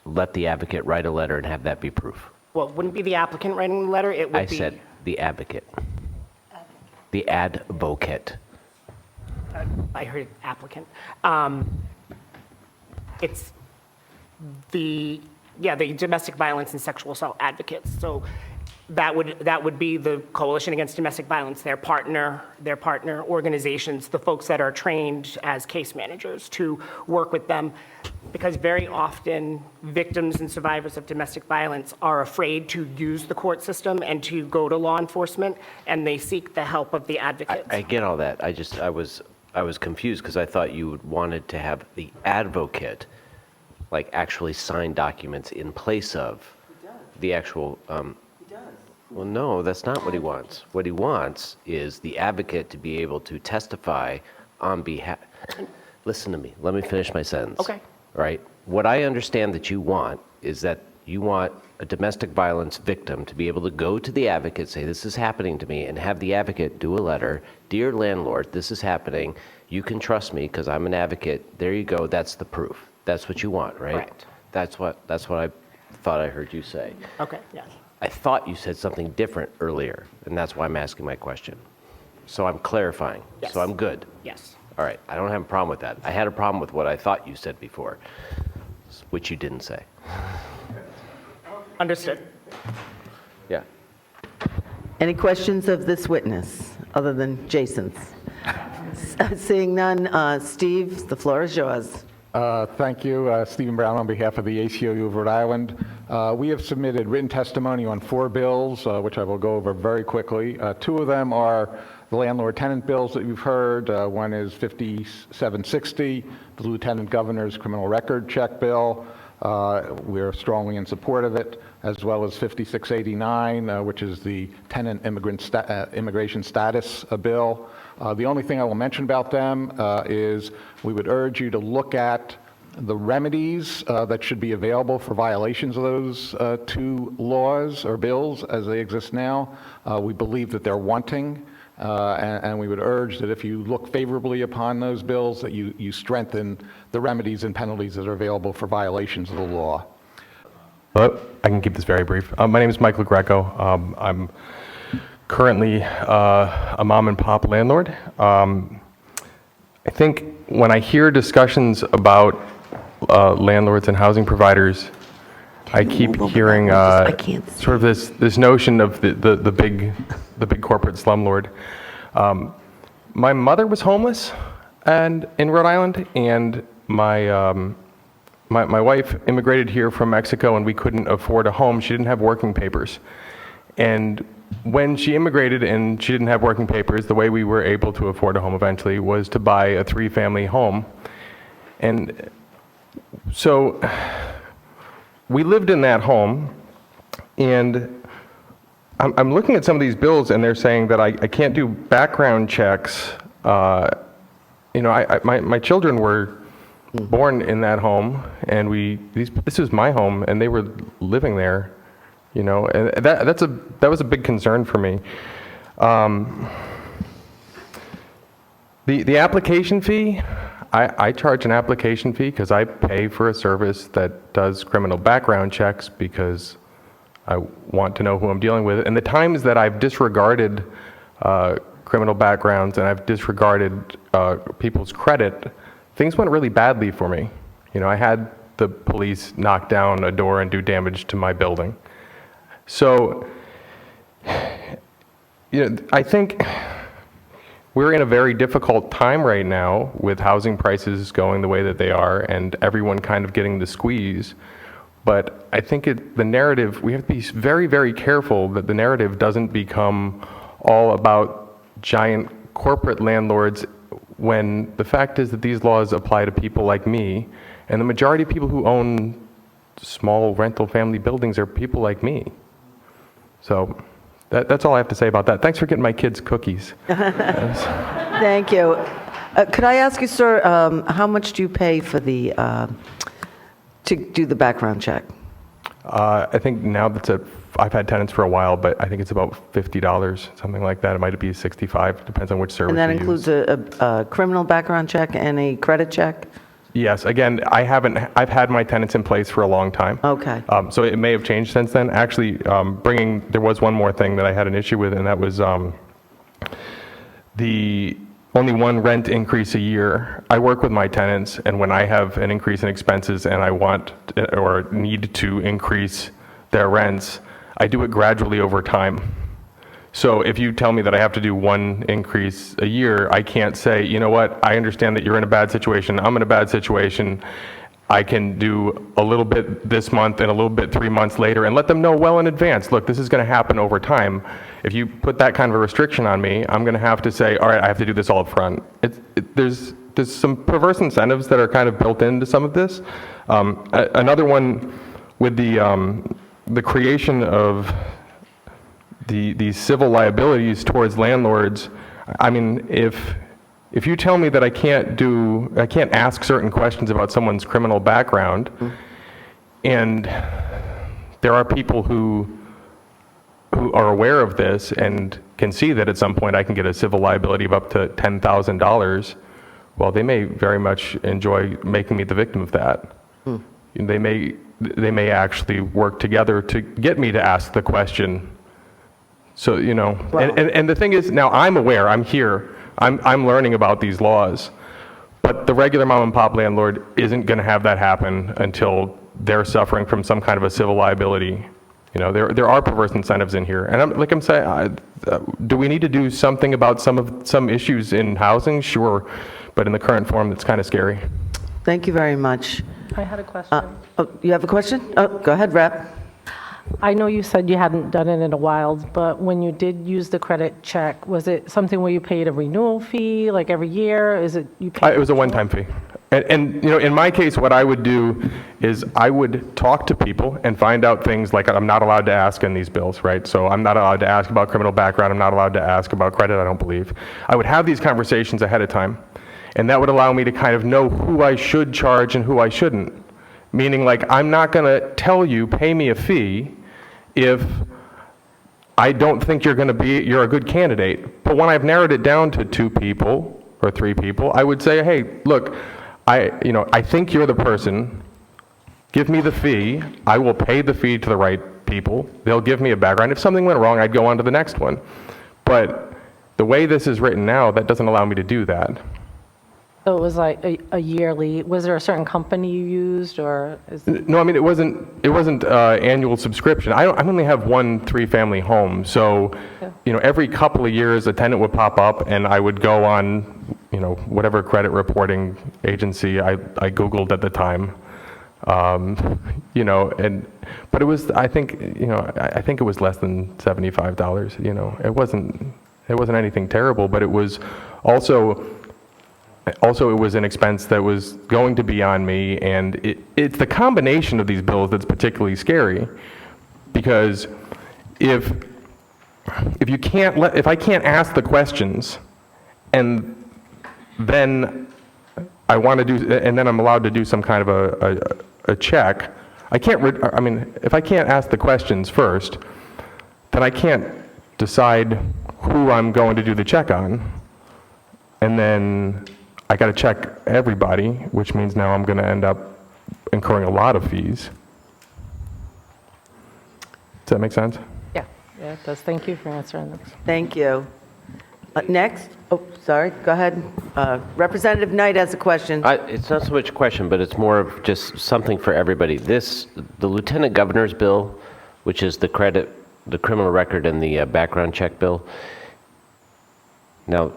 let the advocate write a letter and have that be proof? Well, it wouldn't be the applicant writing the letter, it would I be... said the advocate. The advocate. I heard applicant. It's the domestic violence and sexual assault advocates. So that would be the Coalition Against Domestic Violence, their partner organizations, the folks that are trained as case managers to work with them. Because very often victims and survivors of domestic violence are afraid to use the court system and to go to law enforcement, and they seek the help of the advocates. I get all that. I was confused because I thought you wanted to have the advocate like actually sign documents in place of the actual. Well, no, that's not what he wants. What he wants is the advocate to be able to testify on behalf. Listen to me. Let me finish my sentence. Okay. Right? What I understand that you want is that you want a domestic violence victim to be able to go to the advocate, say, this is happening to me, and have the advocate do a letter, dear landlord, this is happening. You can trust me because I'm an advocate. There you go. That's the proof. That's what you want, right? Correct. That's what I thought I heard you say. Okay, yes. I thought you said something different earlier, and that's why I'm asking my question. So I'm clarifying. Yes. So I'm good. Yes. All right. I don't have a problem with that. I had a problem with what I thought you said before, which you didn't say. Understood. Yeah. Any questions of this witness, other than Jason's? Seeing none, Steve, the floor is yours. Thank you. Stephen Brown on behalf of the ACLU of Rhode Island. We have submitted written testimony on 4 bills, which I will go over very quickly. 2 of them are the landlord-tenant bills that you've heard. One is 5760, the Lieutenant Governor's criminal record check bill. We're strongly in support of it, as well as 5689, which is the tenant immigration status bill. The only thing I will mention about them is we would urge you to look at the remedies that should be available for violations of those 2 laws or bills as they exist now. We believe that they're wanting, and we would urge that if you look favorably upon those bills, that you strengthen the remedies and penalties that are available for violations of the law. Hello, I can keep this very brief. My name is Michael Greco. I'm currently a mom and pop landlord. I think when I hear discussions about landlords and housing providers, I keep hearing sort of this notion of the big corporate slumlord. My mother was homeless in Rhode Island, and my wife immigrated here from Mexico, and we couldn't afford a home. She didn't have working papers. And when she immigrated and she didn't have working papers, the way we were able to afford a home eventually was to buy a 3-family home. And so we lived in that home, and I'm looking at some of these bills, and they're saying that I can't do background checks. My children were born in that home, and this was my home, and they were living there, and that was a big concern for me. The application fee, I charge an application fee because I pay for a service that does criminal background checks because I want to know who I'm dealing with. And the times that I've disregarded criminal backgrounds and I've disregarded people's credit, things went really badly for me. I had the police knock down a door and do damage to my building. So, I think we're in a very difficult time right now with housing prices going the way that they are and everyone kind of getting the squeeze. But I think the narrative, we have to be very, very careful that the narrative doesn't become all about giant corporate landlords when the fact is that these laws apply to people like me, and the majority of people who own small rental family buildings are people like me. So that's all I have to say about that. Thanks for getting my kids cookies. Thank you. Could I ask you, sir, how much do you pay for to do the background check? I think now I've had tenants for a while, but I think it's about $50, something like that. It might be $65, depends on which service And that you includes use. a criminal background check and a credit check? Yes, again, I've had my tenants in place for a long time. Okay. So it may have changed since then. Actually, there was one more thing that I had an issue with, and that was the only one rent increase a year. I work with my tenants, and when I have an increase in expenses and I want or need to increase their rents, I do it gradually over time. So if you tell me that I have to do one increase a year, I can't say, you know what, I understand that you're in a bad situation, I'm in a bad situation, I can do a little bit this month and a little bit 3 months later and let them know well in advance, look, this is going to happen over time. If you put that kind of a restriction on me, I'm going to have to say, all right, I have to do this all up front. There's some perverse incentives that are kind of built into some of this. Another one with the creation of these civil liabilities towards landlords. I mean, if you tell me that I can't ask certain questions about someone's criminal background, and there are people who are aware of this and can see that at some point I can get a civil liability of up to $10,000, well, they may very much enjoy making me the victim of that. They may actually work together to get me to ask the question. So, and the thing is, now I'm aware, I'm here, I'm learning about these laws, but the regular mom and pop landlord isn't going to have that happen until they're suffering from some kind of a civil liability. There are perverse incentives in here, and I'm saying, do we need to do something about some issues in housing? Sure, but in the current form, it's kind of scary. Thank you very much. I had a question. You have a question? Oh, go ahead, Rep. I know you said you hadn't done it in a while, but when you did use the credit check, was it something where you paid a renewal fee, like every year? Is it you paid? It was a one-time fee. And in my case, what I would do is I would talk to people and find out things like I'm not allowed to ask in these bills, right? So I'm not allowed to ask about criminal background. I'm not allowed to ask about credit, I don't believe. I would have these conversations ahead of time, and that would allow me to kind of know who I should charge and who I shouldn't. Meaning, like, I'm not going to tell you, pay me a fee, if I don't think you're a good candidate. But when I've narrowed it down to 2 people or 3 people, I would say, hey, look, I think you're the person. Give me the fee. I will pay the fee to the right people. They'll give me a background. If something went wrong, I'd go on to the next one. But the way this is written now, that doesn't allow me to do that. So it was like a yearly, was there a certain company you used, or? No, I mean, it wasn't annual subscription. I only have 1 3-family home, so, every couple of years a tenant would pop up and I would go on, whatever credit reporting agency I Googled at the time. But it was, I think it was less than $75, It wasn't anything terrible, but it was also, Also, it was an expense that was going to be on me, and it's the combination of these bills that's particularly scary, because if I can't ask the questions, and then I want to do, and then I'm allowed to do some kind of a check, I mean, if I can't ask the questions first, then I can't decide who I'm going to do the check on, and then I got to check everybody, which means now I'm going to end up incurring a lot of fees. Does that make sense? Yeah, it does. Thank you for answering them. Thank you. Next, oh, sorry, go ahead. Representative Knight has a question. It's not so much a question, but it's more of just something for everybody. The Lieutenant Governor's bill, which is the criminal record and the background check bill. Now,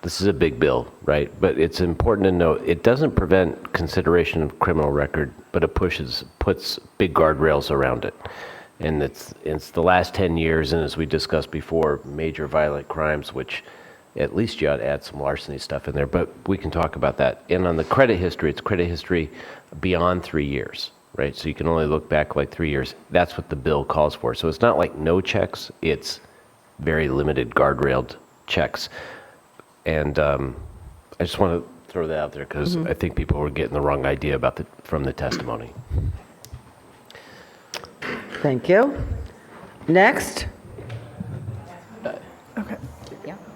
this is a big bill, right? But it's important to note, it doesn't prevent consideration of criminal record, but it puts big guardrails around it. And it's the last 10 years, and as we discussed before, major violent crimes, which at least you ought to add some larceny stuff in there, but we can talk about that. And on the credit history, it's credit history beyond 3 years, right? So you can only look back like 3 years. That's what the bill calls for. So it's not like no checks, it's very limited guardrailed checks. And I just want to throw that out there because I think people were getting the wrong idea about from the testimony. Thank you. Next. Okay.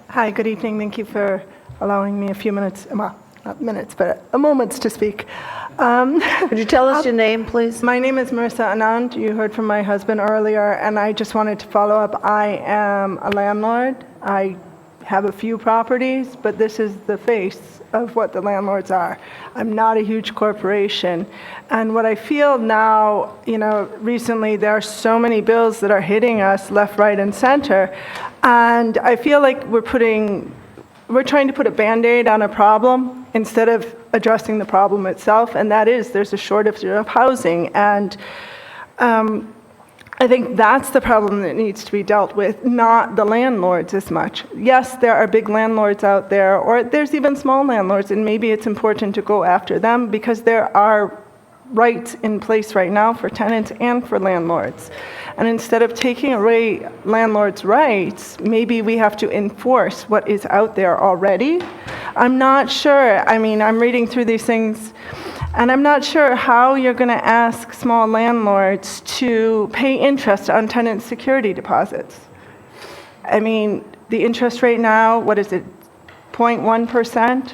Hi, good evening. Thank you for allowing me a few minutes, well, not minutes, but moments to speak. Could you tell us your name, please? My name is Marissa Anand. You heard from my husband earlier, and I just wanted to follow up. I am a landlord. I have a few properties, but this is the face of what the landlords are. I'm not a huge corporation. And what I feel now, recently there are so many bills that are hitting us left, right, and center. And I feel like we're trying to put a Band-Aid on a problem instead of addressing the problem itself. And that is, there's a shortage of housing. And I think that's the problem that needs to be dealt with, not the landlords as much. Yes, there are big landlords out there, or there's even small landlords, and maybe it's important to go after them because there are rights in place right now for tenants and for landlords. And instead of taking away landlords' rights, maybe we have to enforce what is out there already. I'm not sure. I mean, I'm reading through these things, and I'm not sure how you're going to ask small landlords to pay interest on tenant security deposits. I mean, the interest rate now, what is it, 0.1%?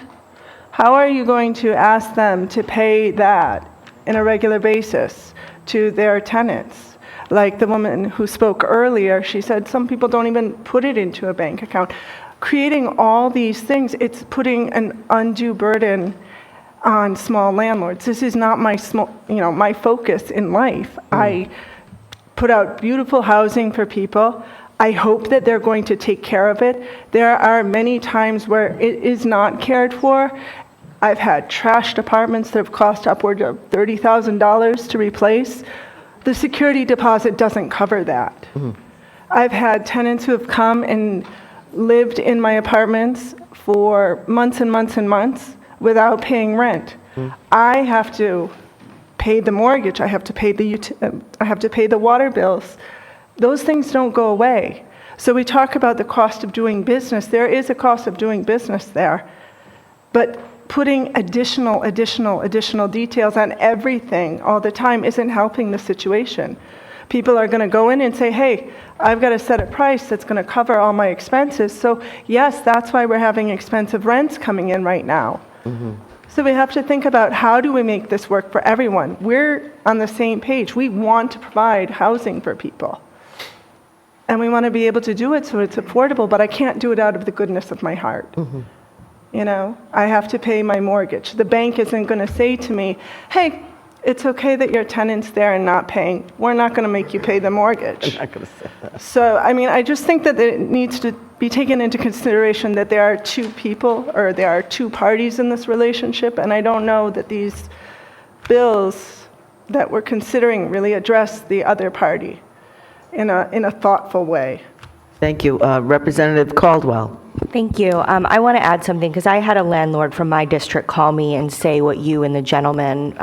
How are you going to ask them to pay that on a regular basis to their tenants? Like the woman who spoke earlier, she said some people don't even put it into a bank account. Creating all these things, it's putting an undue burden on small landlords. This is not my my focus in life. I put out beautiful housing for people. I hope that they're going to take care of it. There are many times where it is not cared for. I've had trashed apartments that have cost upward of $30,000 to replace. The security deposit doesn't cover that. I've had tenants who have come and lived in my apartments for months and months and months without paying rent. I have to pay the mortgage. I have to pay the water bills. Those things don't go away. So we talk about the cost of doing business. There is a cost of doing business there. But putting additional details on everything all the time isn't helping the situation. People are going to go in and say, hey, I've got to set a price that's going to cover all my expenses. So yes, that's why we're having expensive rents coming in right now. So we have to think about how do we make this work for everyone. We're on the same page. We want to provide housing for people. And we want to be able to do it so it's affordable, but I can't do it out of the goodness of my heart. I have to pay my mortgage. The bank isn't going to say to me, hey, it's okay that your tenant's there and not paying. We're not going to make you pay the mortgage. I'm not going to say that. So, I mean, I just think that it needs to be taken into consideration that there are two people, or there are two parties in this relationship, and I don't know that these bills that we're considering really address the other party in a thoughtful way. Thank you. Representative Caldwell. Thank you. I want to add something because I had a landlord from my district call me and say what you and the gentleman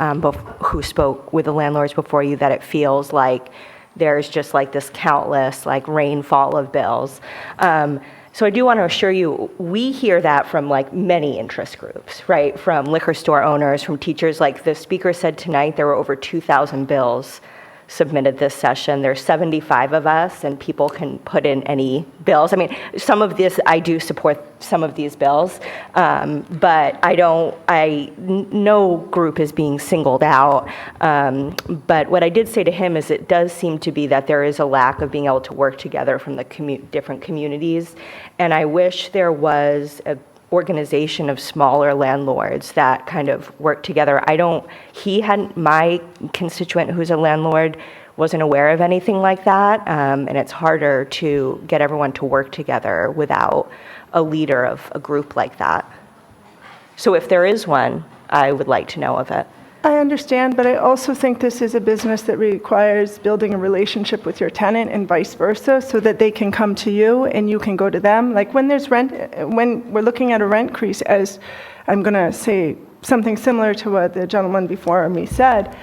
who spoke with the landlords before you, that it feels like there's just like this countless like rainfall of bills. So I do want to assure you, we hear that from like many interest groups, right? From liquor store owners, from teachers. Like the speaker said tonight, there were over 2,000 bills submitted this session. There's 75 of us, and people can put in any bills. I mean, some of this, I do support some of these bills, but no group is being singled out. But what I did say to him is it does seem to be that there is a lack of being able to work together from the different communities, and I wish there was a organization of smaller landlords that kind of work together. My constituent who's a landlord wasn't aware of anything like that, and it's harder to get everyone to work together without a leader of a group like that. So if there is one, I would like to know of it. I understand, but I also think this is a business that requires building a relationship with your tenant and vice versa, so that they can come to you and you can go to them. Like when there's rent, when we're looking at a rent increase, as I'm going to say something similar to what the gentleman before me said,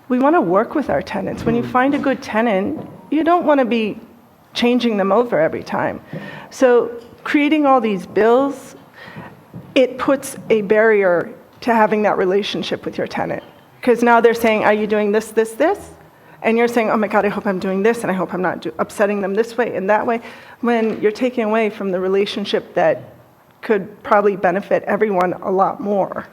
we want to work with our tenants. When you find a good tenant, you don't want to be changing them over every time. So creating all these bills, it puts a barrier to having that relationship with your tenant. Because now they're saying, are you doing this, this, this? And you're saying, oh my God, I hope I'm doing this, and I hope I'm not upsetting them this way and that way, when you're taking away from the relationship that could probably benefit everyone a lot more.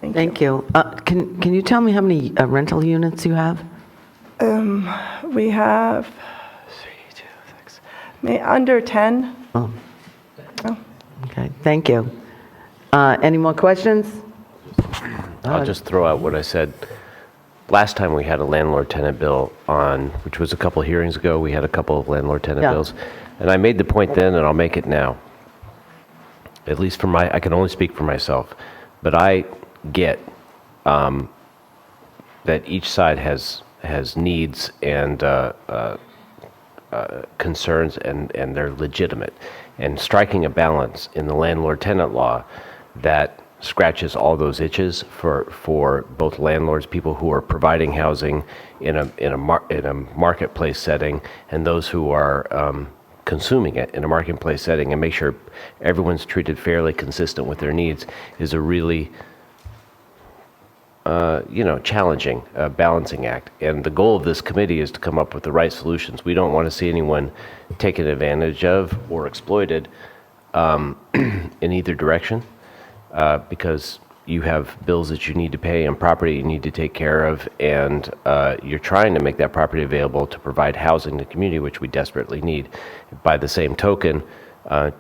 Thank you. Can you tell me how many rental units you have? We have 3, 2, 6, under 10. Oh. Okay, thank you. Any more questions? I'll just throw out what I said. Last time we had a landlord-tenant bill on, which was a couple hearings ago, we had a couple of landlord-tenant bills. And I made the point then, and I'll make it now. At least I can only speak for myself. But I get that each side has needs and concerns, and they're legitimate. And striking a balance in the landlord-tenant law that scratches all those itches for both landlords, people who are providing housing in a marketplace setting, and those who are consuming it in a marketplace setting, and make sure everyone's treated fairly, consistent with their needs, is a really challenging balancing act. And the goal of this committee is to come up with the right solutions. We don't want to see anyone taken advantage of or exploited in either direction. Because you have bills that you need to pay and property you need to take care of, and you're trying to make that property available to provide housing to the community, which we desperately need. By the same token,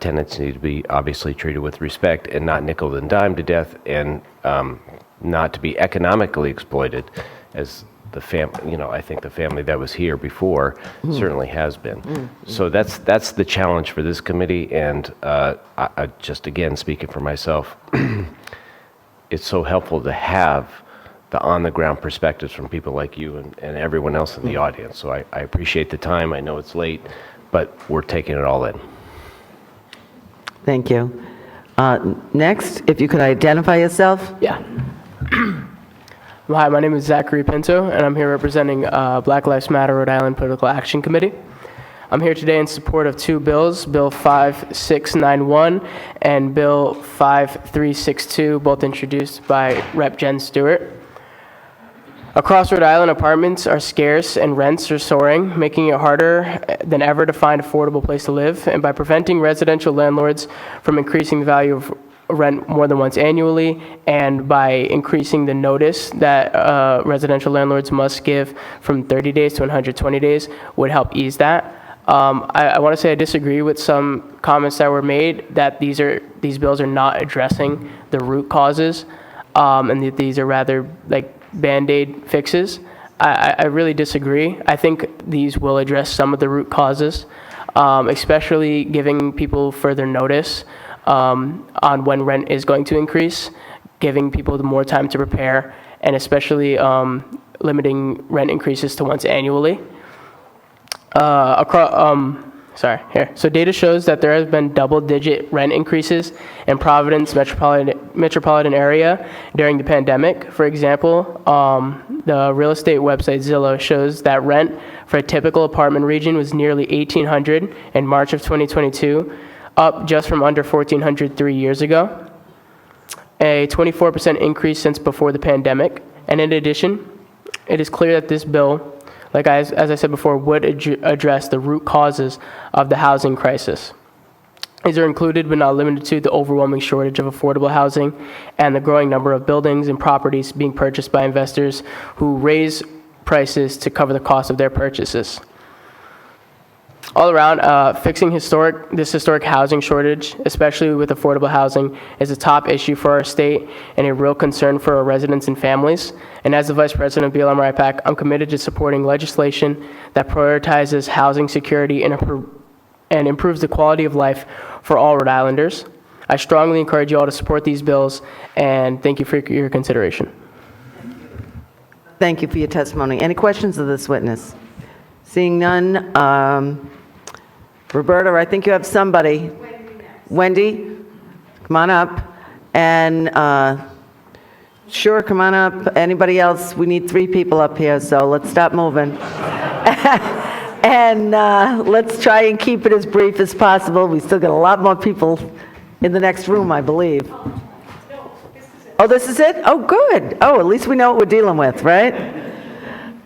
tenants need to be obviously treated with respect and not nickel and dime to death, and not to be economically exploited, as the I think the family that was here before certainly has been. So that's the challenge for this committee, and I just, again, speaking for myself, it's so helpful to have the on-the-ground perspectives from people like you and everyone else in the audience. So I appreciate the time. I know it's late, but we're taking it all in. Thank you. Next, if you could identify yourself. Yeah. Hi, my name is Zachary Pinto, and I'm here representing Black Lives Matter Rhode Island Political Action Committee. I'm here today in support of two bills, Bill 5691 and Bill 5362, both introduced by Rep. Jen Stewart. Across Rhode Island, apartments are scarce and rents are soaring, making it harder than ever to find an affordable place to live. And by preventing residential landlords from increasing the value of rent more than once annually, and by increasing the notice that residential landlords must give from 30 days to 120 days, would help ease that. I want to say I disagree with some comments that were made that these bills are not addressing the root causes, and that these are rather like Band-Aid fixes. I really disagree. I think these will address some of the root causes, especially giving people further notice on when rent is going to increase, giving people more time to prepare, and especially limiting rent increases to once annually. So data shows that there has been double-digit rent increases in Providence metropolitan area during the pandemic. For example, the real estate website Zillow shows that rent for a typical apartment region was nearly $1,800 in March of 2022, up just from under $1,400 3 years ago. A 24% increase since before the pandemic. And in addition, it is clear that this bill, as I said before, would address the root causes of the housing crisis. These are included but not limited to the overwhelming shortage of affordable housing and the growing number of buildings and properties being purchased by investors who raise prices to cover the cost of their purchases. All around, fixing this historic housing shortage, especially with affordable housing, is a top issue for our state and a real concern for our residents and families. And as the Vice President of BLM RIPAC, I'm committed to supporting legislation that prioritizes housing security and improves the quality of life for all Rhode Islanders. I strongly encourage you all to support these bills, and thank you for your consideration. Thank you for your testimony. Any questions of this witness? Seeing none, Roberta, I think you have somebody. Wendy, come on up. And sure, come on up. Anybody else? We need 3 people up here, so let's stop moving. And let's try and keep it as brief as possible. We still got a lot more people in the next room, I believe. Oh, this is it? Oh, good. Oh, at least we know what we're dealing with, right?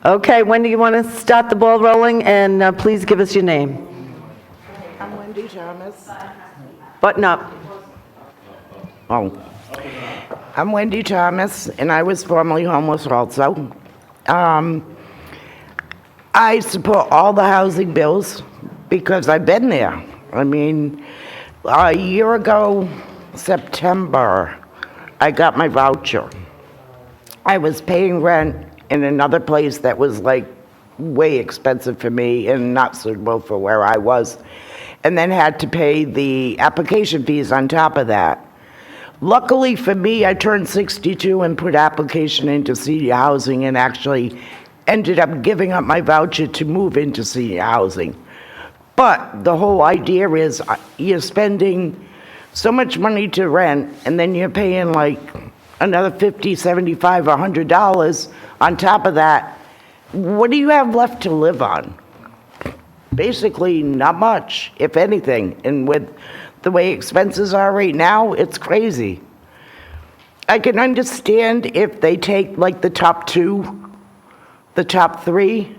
Okay, Wendy, you want to start the ball rolling? And please give us your name. I'm Wendy Thomas. Button up. Oh. I'm Wendy Thomas, and I was formerly homeless also. I support all the housing bills because I've been there. I mean, a year ago, September, I got my voucher. I was paying rent in another place that was like way expensive for me and not suitable for where I was, and then had to pay the application fees on top of that. Luckily for me, I turned 62 and put application into senior housing and actually ended up giving up my voucher to move into senior housing. But the whole idea is you're spending so much money to rent, and then you're paying like another $50, $75, $100 on top of that. What do you have left to live on? Basically, not much, if anything. And with the way expenses are right now, it's crazy. I can understand if they take like the top 2, the top 3,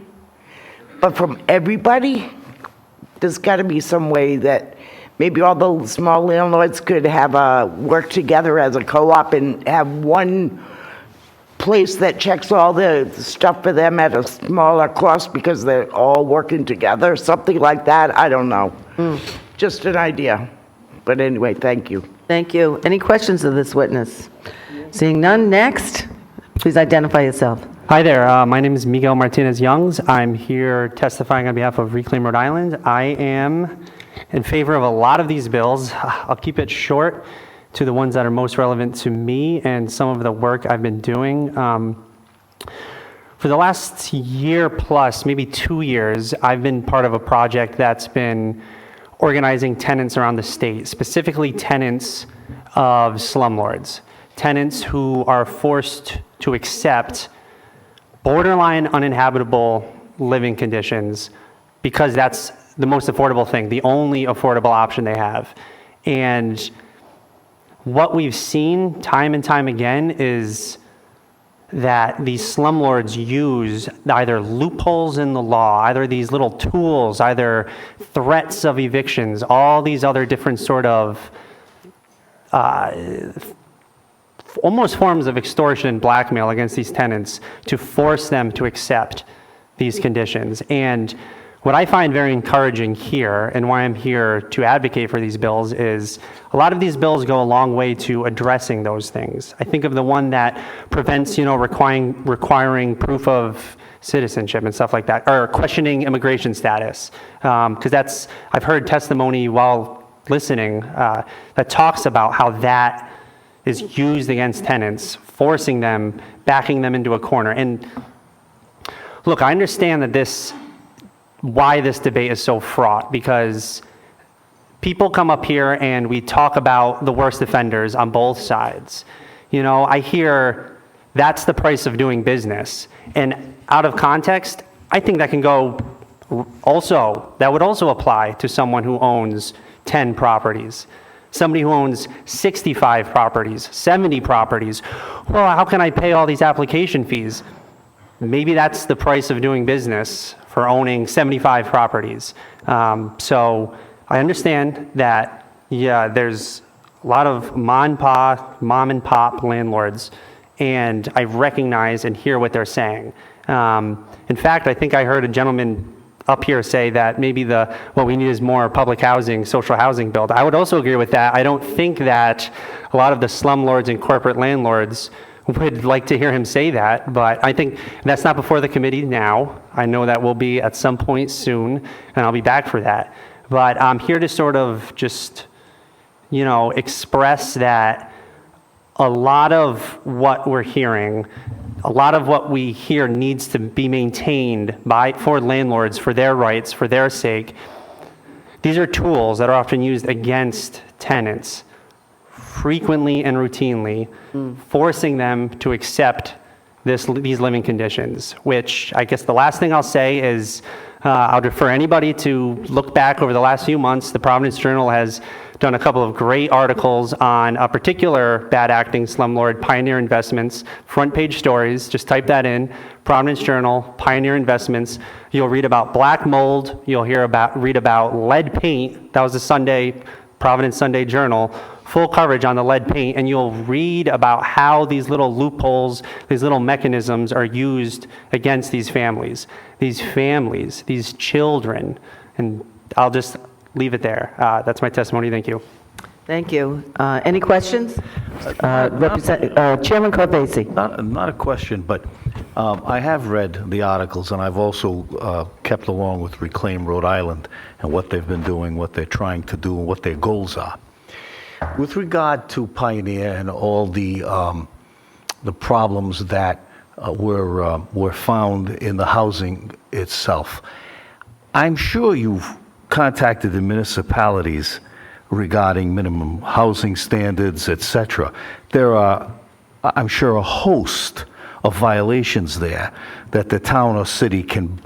but from everybody, there's got to be some way that maybe all the small landlords could have work together as a co-op and have one place that checks all the stuff for them at a smaller cost because they're all working together, something like that. I don't know. Just an idea. But anyway, thank you. Thank you. Any questions of this witness? Seeing none, next, please identify yourself. Hi there, my name is Miguel Martinez-Youngs. I'm here testifying on behalf of Reclaim Rhode Island. I am in favor of a lot of these bills. I'll keep it short to the ones that are most relevant to me and some of the work I've been doing. For the last year plus, maybe 2 years, I've been part of a project that's been organizing tenants around the state, specifically tenants of slumlords, tenants who are forced to accept borderline uninhabitable living conditions because that's the most affordable thing, the only affordable option they have. And what we've seen time and time again is that these slumlords use either loopholes in the law, either these little tools, either threats of evictions, all these other different sort of almost forms of extortion and blackmail against these tenants to force them to accept these conditions. And what I find very encouraging here, and why I'm here to advocate for these bills, is a lot of these bills go a long way to addressing those things. I think of the one that prevents, requiring proof of citizenship and stuff like that, or questioning immigration status, because I've heard testimony while listening that talks about how that is used against tenants, forcing them, backing them into a corner. And look, I understand that this why this debate is so fraught, because people come up here and we talk about the worst offenders on both sides. You know, I hear that's the price of doing business. And out of context, I think that can go also, that would also apply to someone who owns 10 properties. Somebody who owns 65 properties, 70 properties. Well, how can I pay all these application fees? Maybe that's the price of doing business for owning 75 properties. So I understand that, yeah, there's a lot of mom and pop landlords, and I recognize and hear what they're saying. In fact, I think I heard a gentleman up here say that maybe what we need is more public housing, social housing build. I would also agree with that. I don't think that a lot of the slumlords and corporate landlords would like to hear him say that, but I think that's not before the committee now. I know that will be at some point soon, and I'll be back for that. But I'm here to sort of just, you know, express that a lot of what we're hearing, a lot of what we hear needs to be maintained for landlords, for their rights, for their sake. These are tools that are often used against tenants, frequently and routinely, forcing them to accept these living conditions, which I guess the last thing I'll say is I'll defer anybody to look back over the last few months. The Providence Journal has done a couple of great articles on a particular bad acting slumlord, Pioneer Investments, front page stories. Just type that in, Providence Journal, Pioneer Investments. You'll read about black mold. You'll read about lead paint. That was the Providence Sunday Journal. Full coverage on the lead paint, and you'll read about how these little loopholes, these little mechanisms are used against these families, these children. And I'll just leave it there. That's my testimony. Thank you. Thank you. Any questions? Chairman Carpesi. Not a question, but I have read the articles, and I've also kept along with Reclaim Rhode Island and what they've been doing, what they're trying to do, and what their goals are. With regard to Pioneer and all the problems that were found in the housing itself, I'm sure you've contacted the municipalities regarding minimum housing standards, etc. There are, I'm sure, a host of violations there that the town or city can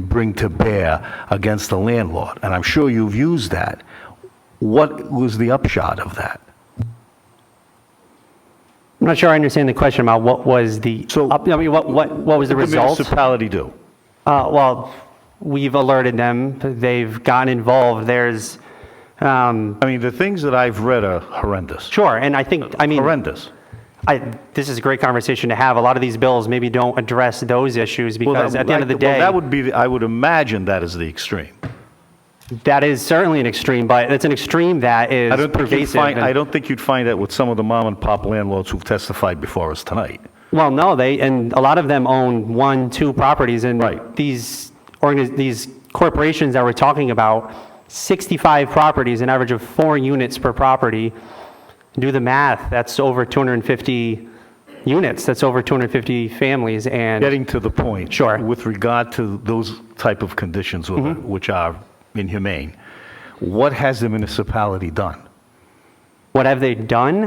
bring to bear against the landlord, and I'm sure you've used that. What was the upshot of that? I'm not sure I understand the question about what was the, what was the result? What did the municipality do? Well, we've alerted them. They've gotten involved. There's, I mean, the things that I've read are horrendous. Sure, and I think, horrendous. This is a great conversation to have. A lot of these bills maybe don't address those issues because at the end of the day, that would be, I would imagine that is the extreme. That is certainly an extreme, but it's an extreme that is pervasive. I don't think you'd find that with some of the mom and pop landlords who've testified before us tonight. Well, no, and a lot of them own 1, 2 properties, and these corporations that we're talking about, 65 properties, an average of 4 units per property. Do the math, that's over 250 units, that's over 250 families. And getting to the point, sure, with regard to those type of conditions which are inhumane, what has the municipality done? What have they done?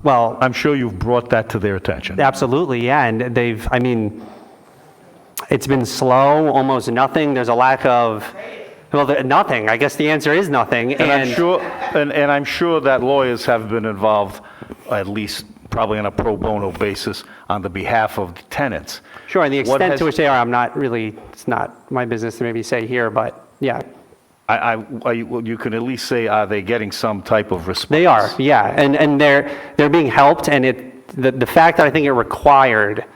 Well, I'm sure you've brought that to their attention. Absolutely, yeah, and they've, I mean, it's been slow, almost nothing. There's a lack of, well, nothing. I guess the answer is nothing. And I'm sure that lawyers have been involved, at least probably on a pro bono basis, on the behalf of the tenants. Sure, and the extent to which they are, I'm not really, it's not my business to maybe say here, but yeah. You can at least say, are they getting some type of response? They are, yeah, and they're being helped, and the fact that I think it required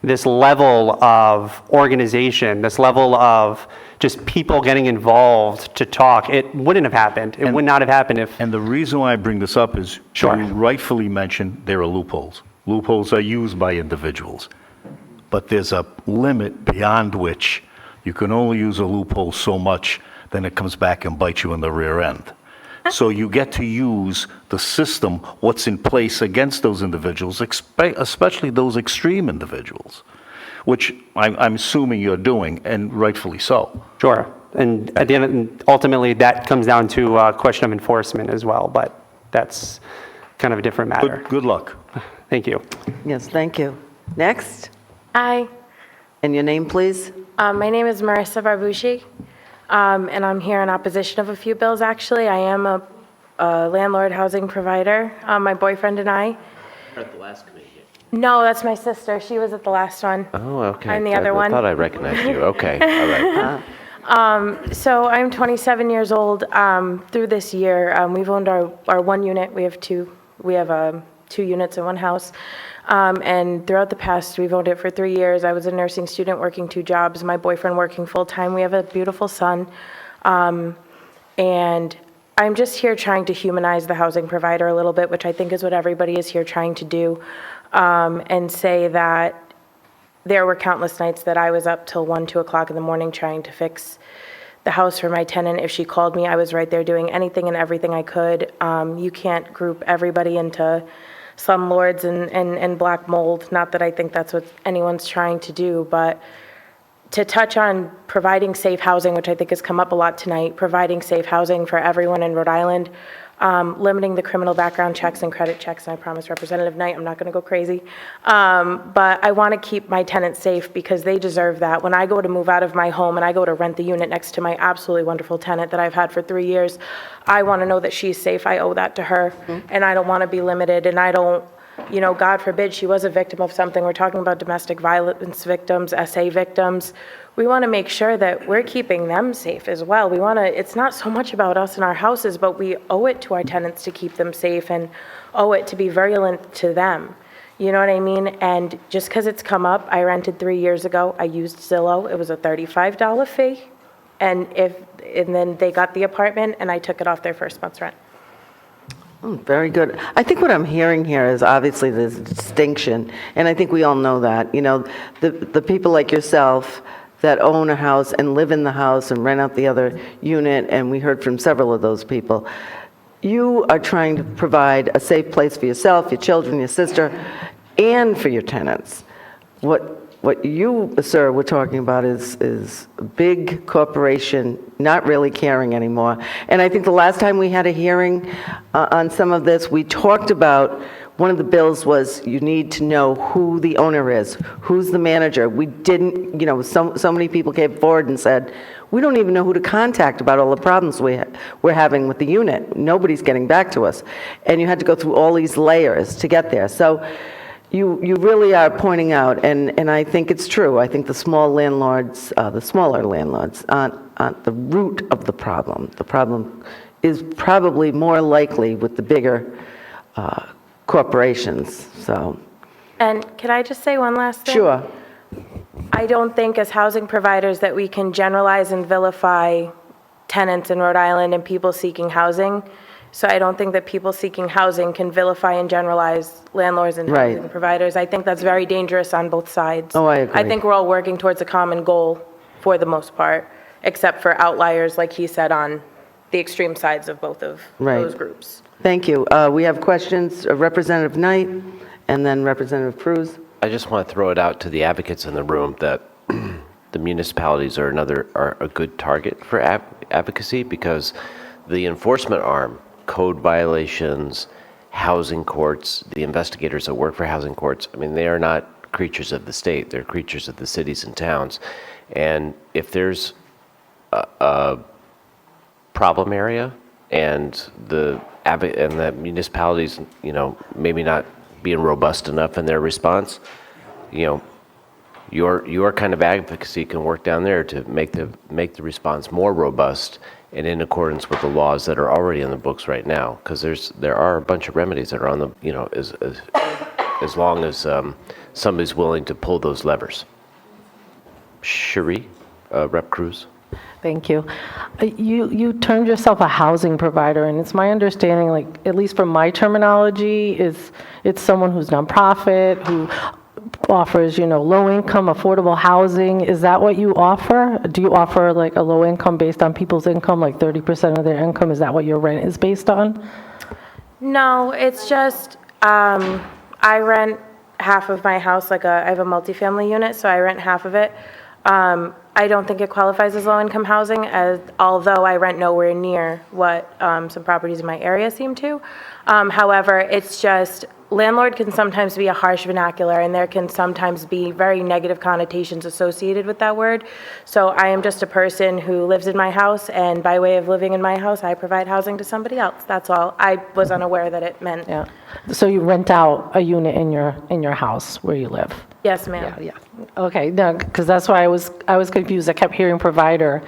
this level of organization, this level of just people getting involved to talk, it wouldn't have happened. It would not have happened if... And the reason why I bring this up is, you rightfully mentioned there are loopholes. Loopholes are used by individuals, but there's a limit beyond which you can only use a loophole so much, then it comes back and bites you in the rear end. So you get to use the system, what's in place against those individuals, especially those extreme individuals. which I'm assuming you're doing, and rightfully so. Sure. And at the end, ultimately, that comes down to a question of enforcement as well, but that's kind of a different matter. Good luck. Thank you. Yes, thank you. Next, Hi, and your name, please? my name is Marissa Barbucci, and I'm here in opposition of a few bills, actually. I am a landlord housing provider, my boyfriend and I. At the last committee. No, that's my sister. She was at the last one. Oh, okay. I'm the other one. I thought I recognized you. Okay, all right. So I'm 27 years old. Through this year, we've owned our one unit. We have two units in one house. And throughout the past, we've owned it for 3 years. I was a nursing student working 2 jobs, my boyfriend working full-time. We have a beautiful son. And I'm just here trying to humanize the housing provider a little bit, which I think is what everybody is here trying to do, and say that there were countless nights that I was up till 1, 2 o'clock in the morning trying to fix the house for my tenant. If she called me, I was right there doing anything and everything I could. You can't group everybody into slumlords and black mold. Not that I think that's what anyone's trying to do, but to touch on providing safe housing, which I think has come up a lot tonight, providing safe housing for everyone in Rhode Island, limiting the criminal background checks and credit checks, and I promise Representative Knight, I'm not going to go crazy. But I want to keep my tenants safe because they deserve that. When I go to move out of my home and I go to rent the unit next to my absolutely wonderful tenant that I've had for 3 years, I want to know that she's safe. I owe that to her, and I don't want to be limited, and I don't, you know, God forbid she was a victim of something. We're talking about domestic violence victims, SA victims. We want to make sure that we're keeping them safe as well. We want to, it's not so much about us and our houses, but we owe it to our tenants to keep them safe and owe it to be virulent to them. You know what I mean? And just because it's come up, I rented 3 years ago. I used Zillow. It was a $35 fee. And then they got the apartment and I took it off their first month's rent. Very good. I think what I'm hearing here is obviously there's a distinction, and I think we all know that. You know, the people like yourself that own a house and live in the house and rent out the other unit, and we heard from several of those people, you are trying to provide a safe place for yourself, your children, your sister, and for your tenants. What you, sir, were talking about is a big corporation not really caring anymore. And I think the last time we had a hearing on some of this, we talked about, one of the bills was you need to know who the owner is, who's the manager. We didn't, you know, so many people came forward and said, we don't even know who to contact about all the problems we're having with the unit. Nobody's getting back to us. And you had to go through all these layers to get there. So you really are pointing out, and I think it's true. I think the small landlords, the smaller landlords, aren't the root of the problem. The problem is probably more likely with the bigger corporations, so. And can I just say one last thing? Sure. I don't think as housing providers that we can generalize and vilify tenants in Rhode Island and people seeking housing. So I don't think that people seeking housing can vilify and generalize landlords and Right. housing providers. I think that's very dangerous on both sides. Oh, I agree. I think we're all working towards a common goal for the most part, except for outliers, like he said, on the extreme sides of both of Right. those groups. Thank you. We have questions, Representative Knight, and then Representative Cruz. I just want to throw it out to the advocates in the room that the municipalities are a good target for advocacy because the enforcement arm, code violations, housing courts, the investigators that work for housing courts, I mean, they are not creatures of the state. They're creatures of the cities and towns. And if there's a problem area and the municipalities, you know, maybe not being robust enough in their response, you know, your kind of advocacy can work down there to make the response more robust and in accordance with the laws that are already in the books right now. Because there are a bunch of remedies that are on the, you know, as long as somebody's willing to pull those levers. Cherie, Rep. Cruz. Thank you. You termed yourself a housing provider, and it's my understanding, like, at least from my terminology, it's someone who's nonprofit, who offers, you know, low-income, affordable housing. Is that what you offer? Do you offer, like, a low income based on people's income, like 30% of their income? Is that what your rent is based on? No, it's just, I rent half of my house, I have a multifamily unit, so I rent half of it. I don't think it qualifies as low-income housing, although I rent nowhere near what some properties in my area seem to. However, it's just, landlord can sometimes be a harsh vernacular, and there can sometimes be very negative connotations associated with that word. So I am just a person who lives in my house, and by way of living in my house, I provide housing to somebody else. That's all. I was unaware that it meant. Yeah. So you rent out a unit in your house where you live? Yes, ma'am. Yeah. Okay, no, because that's why I was confused. I kept hearing provider,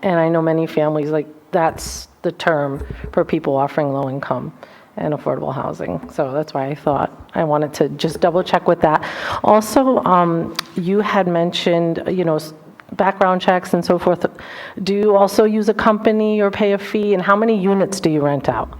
and I know many families, that's the term for people offering low income and affordable housing. So that's why I thought I wanted to just double check with that. Also, you had mentioned, background checks and so forth. Do you also use a company or pay a fee, and how many units do you rent out?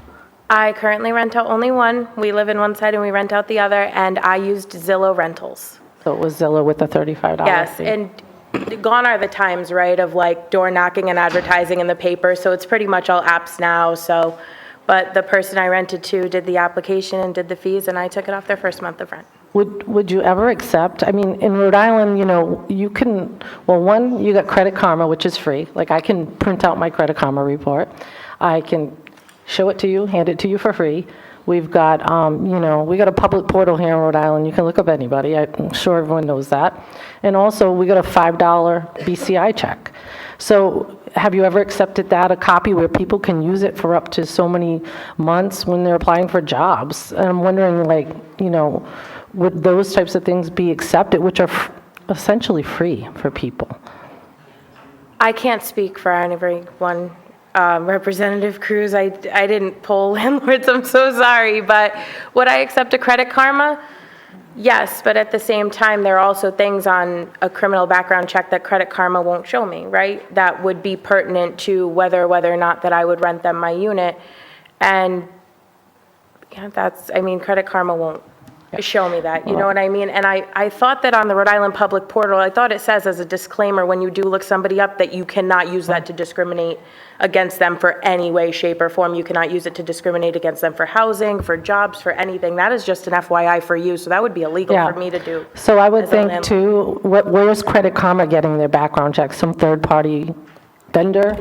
I currently rent out only one. We live in one side and we rent out the other, and I used Zillow Rentals. So it was Zillow with a $35 Yes, fee. and gone are the times, right, of door knocking and advertising in the paper, so it's pretty much all apps now, so, but the person I rented to did the application and did the fees, and I took it off their first month of rent. Would you ever accept, in Rhode Island, you can, one, you got Credit Karma, which is free. I can print out my Credit Karma report. I can show it to you, hand it to you for free. We've got, we got a public portal here in Rhode Island. You can look up anybody. I'm sure everyone knows that. And also, we got a $5 BCI check. So have you ever accepted that, a copy where people can use it for up to so many months when they're applying for jobs? And I'm wondering, would those types of things be accepted, which are essentially free for people? I can't speak for everyone. Representative Cruz, I didn't poll landlords, I'm so sorry, but would I accept a Credit Karma? Yes, but at the same time, there are also things on a criminal background check that Credit Karma won't show me, right? That would be pertinent to whether or not that I would rent them my unit. And Credit Karma won't show me that, you know what I mean? And I thought that on the Rhode Island public portal, I thought it says as a disclaimer when you do look somebody up that you cannot use that to discriminate against them for any way, shape, or form. You cannot use it to discriminate against them for housing, for jobs, for anything. That is just an FYI for you, so that would be illegal for me to do. So I would as a think landlord. too, where is Credit Karma getting their background checks? Some third-party vendor?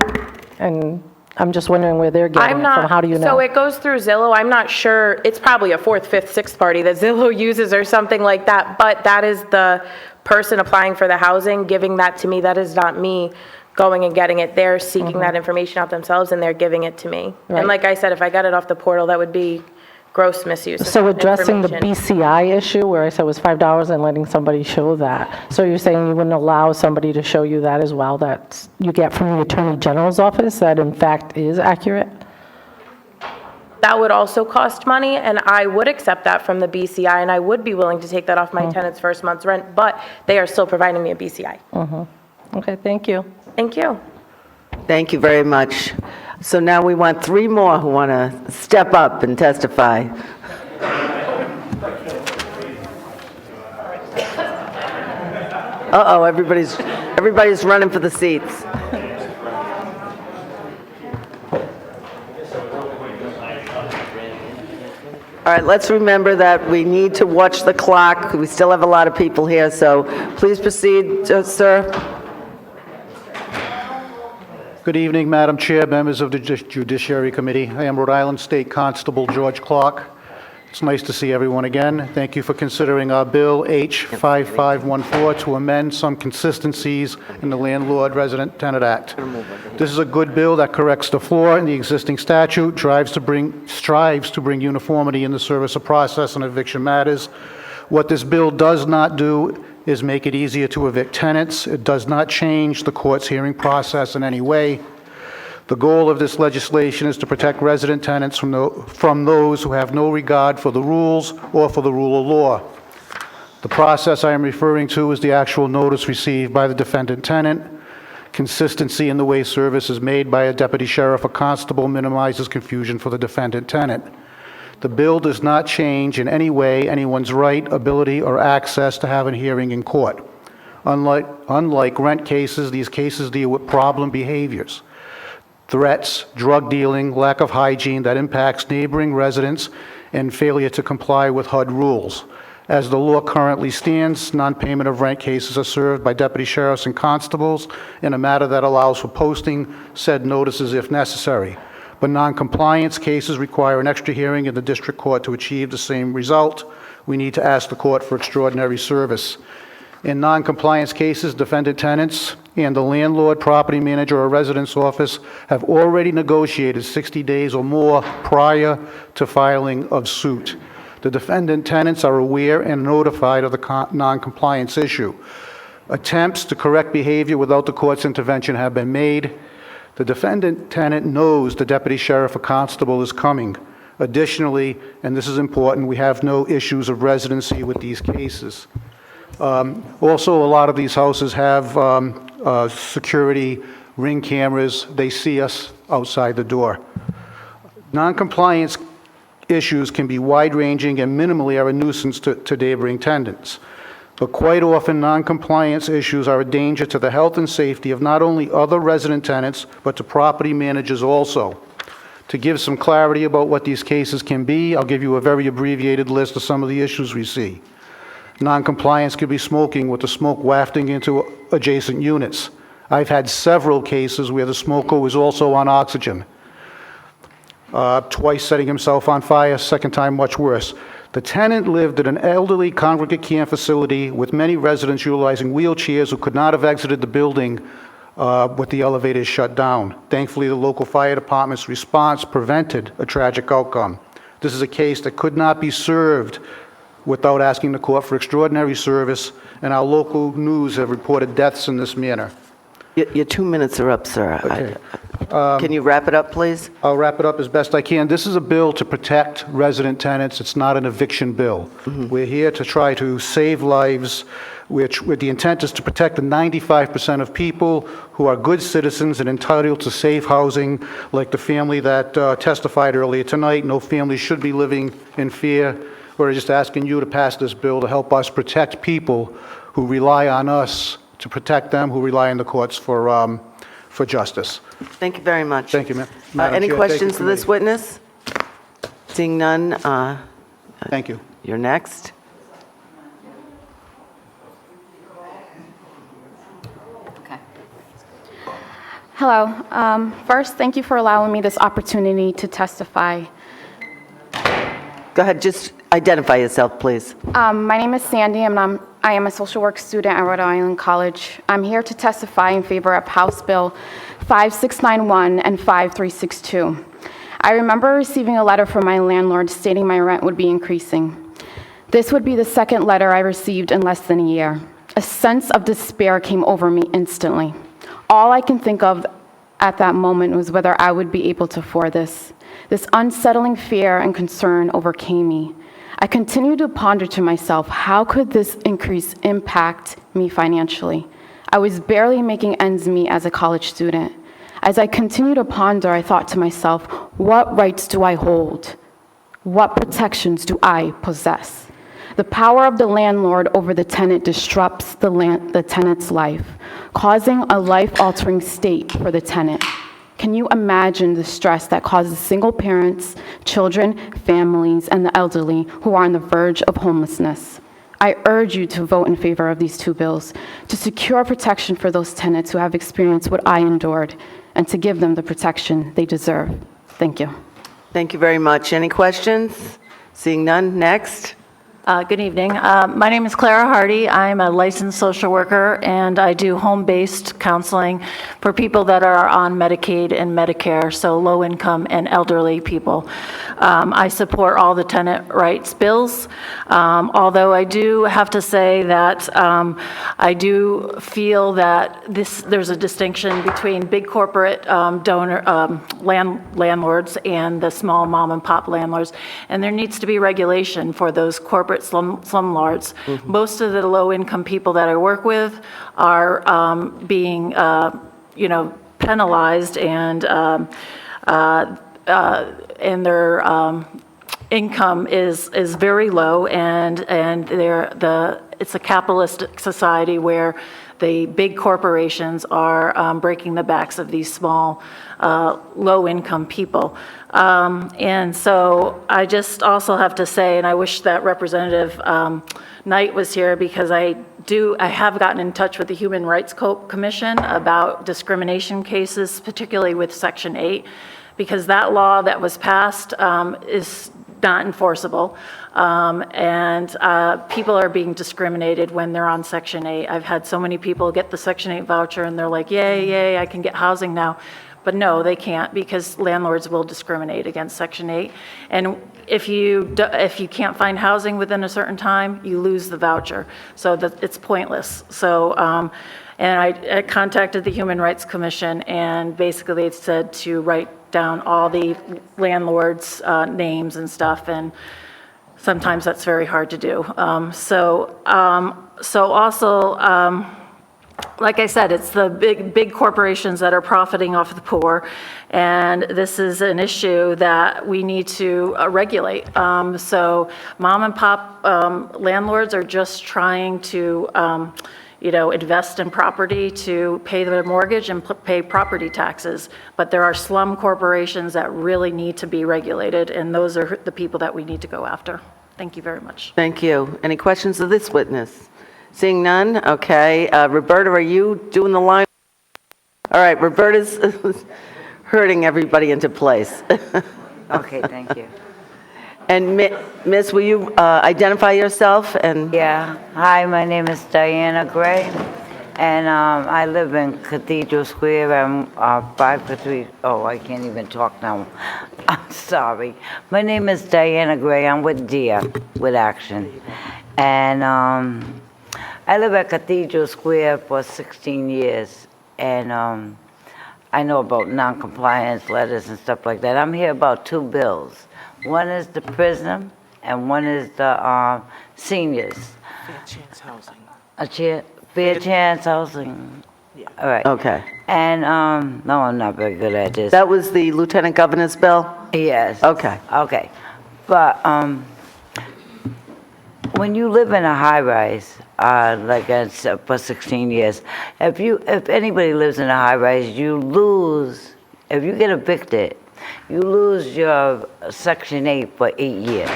And I'm just wondering where they're getting it from. How do you know? So it goes through Zillow. I'm not sure. It's probably a fourth, fifth, sixth party that Zillow uses or something like that. But that is the person applying for the housing, giving that to me. That is not me going and getting it. They're seeking that information out themselves, and they're giving it to me. Right. And like I said, if I got it off the portal, that would be gross misuse of So addressing the information. BCI issue, where I said it was $5 and letting somebody show that. So you're saying you wouldn't allow somebody to show you that as well, that you get from the Attorney General's office, that in fact is accurate? That would also cost money, and I would accept that from the BCI, and I would be willing to take that off my tenant's first month's rent, but they are still providing me a BCI. Okay, thank you. Thank you. Thank you very much. So now we want 3 more who want to step up and testify. Uh-oh, everybody's running for the seats. All right, let's remember that we need to watch the clock. We still have a lot of people here, so please proceed, sir. Good evening, Madam Chair, members of the Judiciary Committee. I am Rhode Island State Constable George Clark. It's nice to see everyone again. Thank you for considering our Bill H-5514 to amend some consistencies in the Landlord-Resident-Tenant Act. This is a good bill that corrects the flaw in the existing statute, strives to bring uniformity in the service of process and eviction matters. What this bill does not do is make it easier to evict tenants. It does not change the court's hearing process in any way. The goal of this legislation is to protect resident tenants from those who have no regard for the rules or for the rule of law. The process I am referring to is the actual notice received by the defendant tenant. Consistency in the way service is made by a deputy sheriff or constable minimizes confusion for the defendant tenant. The bill does not change in any way anyone's right, ability, or access to have a hearing in court. Unlike rent cases, these cases deal with problem behaviors, threats, drug dealing, lack of hygiene that impacts neighboring residents, and failure to comply with HUD rules. As the law currently stands, non-payment of rent cases are served by deputy sheriffs and constables in a matter that allows for posting said notices if necessary. But non-compliance cases require an extra hearing in the district court to achieve the same result. We need to ask the court for extraordinary service. In non-compliance cases, defendant tenants and the landlord, property manager, or residence office have already negotiated 60 days or more prior to filing of suit. The defendant tenants are aware and notified of the non-compliance issue. Attempts to correct behavior without the court's intervention have been made. The defendant tenant knows the deputy sheriff or constable is coming. Additionally, and this is important, we have no issues of residency with these cases. Also, a lot of these houses have security ring cameras. They see us outside the door. Non-compliance issues can be wide-ranging and minimally are a nuisance to neighboring tenants. But quite often, non-compliance issues are a danger to the health and safety of not only other resident tenants, but to property managers also. To give some clarity about what these cases can be, I'll give you a very abbreviated list of some of the issues we see. Non-compliance could be smoking with the smoke wafting into adjacent units. I've had several cases where the smoker was also on oxygen. Twice setting himself on fire, second time much worse. The tenant lived at an elderly congregate care facility with many residents utilizing wheelchairs who could not have exited the building with the elevators shut down. Thankfully, the local fire department's response prevented a tragic outcome. This is a case that could not be served without asking the court for extraordinary service, and our local news have reported deaths in this manner. Your 2 minutes are up, sir. Okay. Can you wrap it up, please? I'll wrap it up as best I can. This is a bill to protect resident tenants. It's not an eviction bill. We're here to try to save lives, with the intent is to protect the 95% of people who are good citizens and entitled to safe housing, like the family that testified earlier tonight. No family should be living in fear. We're just asking you to pass this bill to help us protect people who rely on us to protect them, who rely on the courts for justice. Thank you very much. Thank you, ma'am. Any questions to this witness? Seeing none. Thank you. You're next. Hello. First, thank you for allowing me this opportunity to testify. Go ahead, just identify yourself, please. My name is Sandy, and I am a social work student at Rhode Island College. I'm here to testify in favor of House Bill 5691 and 5362. I remember receiving a letter from my landlord stating my rent would be increasing. This would be the second letter I received in less than a year. A sense of despair came over me instantly. All I can think of at that moment was whether I would be able to afford this. This unsettling fear and concern overcame me. I continued to ponder to myself, how could this increase impact me financially? I was barely making ends meet as a college student. As I continued to ponder, I thought to myself, what rights do I hold? What protections do I possess? The power of the landlord over the tenant disrupts the tenant's life, causing a life-altering state for the tenant. Can you imagine the stress that causes single parents, children, families, and the elderly who are on the verge of homelessness? I urge you to vote in favor of these two bills to secure protection for those tenants who have experienced what I endured and to give them the protection they deserve. Thank you. Thank you very much. Any questions? Seeing none, next. Good evening. My name is Clara Hardy. I'm a licensed social worker, and I do home-based counseling for people that are on Medicaid and Medicare, so low-income and elderly people. I support all the tenant rights bills, although I do have to say that I do feel that there's a distinction between big corporate landlords and the small mom-and-pop landlords, and there needs to be regulation for those corporate slumlords. Most of the low-income people that I work with are being, penalized, and their income is very low, and it's a capitalistic society where the big corporations are breaking the backs of these small, low-income people. And so I just also have to say, and I wish that Representative Knight was here, because I have gotten in touch with the Human Rights Commission about discrimination cases, particularly with Section 8, because that law that was passed is not enforceable. And people are being discriminated when they're on Section 8. I've had so many people get the Section 8 voucher and they're like, yay, yay, I can get housing now. But no, they can't, because landlords will discriminate against Section 8. And if you can't find housing within a certain time, you lose the voucher. So that it's pointless. So, and I contacted the Human Rights Commission, and basically it said to write down all the landlords' names and stuff, and sometimes that's very hard to do. So also, like I said, it's the big corporations that are profiting off the poor, and this is an issue that we need to regulate. So mom and pop landlords are just trying to invest in property to pay their mortgage and pay property taxes. But there are slum corporations that really need to be regulated, and those are the people that we need to go after. Thank you very much. Thank you. Any questions of this witness? Seeing none, okay. Roberta, are you doing the line? All right, Roberta's herding everybody into place. Okay, thank you. And Miss, will you identify yourself? And Yeah, hi, my name is Diana Gray, and I live in Cathedral Square. I'm 5'3". Oh, I can't even talk now. I'm sorry. My name is Diana Gray. I'm with DEAR, with Action. And I live at Cathedral Square for 16 years, and I know about non-compliance letters and stuff like that. I'm here about two bills. One is the prison, and one is the seniors. Fair chance housing. Fair chance housing. Yeah. All right. Okay. And, no, I'm not very good at this. That was the Lieutenant Governor's bill? Yes. Okay. Okay. But when you live in a high-rise, like for 16 years, if anybody lives in a high-rise, you lose, if you get evicted, you lose your Section 8 for 8 years,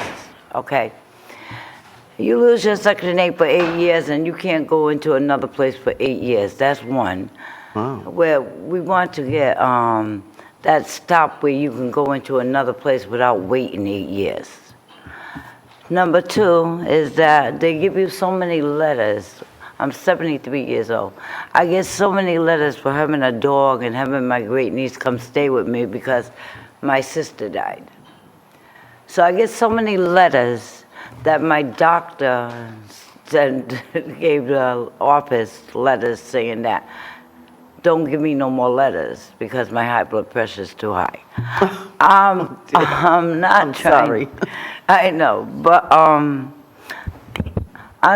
okay? You lose your Section 8 for 8 years, and you can't go into another place for 8 years. That's one. Wow. Where we want to get that stop where you can go into another place without waiting 8 years. Number two is that they give you so many letters. I'm 73 years old. I get so many letters for having a dog and having my great niece come stay with me because my sister died. So I get so many letters that my doctor gave the office letters saying that, don't give me no more letters because my high blood pressure is too high. I'm not trying. Sorry. I know, but I'm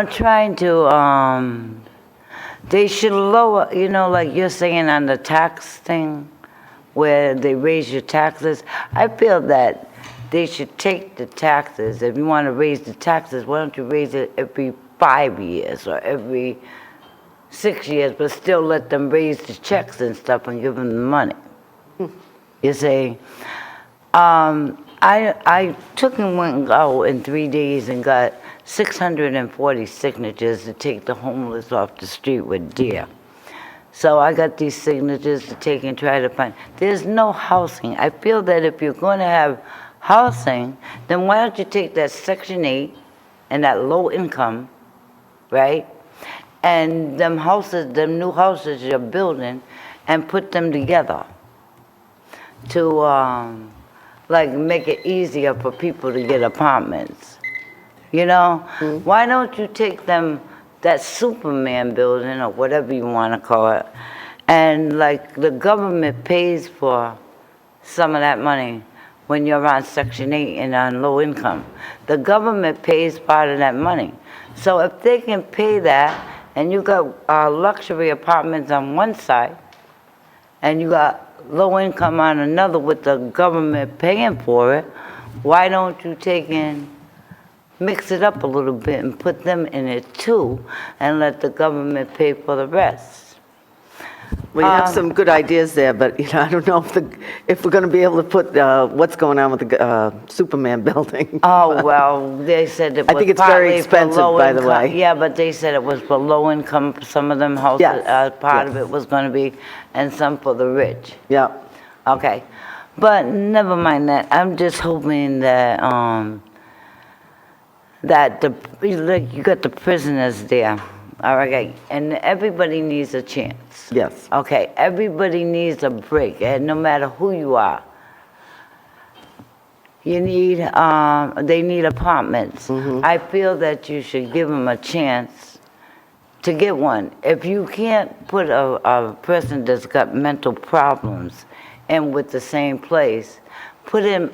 trying to, they should lower, like you're saying on the tax thing, where they raise your taxes. I feel that they should take the taxes. If you want to raise the taxes, why don't you raise it every 5 years or every 6 years, but still let them raise the checks and stuff and give them the money. You see, I took and went and go in 3 days and got 640 signatures to take the homeless off the street with DEAR. So I got these signatures to take and try to find. There's no housing. I feel that if you're going to have housing, then why don't you take that Section 8 and that low income, right? And them houses, them new houses you're building, and put them together to like make it easier for people to get apartments. Why don't you take them, that Superman building or whatever you want to call it, and like the government pays for some of that money when you're on Section 8 and on low income. The government pays part of that money. So if they can pay that, and you got luxury apartments on one side, and you got low income on another with the government paying for it, why don't you take in mix it up a little bit and put them in it too, and let the government pay for the rest. We have some good ideas there, but, I don't know if we're going to be able to put what's going on with the Superman building. Oh, well, they said it was I think it's very partly for expensive, low by the income. way. Yeah, but they said it was for low income, some of them houses, Yes, part of yes. it was gonna be, and some for the rich. Yeah. Okay, but never mind that, I'm just hoping that, like, you got the prisoners there, all right, and everybody needs a chance. Yes. Okay, everybody needs a break, and no matter who you are. You need, they need apartments. I feel that you should give them a chance to get one. If you can't put a person that's got mental problems in with the same place, put in,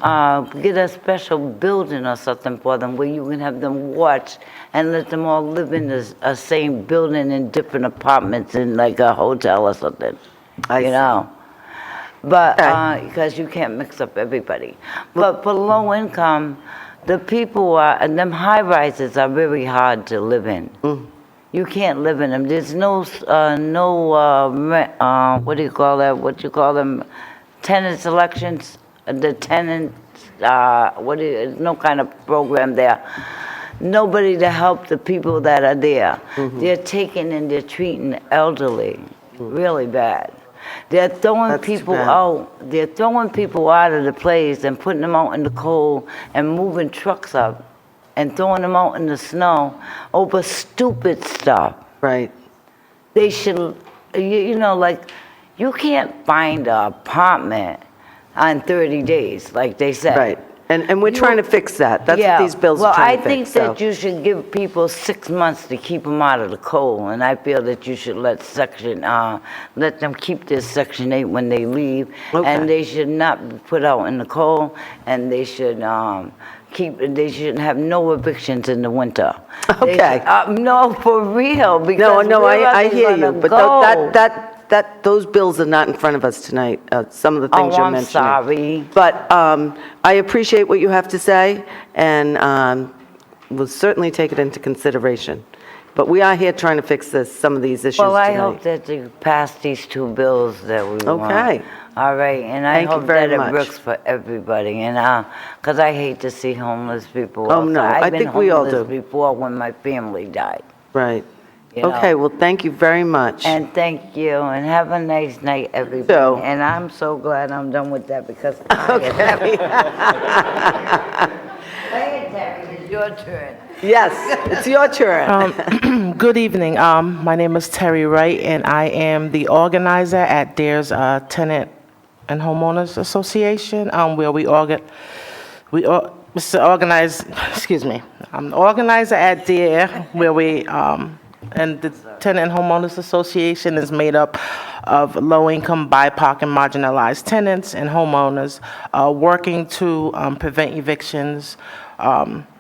get a special building or something for them where you can have them watch and let them all live in the same building in different apartments in like a hotel or something, you know. But, because you can't mix up everybody. But for low income, the people are, and them high rises are very hard to live in. You can't live in them. There's no, what do you call that? What you call them? Tenant selections? The tenants, no kind of program there. Nobody to help the people that are there. They're taking and they're treating elderly really bad. They're throwing people out. They're throwing people out of the place and putting them out in the cold and moving trucks up and throwing them out in the snow over stupid stuff. Right. They should, you know, like, you can't find an apartment on 30 days, like they said. Right. And we're trying to fix that. That's what these bills are trying to fix. Well, I think that you should give people 6 months to keep them out of the cold, and I feel that you should let them keep their Section 8 when they leave, and they should not be put out in the cold, and they should they shouldn't have no evictions in the winter. Okay. No, for real, because No, I hear you, but go. those bills are not in front of us tonight, some of the things you're I'm mentioning. sorry. But I appreciate what you have to say, and we'll certainly take it into consideration. But we are here trying to fix some of these issues tonight. Well, I hope that you pass these 2 bills that we want. Okay. All right, and I Thank you hope very that much. it works for everybody, and, because I hate to see homeless people. Oh, no, I think we all do. I've been homeless before when my family died. Right. You know. Okay, well, thank you very much. And thank you, and have a nice night, everybody. So- And I'm so glad I'm done with that, because I am happy. Hey, Terry, it's your turn. Yes, it's your turn. Good evening. My name is Terry Wright, and I am the organizer at DARE's Tenant and Homeowners Association, where I'm the organizer at DARE, where we, and the Tenant and Homeowners Association is made up of low-income, BIPOC, and marginalized tenants and homeowners working to prevent evictions,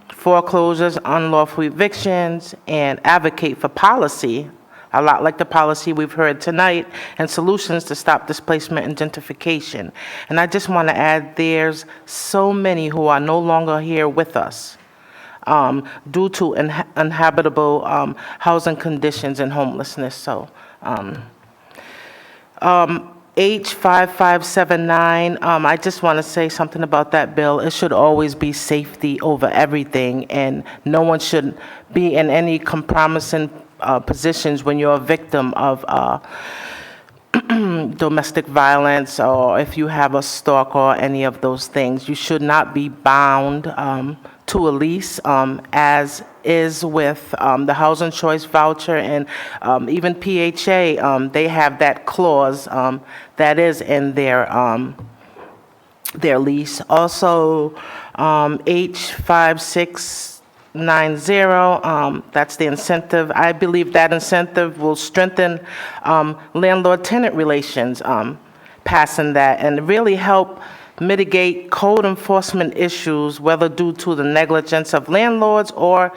foreclosures, unlawful evictions, and advocate for policy, a lot like the policy we've heard tonight, and solutions to stop displacement and gentrification. And I just want to add, there's so many who are no longer here with us due to uninhabitable housing conditions and homelessness. So, H5579, I just want to say something about that bill. It should always be safety over everything, and no one should be in any compromising positions when you're a victim of domestic violence, or if you have a stalker or any of those things. You should not be bound to a lease, as is with the housing choice voucher, and even PHA, they have that clause that is in their lease. Also, H5690, that's the incentive. I believe that incentive will strengthen landlord-tenant relations, passing that, and really help mitigate code enforcement issues, whether due to the negligence of landlords or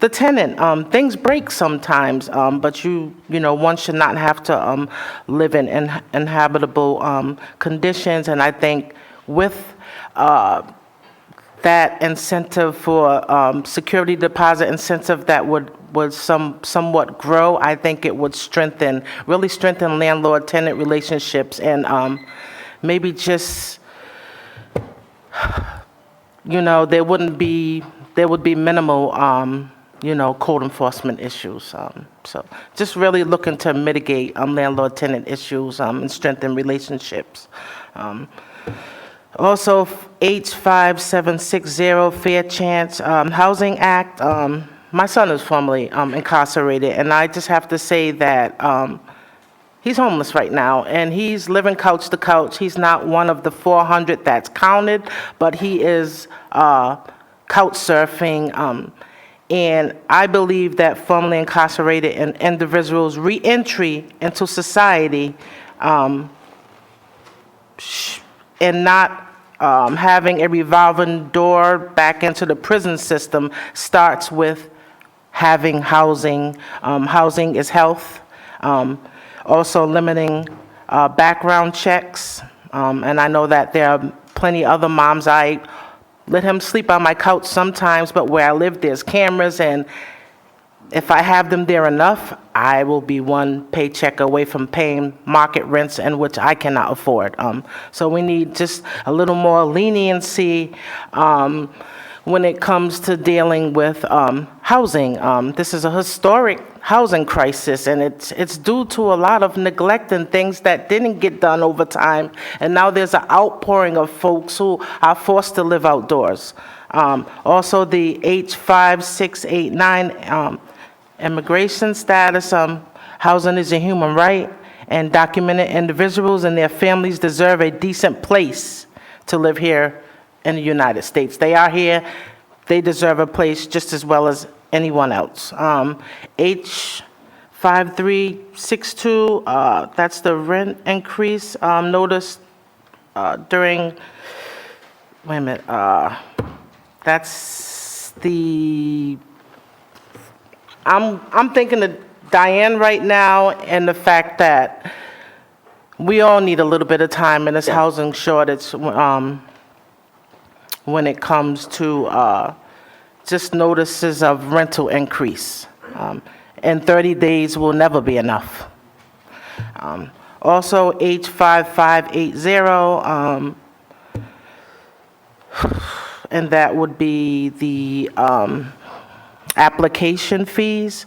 the tenant. Things break sometimes, but one should not have to live in inhabitable conditions. And I think with that incentive for security deposit incentive that would somewhat grow, I think it would really strengthen landlord-tenant relationships, and maybe just, there would be minimal, code enforcement issues. So just really looking to mitigate landlord-tenant issues and strengthen relationships. Also, H5760, Fair Chance Housing Act. My son is formerly incarcerated, and I just have to say that he's homeless right now, and he's living couch to couch. He's not one of the 400 that's counted, but he is couch surfing. And I believe that formerly incarcerated individuals' reentry into society and not having a revolving door back into the prison system starts with having housing. Housing is health. Also limiting background checks. And I know that there are plenty other moms. I let him sleep on my couch sometimes, but where I live, there's cameras, and if I have them there enough, I will be one paycheck away from paying market rents, and which I cannot afford. So we need just a little more leniency when it comes to dealing with housing. This is a historic housing crisis, and it's due to a lot of neglect and things that didn't get done over time, and now there's an outpouring of folks who are forced to live outdoors. Also, the H5689 immigration status. Housing is a human right, and documented individuals and their families deserve a decent place to live here in the United States. They are here. They deserve a place just as well as anyone else. H5362, that's the rent increase notice during, wait a minute, that's the, I'm thinking of Diane right now, and the fact that we all need a little bit of time in this housing shortage when it comes to just notices of rental increase. And 30 days will never be enough. Also, H5580, and that would be the application fees.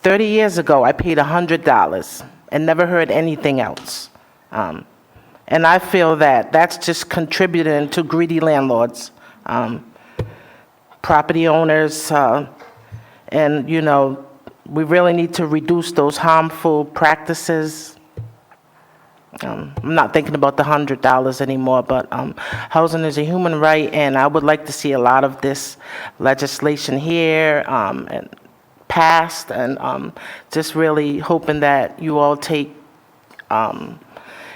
30 years ago, I paid $100 and never heard anything else. And I feel that that's just contributing to greedy landlords, property owners, and, we really need to reduce those harmful practices. I'm not thinking about the $100 anymore, but housing is a human right, and I would like to see a lot of this legislation here and passed, and just really hoping that you all take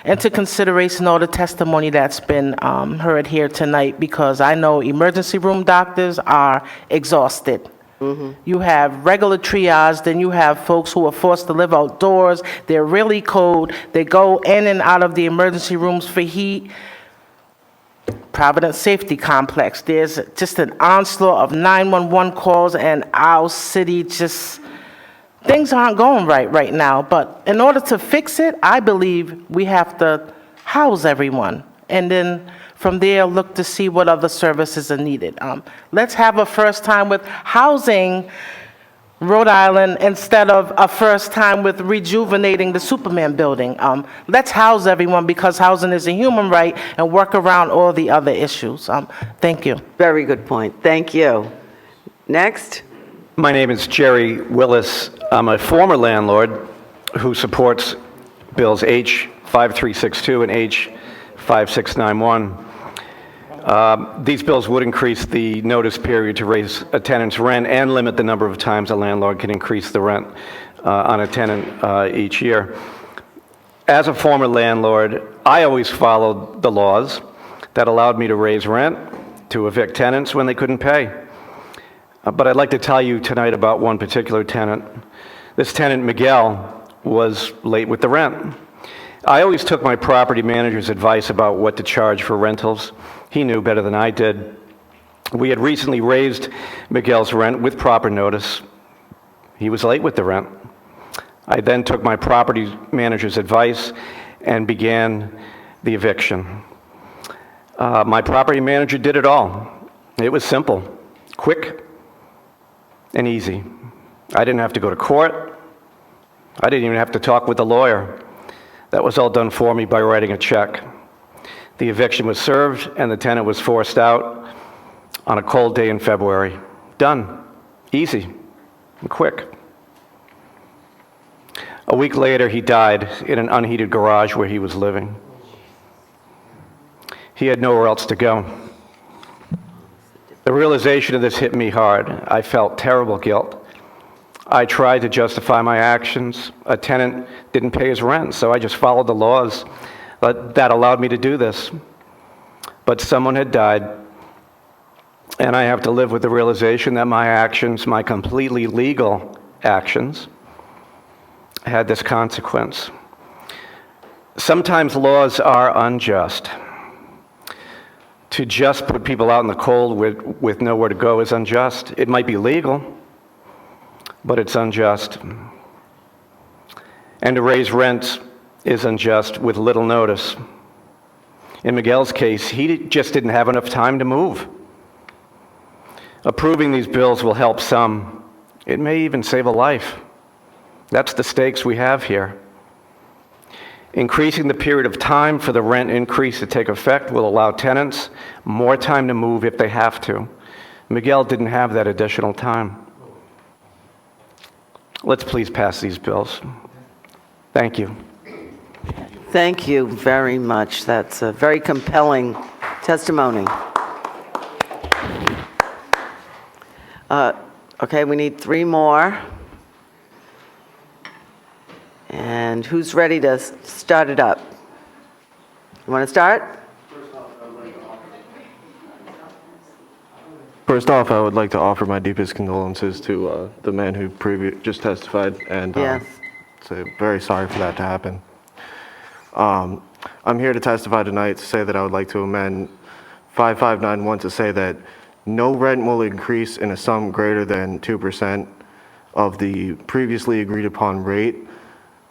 into consideration all the testimony that's been heard here tonight, because I know emergency room doctors are exhausted. You have regular triage, then you have folks who are forced to live outdoors. They're really cold. They go in and out of the emergency rooms for heat. Providence Safety Complex, there's just an onslaught of 911 calls, and our city just, things aren't going right now. But in order to fix it, I believe we have to house everyone, and then from there, look to see what other services are needed. Let's have a first time with housing Rhode Island instead of a first time with rejuvenating the Superman building. Let's house everyone, because housing is a human right, and work around all the other issues. Thank you. Very good point. Thank you. Next. My name is Jerry Willis. I'm a former landlord who supports Bills H5362 and H5691. These bills would increase the notice period to raise a tenant's rent and limit the number of times a landlord can increase the rent on a tenant each year. As a former landlord, I always followed the laws that allowed me to raise rent, to evict tenants when they couldn't pay. But I'd like to tell you tonight about one particular tenant. This tenant, Miguel, was late with the rent. I always took my property manager's advice about what to charge for rentals. He knew better than I did. We had recently raised Miguel's rent with proper notice. He was late with the rent. I then took my property manager's advice and began the eviction. My property manager did it all. It was simple, quick, and easy. I didn't have to go to court. I didn't even have to talk with the lawyer. That was all done for me by writing a check. The eviction was served and the tenant was forced out on a cold day in February. Done. Easy and quick. A week later, he died in an unheated garage where he was living. He had nowhere else to go. The realization of this hit me hard. I felt terrible guilt. I tried to justify my actions. A tenant didn't pay his rent, so I just followed the laws that allowed me to do this. But someone had died, and I have to live with the realization that my actions, my completely legal actions, had this consequence. Sometimes laws are unjust. To just put people out in the cold with nowhere to go is unjust. It might be legal, but it's unjust. And to raise rents is unjust with little notice. In Miguel's case, he just didn't have enough time to move. Approving these bills will help some. It may even save a life. That's the stakes we have here. Increasing the period of time for the rent increase to take effect will allow tenants more time to move if they have to. Miguel didn't have that additional time. Let's please pass these bills. Thank you. Thank you very much. That's a very compelling testimony. Okay, we need 3 more. And who's ready to start it up? You want to start? First off, I would like to offer my deepest condolences to the man who just testified, and Yes. say very sorry for that to happen. I'm here to testify tonight to say that I would like to amend 5591 to say that no rent will increase in a sum greater than 2% of the previously agreed upon rate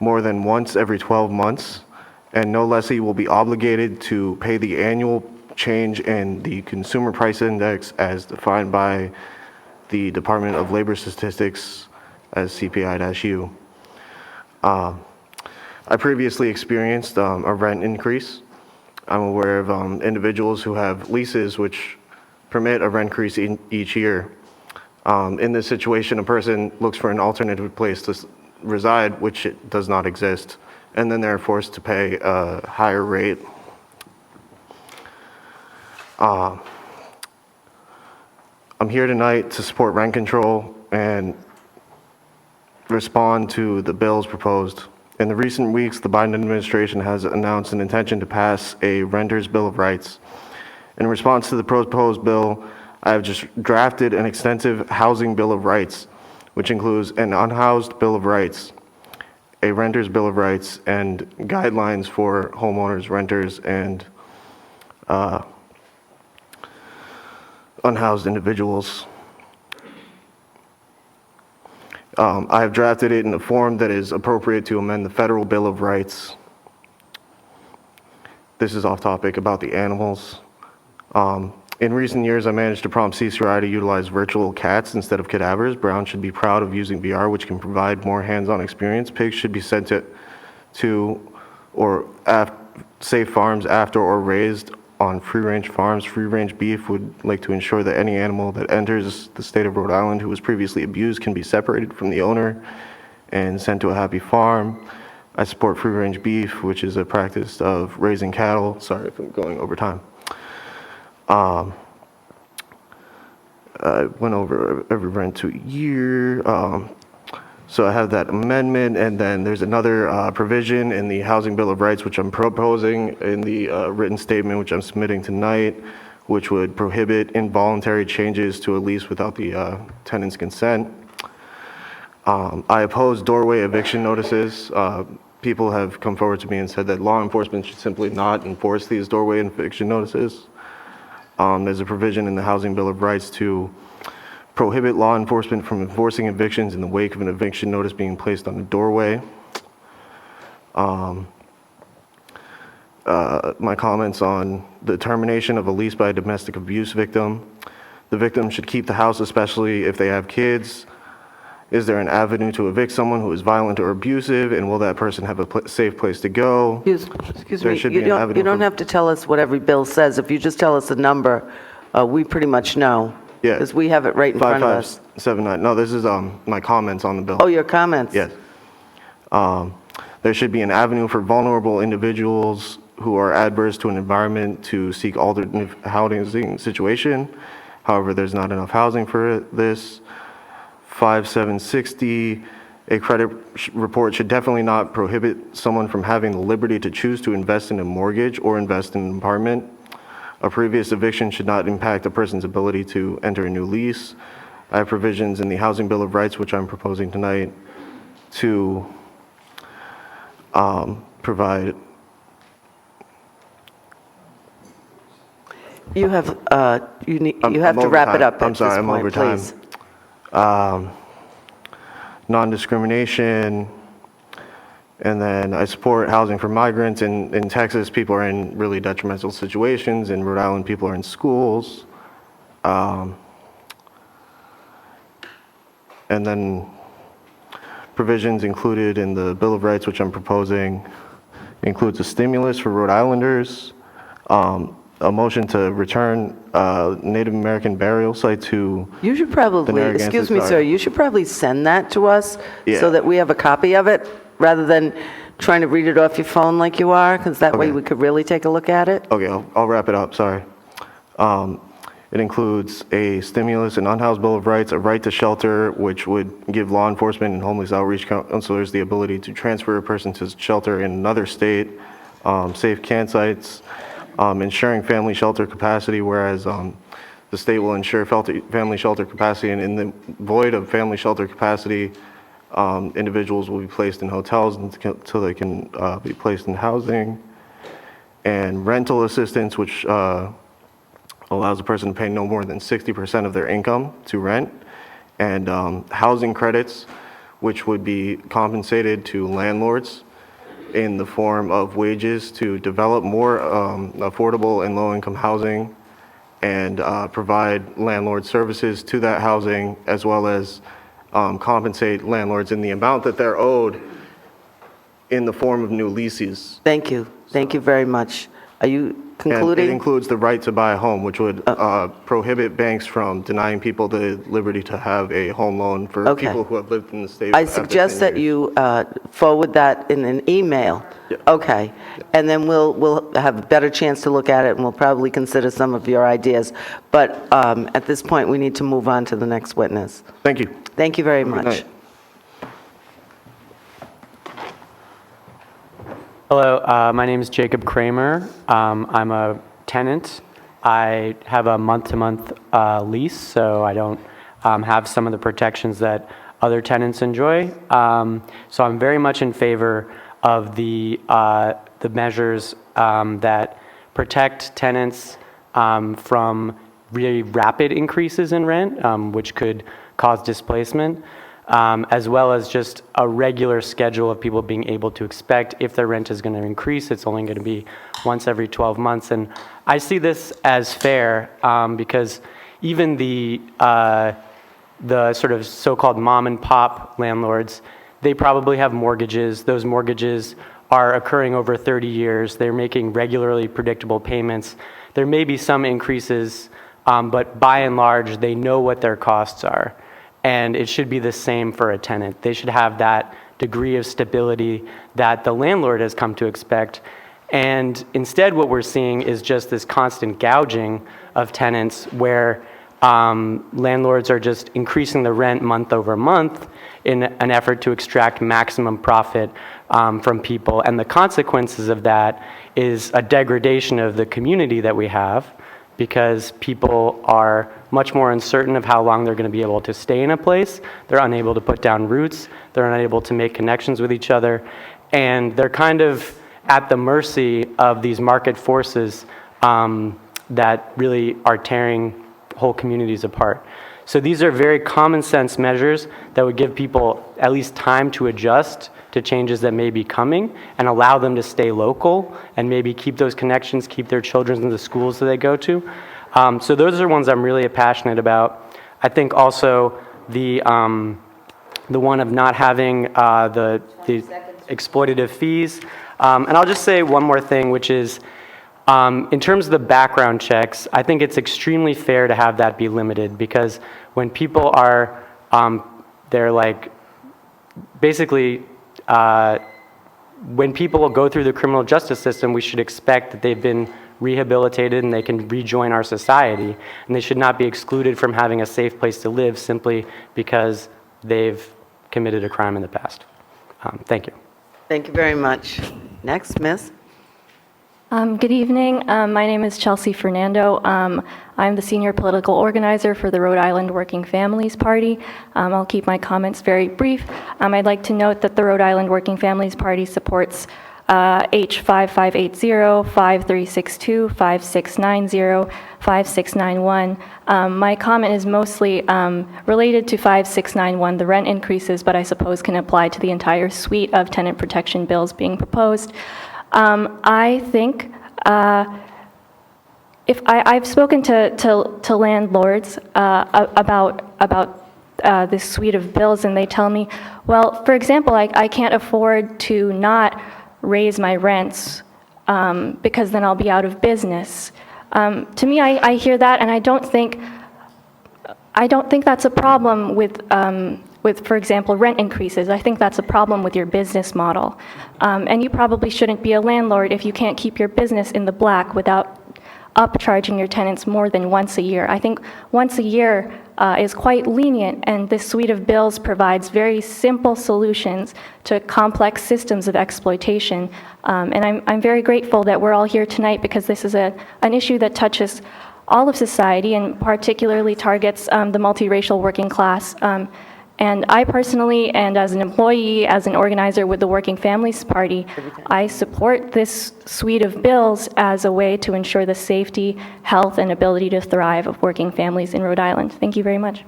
more than once every 12 months, and no lessee will be obligated to pay the annual change in the Consumer Price Index as defined by the Department of Labor Statistics as CPI-U. I previously experienced a rent increase. I'm aware of individuals who have leases which permit a rent increase each year. In this situation, a person looks for an alternative place to reside, which it does not exist, and then they're forced to pay a higher rate. I'm here tonight to support rent control and respond to the bills proposed. In the recent weeks, the Biden administration has announced an intention to pass a Renters' Bill of Rights. In response to the proposed bill, I have just drafted an extensive housing Bill of Rights, which includes an unhoused Bill of Rights, a Renters' Bill of Rights, and guidelines for homeowners, renters, and unhoused individuals. I have drafted it in a form that is appropriate to amend the Federal Bill of Rights. This is off topic about the animals. In recent years, I managed to prompt CCRI to utilize virtual cats instead of cadavers. Brown should be proud of using VR, which can provide more hands-on experience. Pigs should be sent to or safe farms after or raised on free-range farms. Free-range beef would like to ensure that any animal that enters the state of Rhode Island who was previously abused can be separated from the owner and sent to a happy farm. I support free-range beef, which is a practice of raising cattle. Sorry if I'm going over time. I went over every rent to a year. So I have that amendment, and then there's another provision in the Housing Bill of Rights, which I'm proposing in the written statement, which I'm submitting tonight, which would prohibit involuntary changes to a lease without the tenant's consent. I oppose doorway eviction notices. People have come forward to me and said that law enforcement should simply not enforce these doorway eviction notices. There's a provision in the Housing Bill of Rights to prohibit law enforcement from enforcing evictions in the wake of an eviction notice being placed on the doorway. My comments on the termination of a lease by a domestic abuse victim. The victim should keep the house, especially if they have kids. Is there an avenue to evict someone who is violent or abusive, and will that person have a safe place to go? Excuse There me, should be you an avenue don't for- have to tell us what every bill says. If you just tell us a number, we pretty much know. Yeah. Because we have it right in front of us. 5579. No, this is my comments on the bill. Oh, your comments? Yes. There should be an avenue for vulnerable individuals who are adverse to an environment to seek alternate housing situation. However, there's not enough housing for this. 5760, a credit report should definitely not prohibit someone from having the liberty to choose to invest in a mortgage or invest in an apartment. A previous eviction should not impact a person's ability to enter a new lease. I have provisions in the Housing Bill of Rights, which I'm proposing tonight, to provide. You have, you I'm have to over wrap it time. up I'm at sorry, this I'm point, over time. please. Non-discrimination, and then I support housing for migrants. In Texas, people are in really detrimental situations. In Rhode Island, people are in schools. And then provisions included in the Bill of Rights, which I'm proposing, includes a stimulus for Rhode Islanders, a motion to return Native American burial site to You should the probably, Narragansett excuse me, Valley. sir, you should probably send that to us Yeah. so that we have a copy of it, rather than trying to read it off your phone like you are, because that way Okay. we could really take a look at it. Okay, I'll wrap it up, sorry. It includes a stimulus, an unhoused Bill of Rights, a right to shelter, which would give law enforcement and homeless outreach counselors the ability to transfer a person to shelter in another state, safe campsites, ensuring family shelter capacity, whereas the state will ensure family shelter capacity, and in the void of family shelter capacity, individuals will be placed in hotels until they can be placed in housing, and rental assistance, which allows a person to pay no more than 60% of their income to rent, and housing credits, which would be compensated to landlords in the form of wages to develop more affordable and low-income housing, and provide landlord services to that housing, as well as compensate landlords in the amount that they're owed in the form of new leases. Thank you. Thank you very much. Are you And it concluding? includes the right to buy a home, which would prohibit banks from denying people the liberty to have a home loan for Okay. people who have lived in the state. I after 10 suggest that years. you forward that in an email. Yeah. Okay. And then we'll have a better chance to look at it, and we'll probably consider some of your ideas. But at this point, we need to move on to the next witness. Thank you. Thank you very Good much. night. Hello, my name is Jacob Kramer. I'm a tenant. I have a month-to-month lease, so I don't have some of the protections that other tenants enjoy. So I'm very much in favor of the measures that protect tenants from really rapid increases in rent, which could cause displacement, as well as just a regular schedule of people being able to expect if their rent is going to increase, it's only going to be once every 12 months. And I see this as fair because even the sort of so-called mom and pop landlords, they probably have mortgages. Those mortgages are occurring over 30 years. They're making regularly predictable payments. There may be some increases, but by and large, they know what their costs are. And it should be the same for a tenant. They should have that degree of stability that the landlord has come to expect. And instead, what we're seeing is just this constant gouging of tenants where landlords are just increasing the rent month over month in an effort to extract maximum profit from people. And the consequences of that is a degradation of the community that we have, because people are much more uncertain of how long they're going to be able to stay in a place. They're unable to put down roots. They're unable to make connections with each other. And they're kind of at the mercy of these market forces that really are tearing whole communities apart. So these are very common sense measures that would give people at least time to adjust to changes that may be coming and allow them to stay local and maybe keep those connections, keep their children in the schools that they go to. So those are ones I'm really passionate about. I think also the one of not having the exploitative fees. And I'll just say one more thing, which is in terms of the background checks, I think it's extremely fair to have that be limited, because when people are, they're like, basically, when people go through the criminal justice system, we should expect that they've been rehabilitated and they can rejoin our society, and they should not be excluded from having a safe place to live simply because they've committed a crime in the past. Thank you. Thank you very much. Next, Miss. Good evening. My name is Chelsea Fernando. I'm the senior political organizer for the Rhode Island Working Families Party. I'll keep my comments very brief. I'd like to note that the Rhode Island Working Families Party supports H5580, 5362, 5690, 5691. My comment is mostly related to 5691, the rent increases, but I suppose can apply to the entire suite of tenant protection bills being proposed. I think if I've spoken to landlords about this suite of bills, and they tell me, well, for example, I can't afford to not raise my rents because then I'll be out of business. To me, I hear that, and I don't think that's a problem with, for example, rent increases. I think that's a problem with your business model. And you probably shouldn't be a landlord if you can't keep your business in the black without upcharging your tenants more than once a year. I think once a year is quite lenient, and this suite of bills provides very simple solutions to complex systems of exploitation. And I'm very grateful that we're all here tonight, because this is an issue that touches all of society and particularly targets the multiracial working class. And I personally, and as an employee, as an organizer with the Working Families Party, I support this suite of bills as a way to ensure the safety, health, and ability to thrive of working families in Rhode Island. Thank you very much.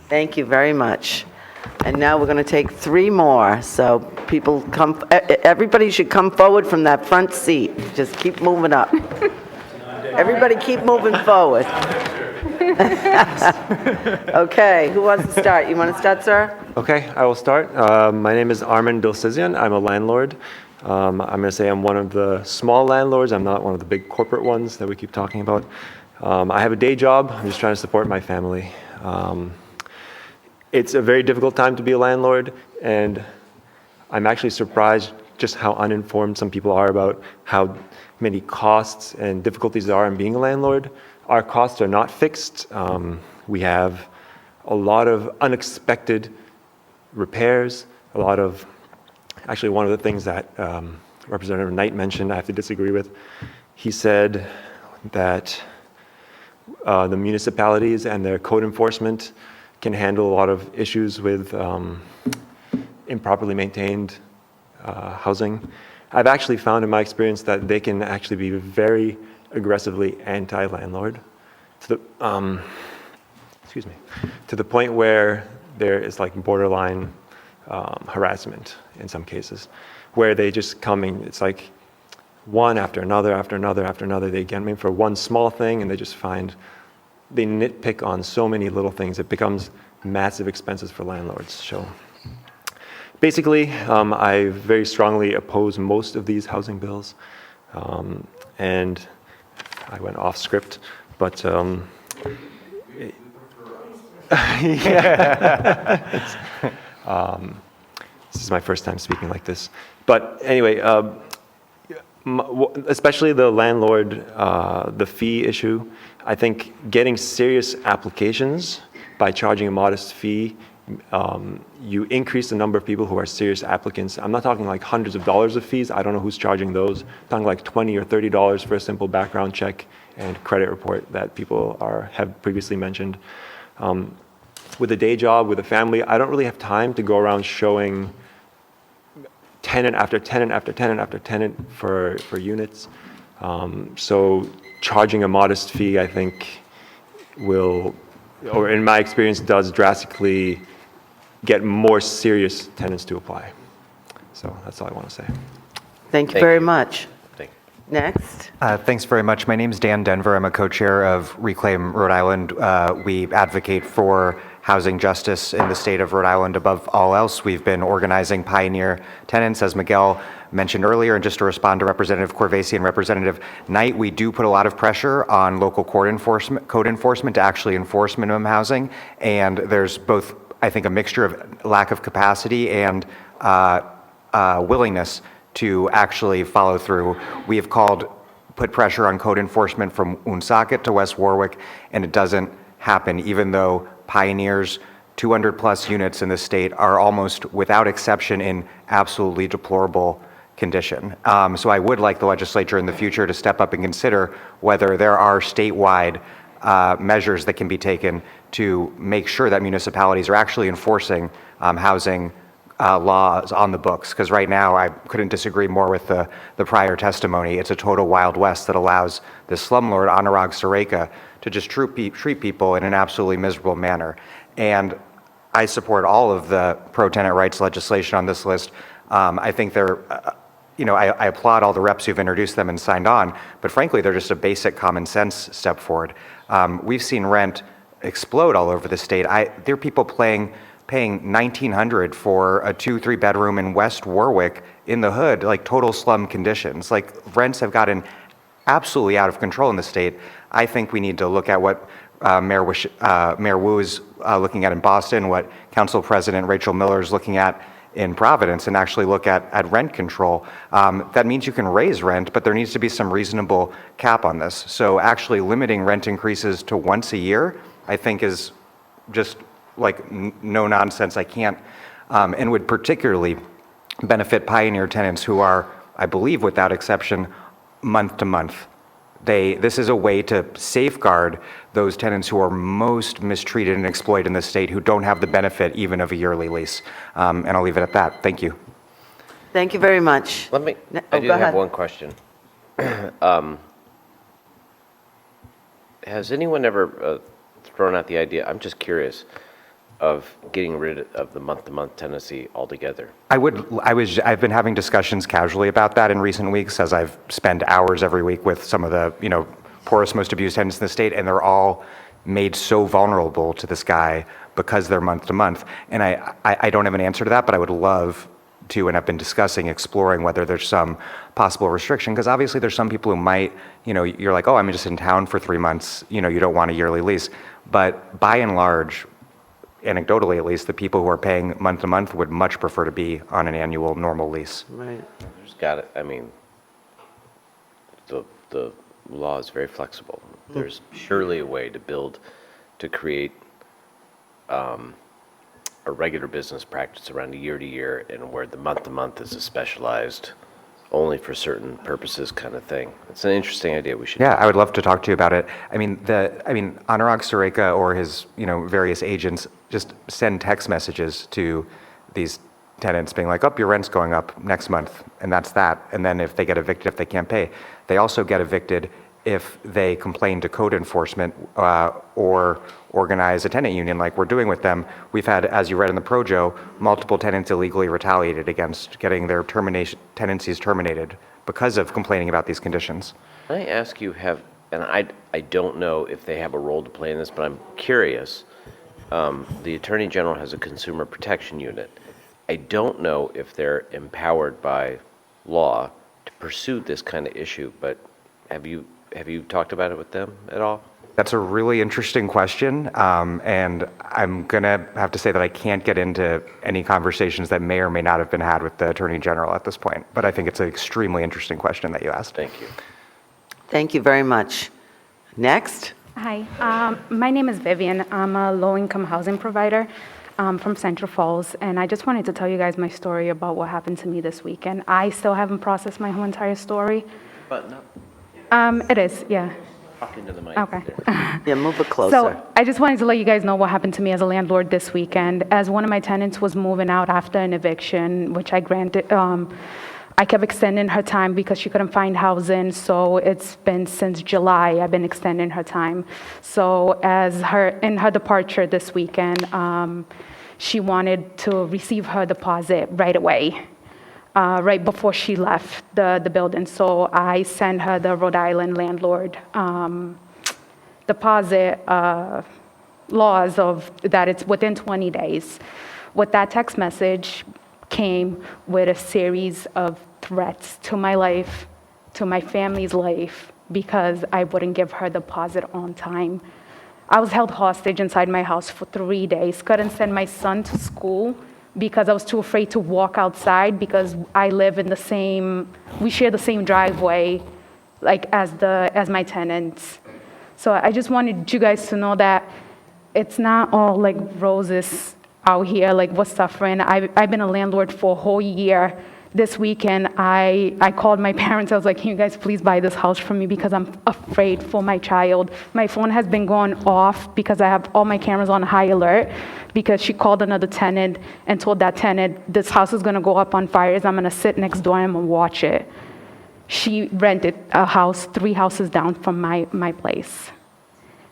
Thank you very much. And now we're going to take 3 more. So people come, everybody should come forward from that front seat. Just keep moving up. Everybody keep moving forward. Okay, who wants to start? You want to start, sir? Okay, I will start. My name is Armin Bilsizian. I'm a landlord. I'm going to say I'm one of the small landlords. I'm not one of the big corporate ones that we keep talking about. I have a day job. I'm just trying to support my family. It's a very difficult time to be a landlord, and I'm actually surprised just how uninformed some people are about how many costs and difficulties there are in being a landlord. Our costs are not fixed. We have a lot of unexpected repairs, a lot of, actually one of the things that Representative Knight mentioned, I have to disagree with. He said that the municipalities and their code enforcement can handle a lot of issues with improperly maintained housing. I've actually found in my experience that they can actually be very aggressively anti-landlord to the, to the point where there is like borderline harassment in some cases, where they just come in, it's like one after another, after another, after another. They get me for one small thing, and they just find, they nitpick on so many little things. It becomes massive expenses for landlords. So basically, I very strongly oppose most of these housing bills. And I went off script, but this is my first time speaking like this. But anyway, especially the landlord, the fee issue, I think getting serious applications by charging a modest fee, you increase the number of people who are serious applicants. I'm not talking like hundreds of dollars of fees. I don't know who's charging those. I'm talking like $20 or $30 for a simple background check and credit report that people have previously mentioned. With a day job, with a family, I don't really have time to go around showing tenant after tenant after tenant after tenant for units. So charging a modest fee, I think, will, or in my experience, does drastically get more serious tenants to apply. So that's all I want to say. Thank you very much. Next. Thanks very much. My name is Dan Denver. I'm a co-chair of Reclaim Rhode Island. We advocate for housing justice in the state of Rhode Island. Above all else, we've been organizing pioneer tenants, as Miguel mentioned earlier. And just to respond to Representative Corvasi and Representative Knight, we do put a lot of pressure on local code enforcement to actually enforce minimum housing. And there's both, I think, a mixture of lack of capacity and willingness to actually follow through. We have put pressure on code enforcement from Woonsocket to West Warwick, and it doesn't happen, even though Pioneer's 200 plus units in the state are almost without exception in absolutely deplorable condition. So I would like the legislature in the future to step up and consider whether there are statewide measures that can be taken to make sure that municipalities are actually enforcing housing laws on the books, because right now I couldn't disagree more with the prior testimony. It's a total Wild West that allows this slumlord, Anurag Sareka, to just treat people in an absolutely miserable manner. And I support all of the pro-tenant rights legislation on this list. I think I applaud all the reps who've introduced them and signed on, but frankly, they're just a basic common sense step forward. We've seen rent explode all over the state. There are people paying $1,900 for a 2-3 bedroom in West Warwick in the hood, like total slum conditions. Like rents have gotten absolutely out of control in the state. I think we need to look at what Mayor Wu is looking at in Boston, what Council President Rachel Miller is looking at in Providence, and actually look at rent control. That means you can raise rent, but there needs to be some reasonable cap on this. So actually limiting rent increases to once a year, I think is just like no nonsense. I can't, and would particularly benefit Pioneer tenants who are, I believe without exception, month to month. This is a way to safeguard those tenants who are most mistreated and exploited in the state, who don't have the benefit even of a yearly lease. And I'll leave it at that. Thank you. Thank you very much. I do go have ahead. one question. Has anyone ever thrown out the idea, I'm just curious, of getting rid of the month-to-month tenancy altogether? I've been having discussions casually about that in recent weeks, as I've spent hours every week with some of the, poorest, most abused tenants in the state, and they're all made so vulnerable to this guy because they're month to month. And I don't have an answer to that, but I would love to, and I've been discussing, exploring whether there's some possible restriction, because obviously there's some people who might, you're like, oh, I'm just in town for 3 months, you don't want a yearly lease. But by and large, anecdotally at least, the people who are paying month to month would much prefer to be on an annual normal lease. Right. The law is very flexible. There's surely a way to create a regular business practice around a year-to-year, and where the month-to-month is a specialized, only for certain purposes kind of thing. It's an interesting idea. We should. Yeah, I would love to talk to you about it. Anurag Sareka or his, various agents just send text messages to these tenants being like, oh, your rent's going up next month, and that's that. And then if they get evicted, if they can't pay, they also get evicted if they complain to code enforcement or organize a tenant union like we're doing with them. We've had, as you read in the Projo, multiple tenants illegally retaliated against, getting their tenancies terminated because of complaining about these conditions. Can I ask you, and I don't know if they have a role to play in this, but I'm curious. The Attorney General has a consumer protection unit. I don't know if they're empowered by law to pursue this kind of issue, but have you talked about it with them at all? That's a really interesting question, and I'm going to have to say that I can't get into any conversations that may or may not have been had with the Attorney General at this point, but I think it's an extremely interesting question that you asked. Thank you. Thank you very much. Next. Hi, my name is Vivian. I'm a low-income housing provider from Central Falls, and I just wanted to tell you guys my story about what happened to me this weekend. I still haven't processed my whole entire story. But no. It is, yeah. Talk into the mic. Okay. Yeah, move it closer. So I just wanted to let you guys know what happened to me as a landlord this weekend. As one of my tenants was moving out after an eviction, which I granted, I kept extending her time because she couldn't find housing. So it's been since July, I've been extending her time. So in her departure this weekend, she wanted to receive her deposit right away, right before she left the building. So I sent her the Rhode Island landlord deposit laws of that it's within 20 days. With that text message came with a series of threats to my life, to my family's life, because I wouldn't give her deposit on time. I was held hostage inside my house for 3 days, couldn't send my son to school because I was too afraid to walk outside because I live in we share the same driveway like as my tenants. So I just wanted you guys to know that it's not all like roses out here, like we're suffering. I've been a landlord for a whole year. This weekend, I called my parents. I was like, can you guys please buy this house for me because I'm afraid for my child. My phone has been going off because I have all my cameras on high alert because she called another tenant and told that tenant, this house is gonna go up on fires. I'm gonna sit next door and I'm gonna watch it. She rented a house 3 houses down from my place.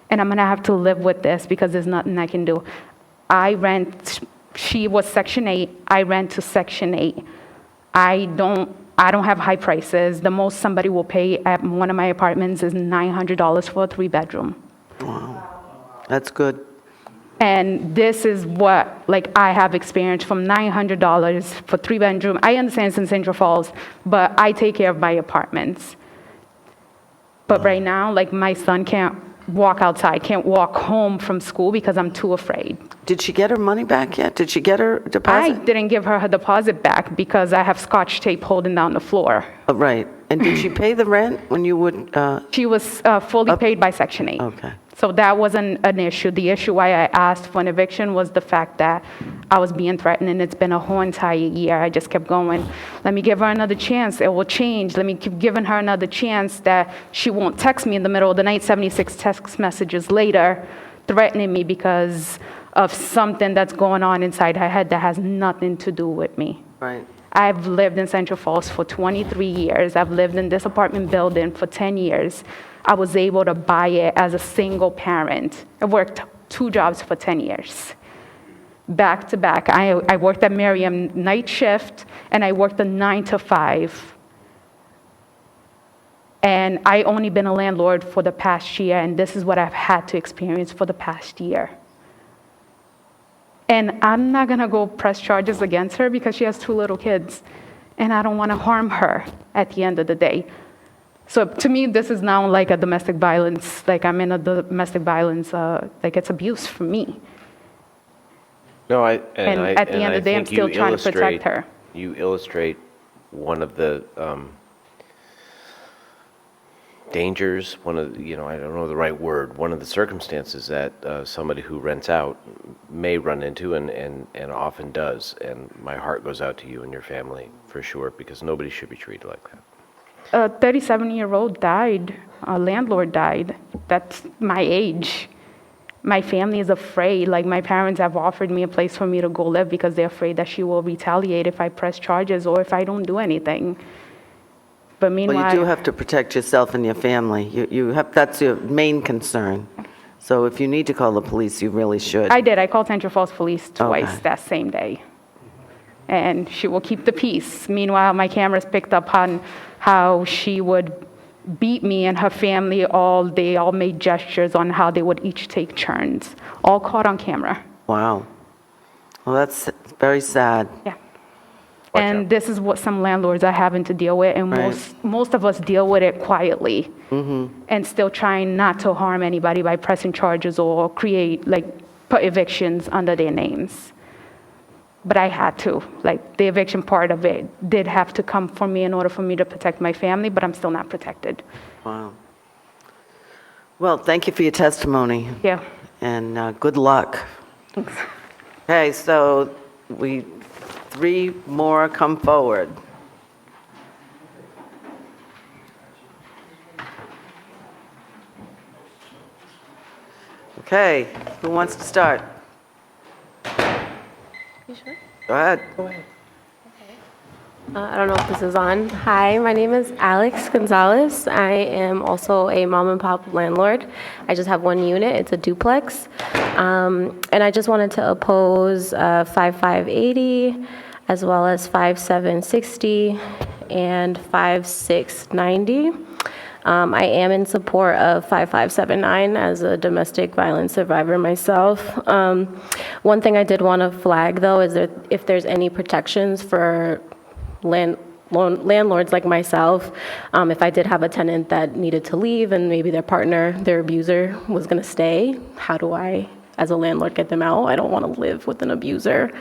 And I'm gonna have to live with this because there's nothing I can do. She was Section 8, I rent to Section 8. I don't have high prices. The most somebody will pay at one of my apartments is $900 for a 3-bedroom. Wow, that's good. And this is what I have experienced from $900 for 3-bedroom. I understand it's in Central Falls, but I take care of my apartments. But right now, my son can't walk outside, can't walk home from school because I'm too afraid. Did she get her money back yet? Did she get her I deposit? didn't give her deposit back because I have Scotch tape holding down the floor. Oh, right. And did she pay the rent when you would? She was fully paid by Section 8. Okay. So that wasn't an issue. The issue why I asked for an eviction was the fact that I was being threatened, and it's been a whole entire year. I just kept going. Let me give her another chance. It will change. Let me keep giving her another chance that she won't text me in the middle of the night, 76 text messages later, threatening me because of something that's going on inside her head that has nothing to do with me. Right. I've lived in Central Falls for 23 years. I've lived in this apartment building for 10 years. I was able to buy it as a single parent. I worked 2 jobs for 10 years, back to back. I worked at Miriam night shift, and I worked a 9 to 5. And I only been a landlord for the past year, and this is what I've had to experience for the past year. And I'm not gonna go press charges against her because she has 2 little kids, and I don't wanna harm her at the end of the day. So to me, this is now like a domestic violence, I'm in a domestic violence, it's abuse for me. No, And at the end of the day, I'm still trying to protect her. You illustrate one of the dangers, I don't know the right word, one of the circumstances that somebody who rents out may run into and often does. And my heart goes out to you and your family for sure, because nobody should be treated like that. A 37-year-old died, a landlord died. That's my age. My family is afraid. My parents have offered me a place for me to go live because they're afraid that she will retaliate if I press charges or if I don't do anything. But meanwhile, Well, you do have to protect yourself and your family. You have, that's your main concern. So if you need to call the police, you really should. I did. I called Central Falls Police twice Okay. that same day. And she will keep the peace. Meanwhile, my cameras picked up on how she would beat me and her family they all made gestures on how they would each take turns, all caught on camera. Wow. Well, that's very sad. Yeah. And this is what some landlords are having to deal with, and most of us deal with it quietly and still trying not to harm anybody by pressing charges or put evictions under their names. But I had to. The eviction part of it did have to come from me in order for me to protect my family, but I'm still not protected. Wow. Well, thank you for your testimony. Yeah. And good luck. Thanks. Okay, so 3 more come forward. Okay, who wants to start? You sure? Go ahead. Go ahead. I don't know if this is on. Hi, my name is Alex Gonzalez. I am also a mom and pop landlord. I just have one unit. It's a duplex. And I just wanted to oppose 5580 as well as 5760 and 5690. I am in support of 5579 as a domestic violence survivor myself. One thing I did want to flag, though, is that if there's any protections for landlords like myself, if I did have a tenant that needed to leave and maybe their partner, their abuser, was going to stay, how do I, as a landlord, get them out? I don't want to live with an abuser.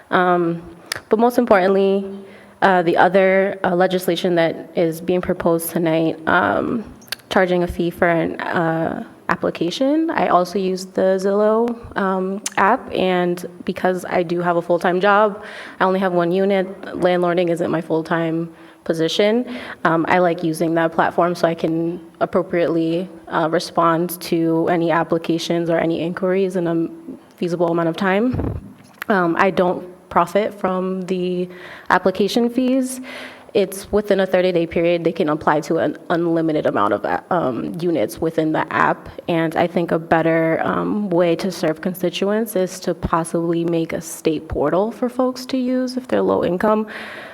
But most importantly, the other legislation that is being proposed tonight, charging a fee for an application. I also use the Zillow app, and because I do have a full-time job, I only have one unit. Landlording isn't my full-time position. I like using that platform so I can appropriately respond to any applications or any inquiries in a feasible amount of time. I don't profit from the application fees. It's within a 30-day period. They can apply to an unlimited amount of units within the app. And I think a better way to serve constituents is to possibly make a state portal for folks to use if they're low income.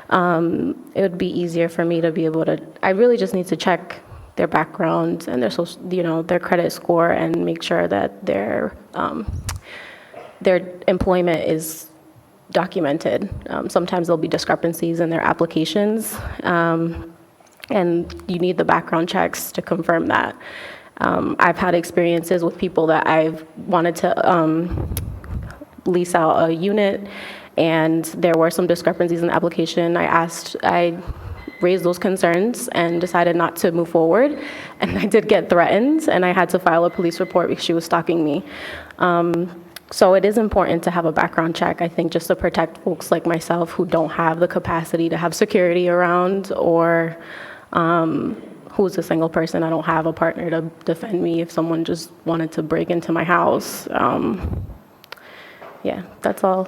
It would be easier for me to be able to, I really just need to check their background and their social, their credit score and make sure that their employment is documented. Sometimes there'll be discrepancies in their applications, and you need the background checks to confirm that. I've had experiences with people that I've wanted to lease out a unit, and there were some discrepancies in the application. I raised those concerns and decided not to move forward, and I did get threatened, and I had to file a police report because she was stalking me. So it is important to have a background check, I think, just to protect folks like myself who don't have the capacity to have security around, or who's a single person. I don't have a partner to defend me if someone just wanted to break into my house. Yeah, that's all.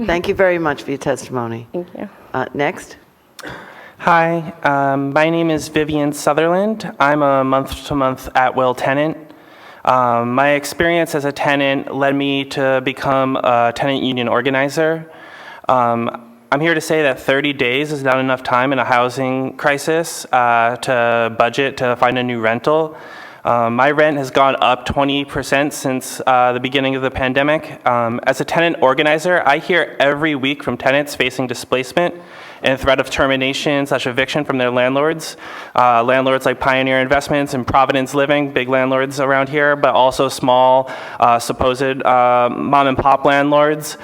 Thank you very much for your testimony. Thank you. Next. Hi, my name is Vivian Sutherland. I'm a month-to-month at-will tenant. My experience as a tenant led me to become a tenant union organizer. I'm here to say that 30 days is not enough time in a housing crisis to budget to find a new rental. My rent has gone up 20% since the beginning of the pandemic. As a tenant organizer, I hear every week from tenants facing displacement and threat of termination/eviction from their landlords. Landlords like Pioneer Investments and Providence Living, big landlords around here, but also small supposed mom and pop landlords.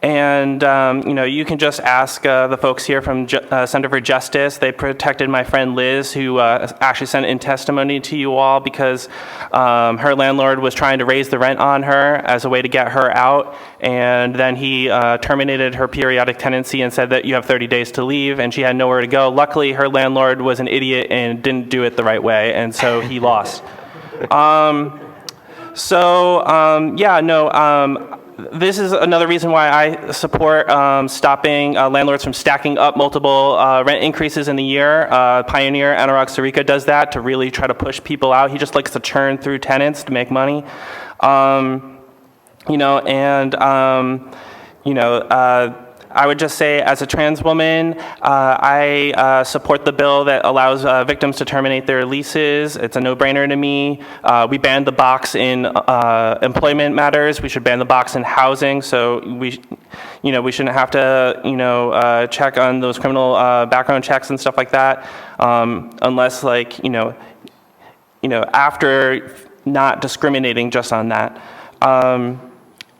You can just ask the folks here from Center for Justice. They protected my friend Liz, who actually sent in testimony to you all because her landlord was trying to raise the rent on her as a way to get her out. And then he terminated her periodic tenancy and said that you have 30 days to leave, and she had nowhere to go. Luckily, her landlord was an idiot and didn't do it the right way, and so he lost. This is another reason why I support stopping landlords from stacking up multiple rent increases in the year. Pioneer Anurag Sarika does that to really try to push people out. He just likes to churn through tenants to make money. I would just say, as a trans woman, I support the bill that allows victims to terminate their leases. It's a no-brainer to me. We banned the box in employment matters. We should ban the box in housing. So we shouldn't have to, check on those criminal background checks and stuff like that, unless, after not discriminating just on that.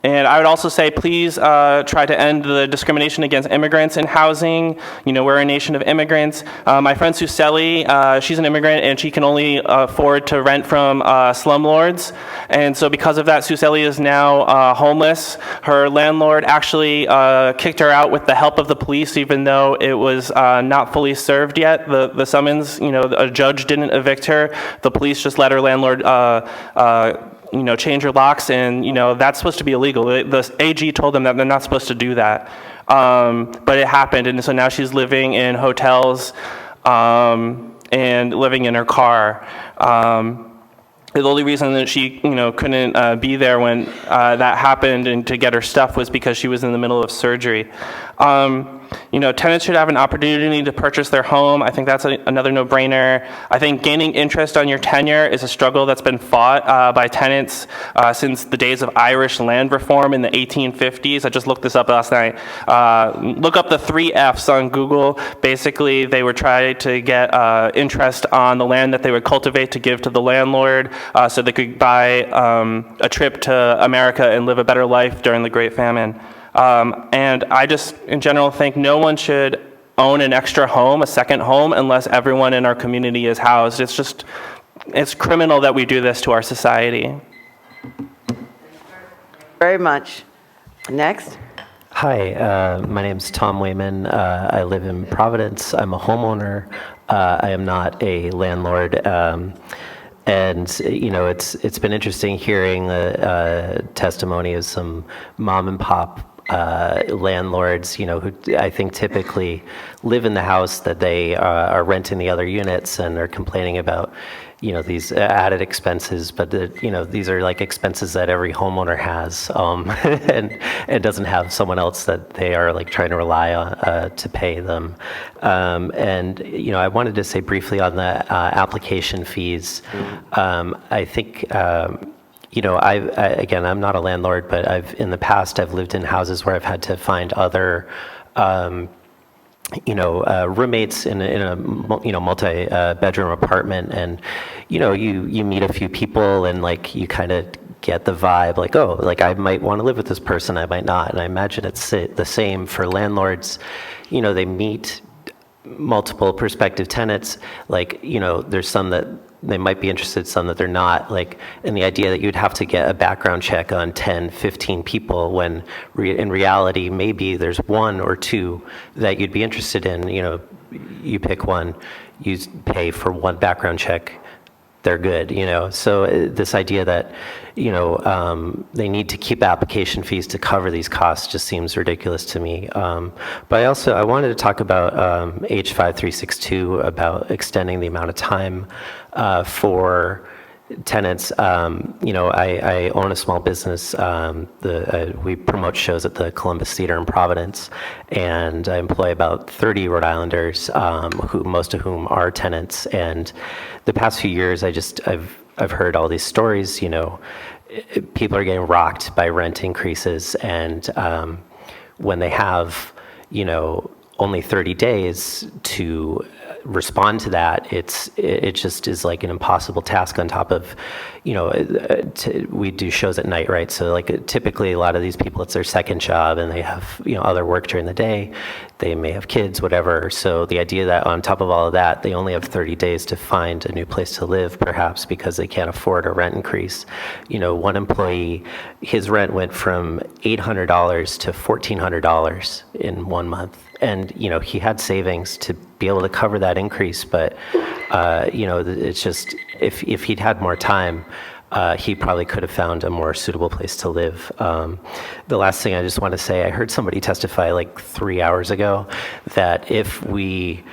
And I would also say, please try to end the discrimination against immigrants in housing. We're a nation of immigrants. My friend Suseli, she's an immigrant, and she can only afford to rent from slumlords. And so because of that, Suseli is now homeless. Her landlord actually kicked her out with the help of the police, even though it was not fully served yet. The summons, a judge didn't evict her. The police just let her landlord change her locks, and that's supposed to be illegal. The AG told them that they're not supposed to do that. But it happened, and so now she's living in hotels and living in her car. The only reason that she, couldn't be there when that happened and to get her stuff was because she was in the middle of surgery. Tenants should have an opportunity to purchase their home. I think that's another no-brainer. I think gaining interest on your tenure is a struggle that's been fought by tenants since the days of Irish land reform in the 1850s. I just looked this up last night. Look up the 3 Fs on Google. Basically, they were trying to get interest on the land that they would cultivate to give to the landlord so they could buy a trip to America and live a better life during the Great Famine. And I just, in general, think no one should own an extra home, a second home, unless everyone in our community is housed. It's criminal that we do this to our society. Very much. Next. Hi, my name's Tom Wayman. I live in Providence. I'm a homeowner. I am not a landlord. And it's been interesting hearing the testimony of some mom and pop landlords, who I think typically live in the house that they are renting the other units and are complaining about, these added expenses. But these are like expenses that every homeowner has, and doesn't have someone else that they are like trying to rely on to pay them. I wanted to say briefly on the application fees. I think. Again, I'm not a landlord, but in the past I've lived in houses where I've had to find other, roommates in a multi-bedroom apartment, and you meet a few people and like you kind of get the vibe like, oh, like I might want to live with this person, I might not, and I imagine it's the same for landlords. They meet multiple prospective tenants, like there's some that they might be interested, some that they're not, like, and the idea that you'd have to get a background check on 10, 15 people when in reality maybe there's 1 or 2 that you'd be interested in. You pick one, you pay for 1 background check, they're good. So this idea that they need to keep application fees to cover these costs just seems ridiculous to me. But I wanted to talk about H5362, about extending the amount of time for tenants. I own a small business. We promote shows at the Columbus Theater in Providence, and I employ about 30 Rhode Islanders, most of whom are tenants. And the past few years, I've heard all these stories. People are getting rocked by rent increases, and when they have only 30 days to respond to that, it just is like an impossible task on top of, we do shows at night, right? So like typically a lot of these people, it's their second job and they have, other work during the day. They may have kids, whatever. So the idea that on top of all of that, they only have 30 days to find a new place to live, perhaps because they can't afford a rent increase. One employee, his rent went from $800 to $1,400 in 1 month. And, he had savings to be able to cover that increase, but, it's just, if he'd had more time, he probably could have found a more suitable place to live. The last thing I just want to say, I heard somebody testify like 3 hours ago that if we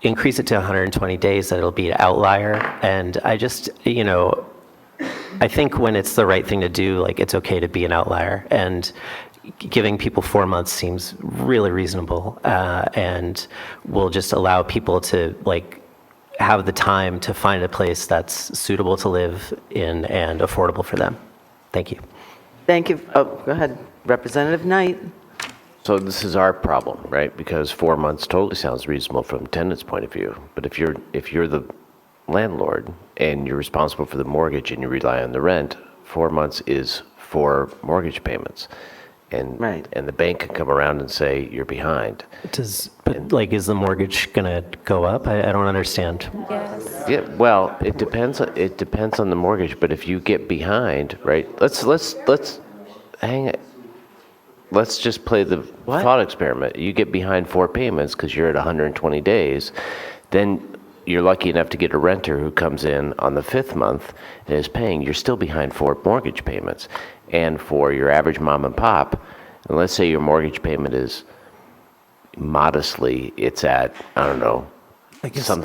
increase it to 120 days, that it'll be an outlier. And I just, I think when it's the right thing to do, like it's okay to be an outlier. And giving people 4 months seems really reasonable, and will just allow people to like have the time to find a place that's suitable to live in and affordable for them. Thank you. Thank you. Oh, go ahead. Representative Knight. So this is our problem, right? Because 4 months totally sounds reasonable from the tenant's point of view. But if you're the landlord and you're responsible for the mortgage and you rely on the rent, 4 months is 4 mortgage payments. And the bank can come around and say you're behind. Is the mortgage gonna go up? I don't understand. Yes. Yeah, well, it depends on the mortgage, but if you get behind, right? Let's hang it. Let's just play the thought experiment. You get behind 4 payments because you're at 120 days, then you're lucky enough to get a renter who comes in on the 5th month and is paying. You're still behind 4 mortgage payments. And for your average mom and pop, and let's say your mortgage payment is modestly, it's at, I don't know,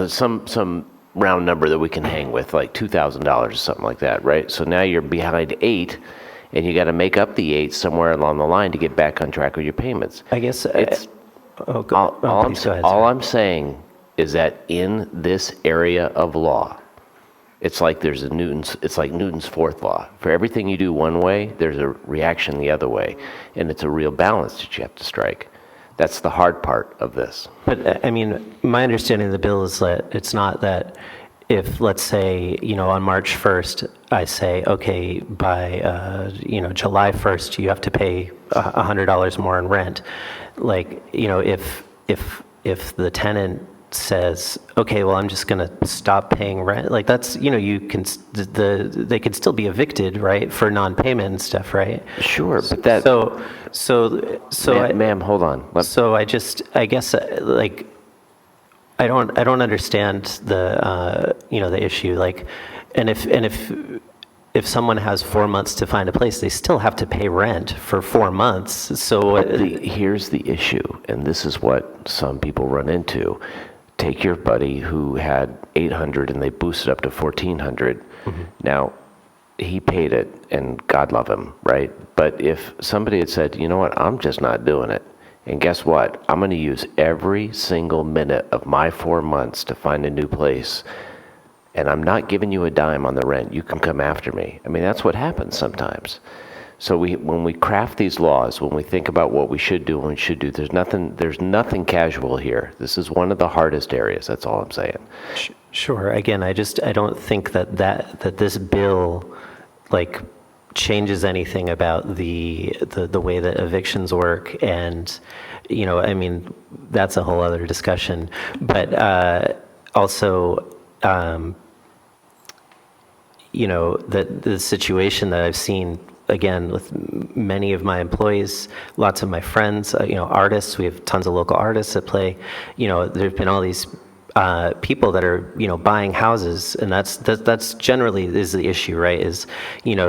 some round number that we can hang with, like $2,000 or something like that, right? So now you're behind 8, and you got to make up the 8 somewhere along the line to get back on track with your payments. I guess, It's, please go ahead, all sorry. I'm saying is that in this area of law, it's like it's like Newton's fourth law. For everything you do one way, there's a reaction the other way, and it's a real balance that you have to strike. That's the hard part of this. But I mean, my understanding of the bill is that it's not that if, let's say, on March 1st, I say, okay, by, July 1st, you have to pay $100 more in rent. Like, if the tenant says, okay, well, I'm just going to stop paying rent, like that's, they could still be evicted, right, for non-payment and stuff, right? Sure, but that... Ma'am, hold on. So I guess, like, I don't understand the, the issue, like, and if someone has 4 months to find a place, they still have to pay rent for 4 months, so... Here's the issue, and this is what some people run into. Take your buddy who had $800 and they boosted up to $1,400. Mm-hmm. Now, he paid it, and God love him, right? But if somebody had said, you know what, I'm just not doing it, and guess what? I'm going to use every single minute of my 4 months to find a new place, and I'm not giving you a dime on the rent. You can come after me. I mean, that's what happens sometimes. So when we craft these laws, when we think about what we should do and we should do, there's nothing casual here. This is one of the hardest areas. That's all I'm saying. Sure. Again, I don't think that this bill, like, changes anything about the way that evictions work, and I mean, that's a whole other discussion. But also, the situation that I've seen, again, with many of my employees, lots of my friends, artists, we have tons of local artists that play, there've been all these people that are, buying houses, and that's generally is the issue, right? Is,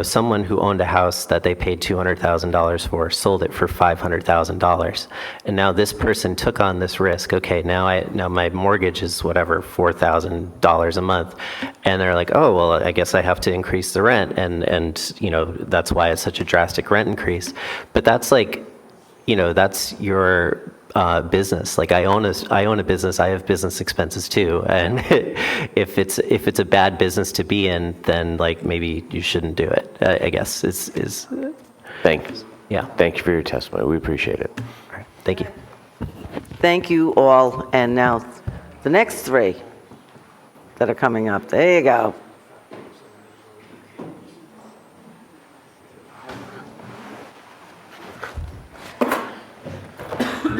someone who owned a house that they paid $200,000 for, sold it for $500,000, and now this person took on this risk. Okay, now my mortgage is whatever, $4,000 a month, and they're like, oh well, I guess I have to increase the rent, and that's why it's such a drastic rent increase. But that's like, that's your business. Like, I own a business. I have business expenses too, and if it's a bad business to be in, then like maybe you shouldn't do it. I guess is. Thanks. Yeah. Thank you for your testimony. We appreciate it. All right. Thank you. Thank you all. And now the next 3 that are coming up. There you go.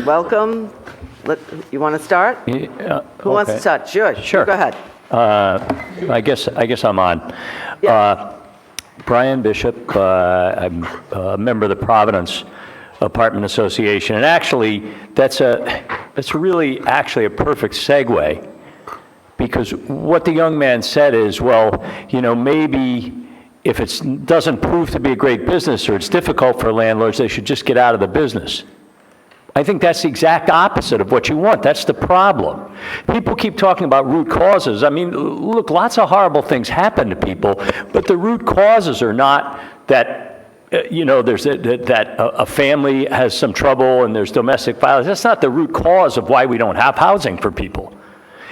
Welcome. You want to start? Who wants to start? Sure. Go ahead. I guess I'm on. Yeah. Brian Bishop, I'm a member of the Providence Apartment Association, and actually, that's really actually a perfect segue, because what the young man said is, well, maybe if it doesn't prove to be a great business or it's difficult for landlords, they should just get out of the business. I think that's the exact opposite of what you want. That's the problem. People keep talking about root causes. I mean, look, lots of horrible things happen to people, but the root causes are not that, there's that a family has some trouble and there's domestic violence. That's not the root cause of why we don't have housing for people.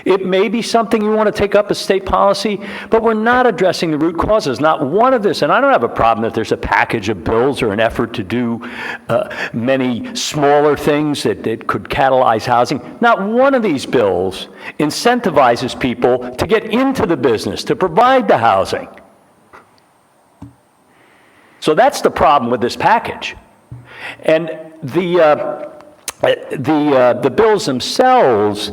It may be something you want to take up as state policy, but we're not addressing the root causes. Not one of this, and I don't have a problem that there's a package of bills or an effort to do many smaller things that could catalyze housing. Not one of these bills incentivizes people to get into the business, to provide the housing. So that's the problem with this package. And the bills themselves,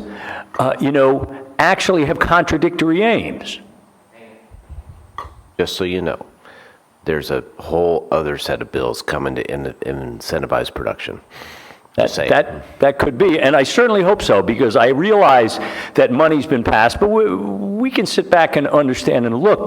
actually have contradictory aims. Just so you know, there's a whole other set of bills coming to incentivize production. That could be, and I certainly hope so, because I realize that money's been passed, but we can sit back and understand and look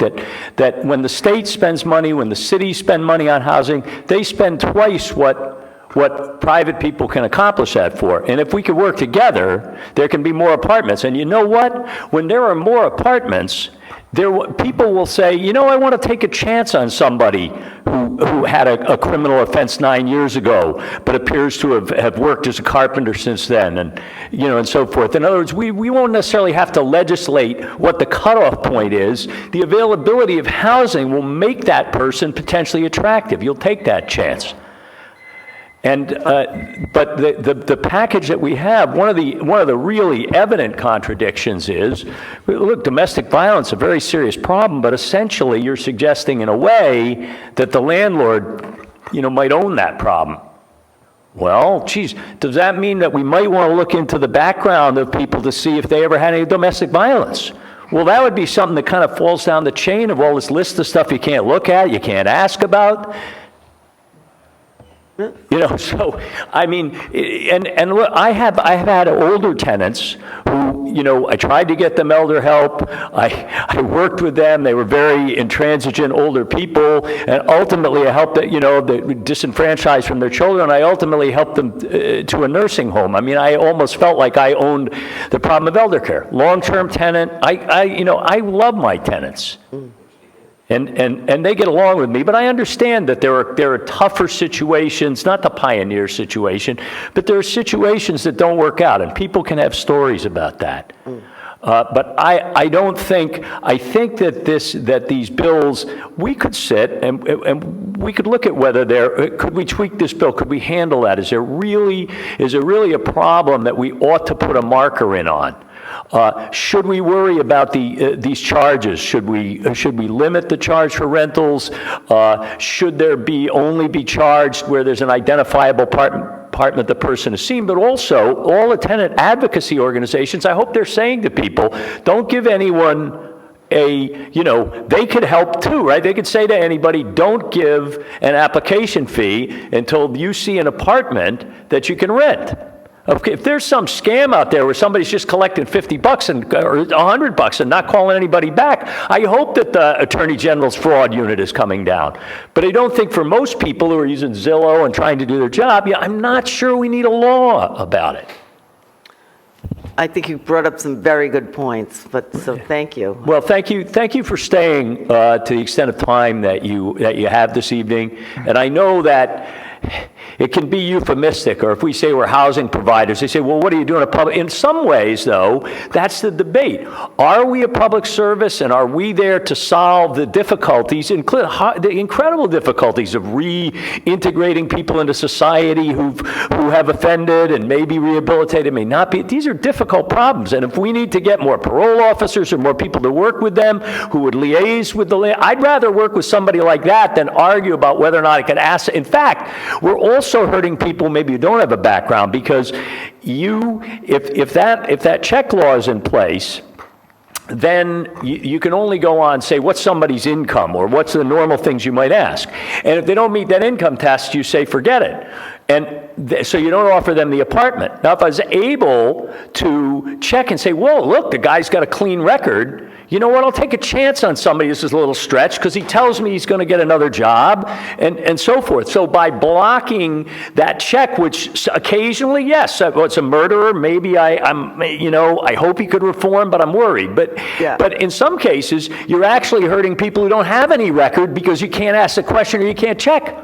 that when the state spends money, when the cities spend money on housing, they spend twice what what private people can accomplish that for. And if we could work together, there can be more apartments. And you know what? When there are more apartments, people will say, you know, I want to take a chance on somebody who had a criminal offense 9 years ago, but appears to have worked as a carpenter since then, and you know, and so forth. In other words, we won't necessarily have to legislate what the cutoff point is. The availability of housing will make that person potentially attractive. You'll take that chance. And but the package that we have, one of the really evident contradictions is, look, domestic violence is a very serious problem, but essentially you're suggesting in a way that the landlord, you know, might own that problem. Well, geez, does that mean that we might want to look into the background of people to see if they ever had any domestic violence? Well, that would be something that kind of falls down the chain of all this list of stuff you can't look at, you can't ask about. You know, so, I mean, and look, I have had older tenants who, you know, I tried to get them elder help. I worked with them. They were very intransigent older people, and ultimately I helped, you know, they were disenfranchised from their children. I ultimately helped them to a nursing home. I mean, I almost felt like I owned the problem of elder care. Long-term tenant, you know, I love my tenants. And they get along with me, but I understand that there are tougher situations, not the Pioneer situation, but there are situations that don't work out, and people can have stories about that. But I don't think, I think that these bills, we could sit and we could look at whether could we tweak this bill? Could we handle that? Is there really a problem that we ought to put a marker in on? Should we worry about these charges? Should we limit the charge for rentals? Should there only be charged where there's an identifiable apartment the person has seen? But also, all the tenant advocacy organizations, I hope they're saying to people, don't give anyone you know, they could help too, right? They could say to anybody, don't give an application fee until you see an apartment that you can rent. Okay, if there's some scam out there where somebody's just collecting $50 or $100 and not calling anybody back, I hope that the Attorney General's fraud unit is coming down. But I don't think for most people who are using Zillow and trying to do their job, I'm not sure we need a law about it. I think you brought up some very good points, so thank you. Well, thank you for staying to the extent of time that you have this evening. And I know that it can be euphemistic, or if we say we're housing providers, they say, well, what are you doing? In some ways, though, that's the debate. Are we a public service, and are we there to solve the difficulties, the incredible difficulties of reintegrating people into society who have offended and may be rehabilitated, may not be? These are difficult problems, and if we need to get more parole officers or more people to work with them who would liaise with I'd rather work with somebody like that than argue about whether or not I can ask. In fact, we're also hurting people maybe who don't have a background, because if that check law is in place, then you can only go on and say, what's somebody's income, or what's the normal things you might ask. And if they don't meet that income test, you say, forget it. And so you don't offer them the apartment. Now, if I was able to check and say, whoa, look, the guy's got a clean record, you know what, I'll take a chance on somebody. This is a little stretch because he tells me he's going to get another job, and so forth. So by blocking that check, which occasionally, yes, it's a murderer, maybe I hope he could reform, but I'm worried. But in some cases, you're actually hurting people who don't have any record because you can't ask the question or you can't check.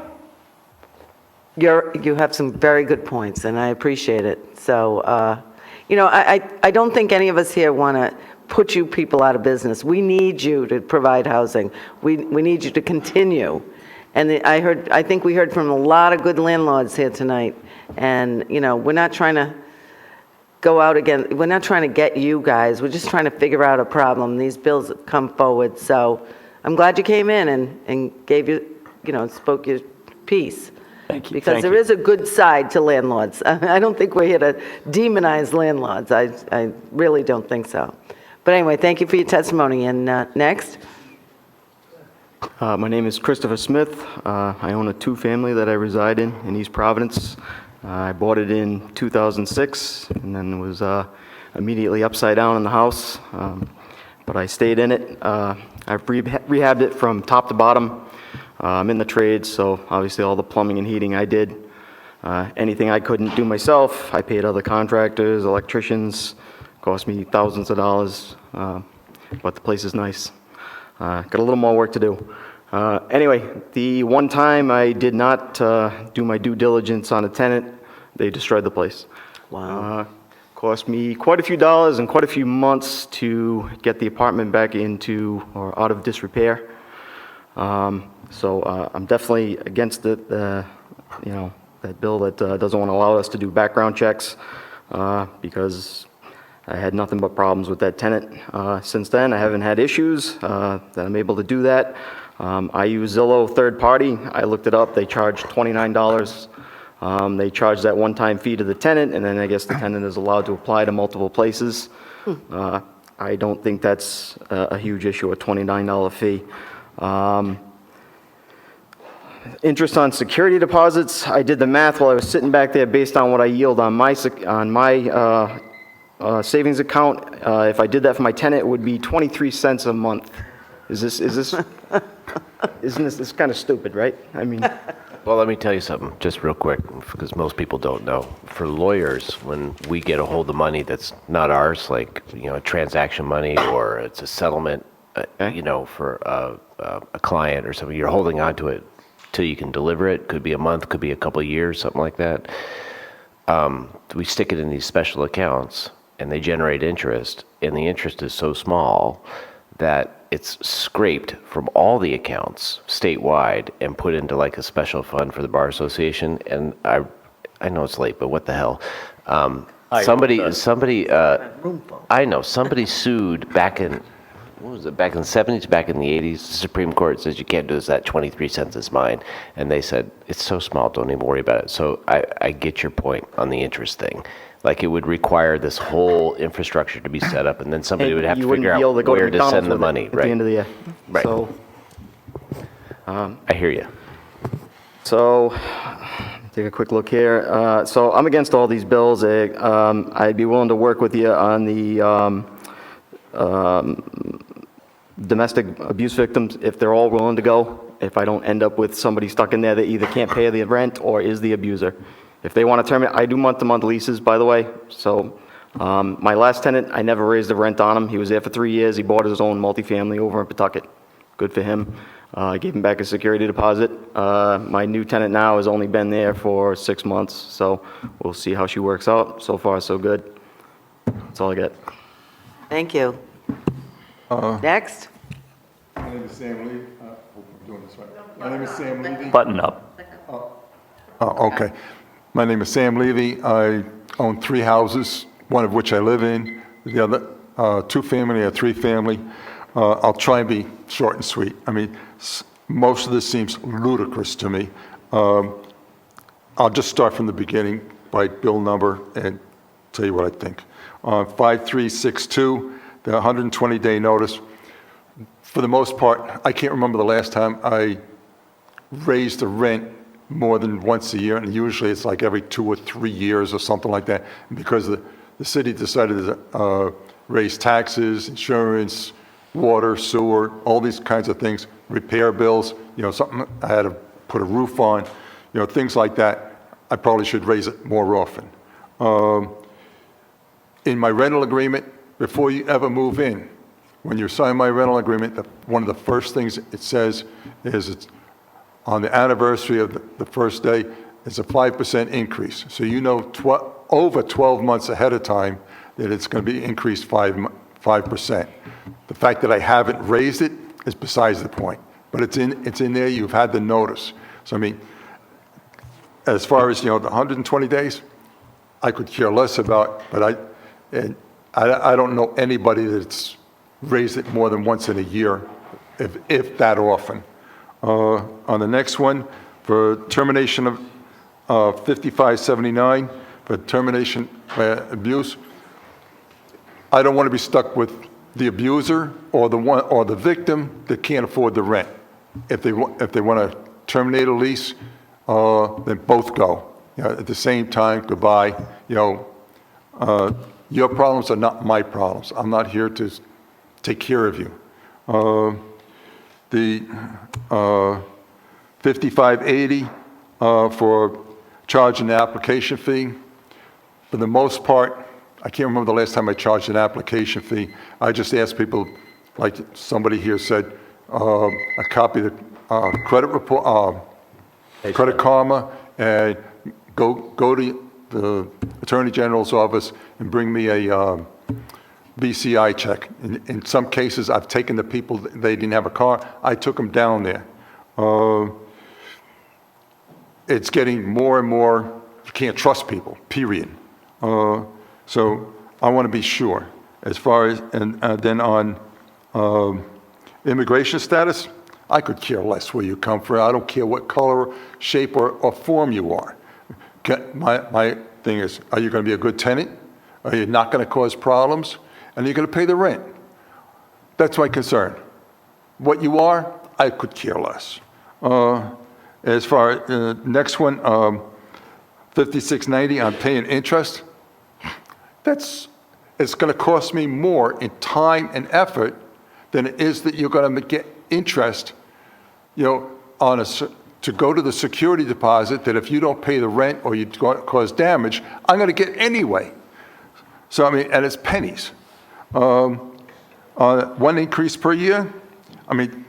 You have some very good points, and I appreciate it. So, I don't think any of us here want to put you people out of business. We need you to provide housing. We need you to continue. And I think we heard from a lot of good landlords here tonight. And, we're not trying to go out again. We're not trying to get you guys. We're just trying to figure out a problem. These bills have come forward. So I'm glad you came in and gave spoke your piece. Thank you. Because there is a good side to landlords. I don't think we're here to demonize landlords. I really don't think so. But anyway, thank you for your testimony. And next. My name is Christopher Smith. I own a two-family that I reside in East Providence. I bought it in 2006 and then was immediately upside down in the house. But I stayed in it. I've rehabbed it from top to bottom. I'm in the trades, so obviously all the plumbing and heating I did. Anything I couldn't do myself, I paid other contractors, electricians, cost me thousands of dollars, but the place is nice. Got a little more work to do. Anyway, the one time I did not do my due diligence on a tenant, they destroyed the place. Wow. Cost me quite a few dollars and quite a few months to get the apartment back into or out of disrepair. So I'm definitely against it, that bill that doesn't want to allow us to do background checks because I had nothing but problems with that tenant. Since then, I haven't had issues that I'm able to do that. I use Zillow third party. I looked it up. They charge $29. They charge that one-time fee to the tenant, and then I guess the tenant is allowed to apply to multiple places. I don't think that's a huge issue, a $29 fee. Interest on security deposits, I did the math while I was sitting back there based on what I yield on my savings account. If I did that for my tenant, it would be 23 cents a month. Isn't this kind of stupid, right? I mean... Well, let me tell you something, just real quick, because most people don't know. For lawyers, when we get a hold of money that's not ours, like, transaction money, or it's a settlement, for a client or something, you're holding on to it till you can deliver it. Could be a month, could be a couple of years, something like that. We stick it in these special accounts, and they generate interest, and the interest is so small that it's scraped from all the accounts statewide and put into like a special fund for the Bar Association. And I know it's late, but what the hell? Somebody, I know, somebody sued back in, what was it, back in the 70s, back in the 80s, the Supreme Court says you can't do this, that 23 cents is mine. And they said, it's so small, don't even worry about it. So I get your point on the interest thing. Like, it would require this whole infrastructure to be set up, and then somebody would have to figure out where to send the money. At the end of the year. Right. So, I hear you. So, take a quick look here. So I'm against all these bills. I'd be willing to work with you on the domestic abuse victims if they're all willing to go. If I don't end up with somebody stuck in there that either can't pay the rent or is the abuser. If they want to terminate, I do month-to-month leases, by the way. So my last tenant, I never raised the rent on him. He was there for 3 years. He bought his own multifamily over in Pawtucket. Good for him. I gave him back a security deposit. My new tenant now has only been there for 6 months, so we'll see how she works out. So far, so good. That's all I got. Thank you. Next. My name is Sam Levy. Hope I'm doing this right. My name is Sam Levy. Button up. Okay. My name is Sam Levy. I own 3 houses, one of which I live in. The other, 2-family or 3-family. I'll try and be short and sweet. I mean, most of this seems ludicrous to me. I'll just start from the beginning by bill number and tell you what I think. 5362, the 120-day notice. For the most part, I can't remember the last time I raised the rent more than once a year, and usually it's like every 2 or 3 years or something like that, because the city decided to raise taxes, insurance, water, sewer, all these kinds of things, repair bills, something I had to put a roof on, things like that. I probably should raise it more often. In my rental agreement, before you ever move in, when you sign my rental agreement, one of the first things it says is it's on the anniversary of the first day, it's a 5% increase. So over 12 months ahead of time that it's going to be increased 5%. The fact that I haven't raised it is besides the point. But it's in there, you've had the notice. So I mean, as far as the 120 days, I could care less about, but I don't know anybody that's raised it more than once in a year, if that often. On the next one, for termination of 5579, for termination by abuse, I don't want to be stuck with the abuser or the victim that can't afford the rent. If they want to terminate a lease, then both go. At the same time, goodbye. Your problems are not my problems. I'm not here to take care of you. The 5580 for charge an application fee. For the most part, I can't remember the last time I charged an application fee. I just ask people, like somebody here said, a copy of the credit report, Credit Karma, and go to the Attorney General's office and bring me a BCI check. In some cases, I've taken the people, they didn't have a car, I took them down there. It's getting more and more, you can't trust people, period. So I want to be sure. As far as, and then on immigration status, I could care less where you come from. I don't care what color, shape, or form you are. My thing is, are you going to be a good tenant? Are you not going to cause problems? And you're going to pay the rent. That's my concern. What you are, I could care less. As far as next one, 5690, I'm paying interest. It's going to cost me more in time and effort than it is that you're going to get interest, on to go to the security deposit that if you don't pay the rent or you cause damage, I'm going to get anyway. So, I mean, and it's pennies. One increase per year, I mean,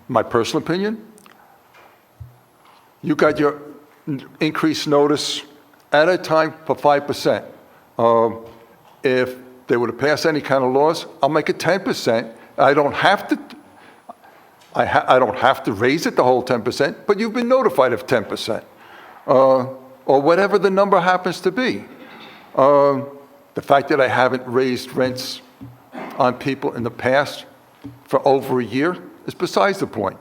my personal opinion, you got your increase notice at a time for 5%. If they were to pass any kind of laws, I'll make it 10%. I don't have to. I don't have to raise it the whole 10%, but you've been notified of 10%, or whatever the number happens to be. The fact that I haven't raised rents on people in the past for over a year is besides the point.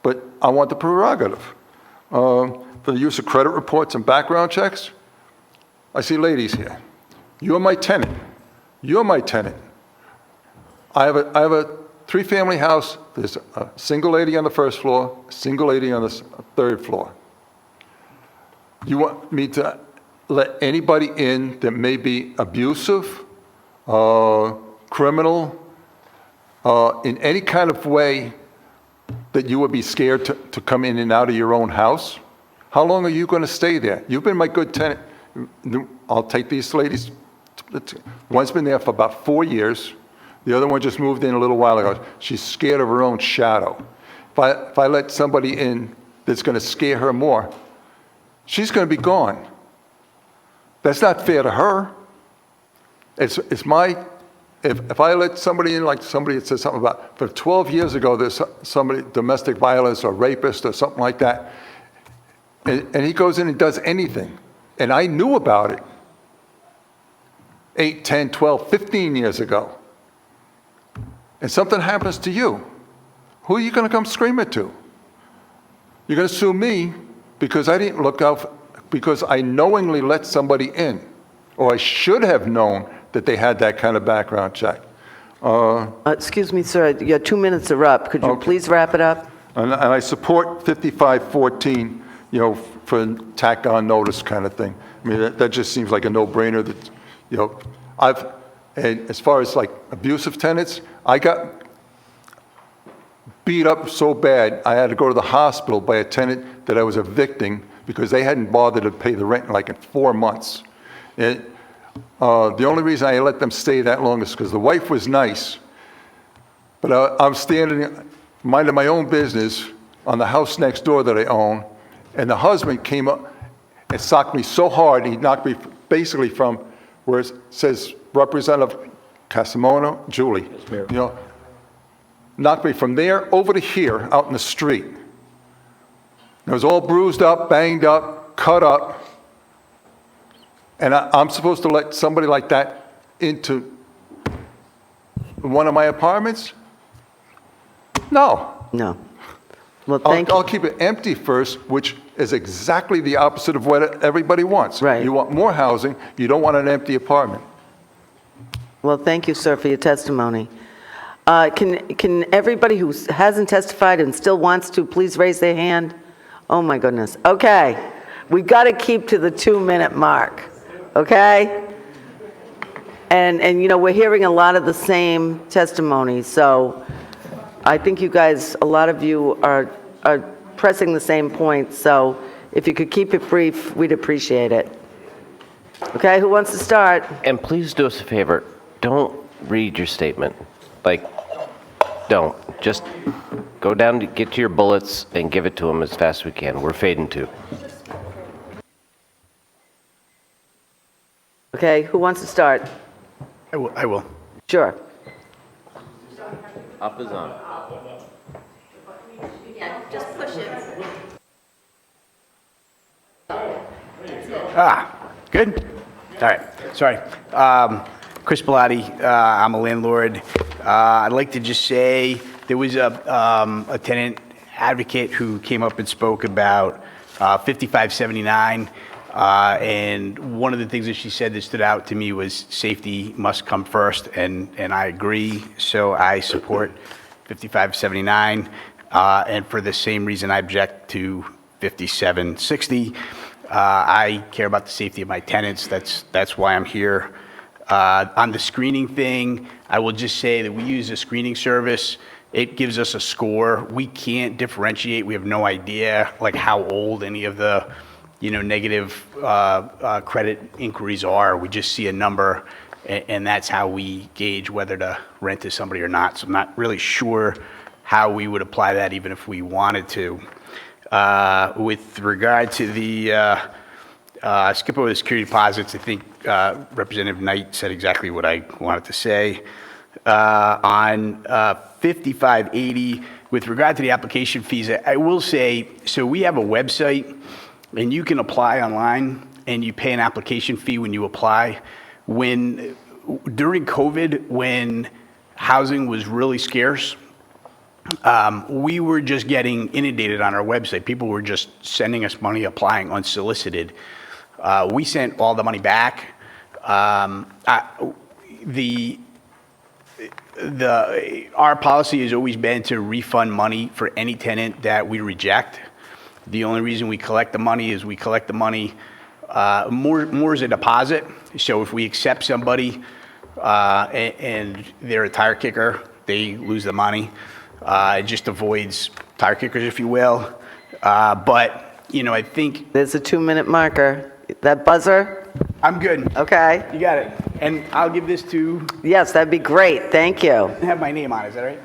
But I want the prerogative. For the use of credit reports and background checks, I see ladies here. You're my tenant. You're my tenant. I have a three-family house. There's a single lady on the first floor, a single lady on the third floor. You want me to let anybody in that may be abusive, criminal, in any kind of way that you would be scared to come in and out of your own house? How long are you going to stay there? You've been my good tenant. I'll take these ladies. One's been there for about 4 years. The other one just moved in a little while ago. She's scared of her own shadow. If I let somebody in that's going to scare her more, she's going to be gone. That's not fair to her. It's my, if I let somebody in, like somebody that said something about, for 12 years ago, there's somebody, domestic violence or rapist or something like that, and he goes in and does anything, and I knew about it 8, 10, 12, 15 years ago, and something happens to you, who are you going to come screaming to? You're going to sue me because I didn't look out, because I knowingly let somebody in, or I should have known that they had that kind of background check. Excuse me, sir, your 2 minutes are up. Could you please wrap it up? And I support 5514, for tack on notice kind of thing. I mean, that just seems like a no-brainer that, and as far as like abusive tenants, I got beat up so bad, I had to go to the hospital by a tenant that I was evicting because they hadn't bothered to pay the rent in 4 months. The only reason I let them stay that long is because the wife was nice, but I'm standing, minding my own business on the house next door that I own, and the husband came up and socked me so hard, he knocked me basically from where it says Representative Casimano, Julie, knocked me from there over to here, out in the street. I was all bruised up, banged up, cut up, and I'm supposed to let somebody like that into one of my apartments? No. No. Well, thank you. I'll keep it empty first, which is exactly the opposite of what everybody wants. Right. You want more housing, you don't want an empty apartment. Well, thank you, sir, for your testimony. Can everybody who hasn't testified and still wants to, please raise their hand? Oh, my goodness. Okay. We've got to keep to the 2-minute mark, okay? And we're hearing a lot of the same testimonies, so I think you guys, a lot of you are pressing the same points, so If you could keep it brief, we'd appreciate it. Okay, who wants to start? And please do us a favor, don't read your statement. Like, don't. Just go down to get to your bullets and give it to them as fast as we can. We're fading too. Okay, who wants to start? I will. Sure. Up is on. Yeah, just push it. Good? All right, sorry. Chris Bellotti, I'm a landlord. I'd like to just say, there was a tenant advocate who came up and spoke about 5579, and one of the things that she said that stood out to me was safety must come first, and I agree, so I support 5579, and for the same reason I object to 5760. I care about the safety of my tenants. That's why I'm here. On the screening thing, I will just say that we use a screening service. It gives us a score. We can't differentiate. We have no idea like how old any of the negative credit inquiries are. We just see a number, and that's how we gauge whether to rent to somebody or not. So I'm not really sure how we would apply that, even if we wanted to. With regard to the skip over the security deposits, I think Representative Knight said exactly what I wanted to say. On 5580, with regard to the application fees, I will say, so we have a website, and you can apply online, and you pay an application fee when you apply. During COVID, when housing was really scarce, we were just getting inundated on our website. People were just sending us money, applying unsolicited. We sent all the money back. Our policy has always been to refund money for any tenant that we reject. The only reason we collect the money is we collect the money more as a deposit. So if we accept somebody and they're a tire kicker, they lose the money. It just avoids tire kickers, if you will. But, I think... There's a 2-minute marker. That buzzer? I'm good. Okay. You got it. And I'll give this to... Yes, that'd be great. Thank you. Have my name on it, is that right?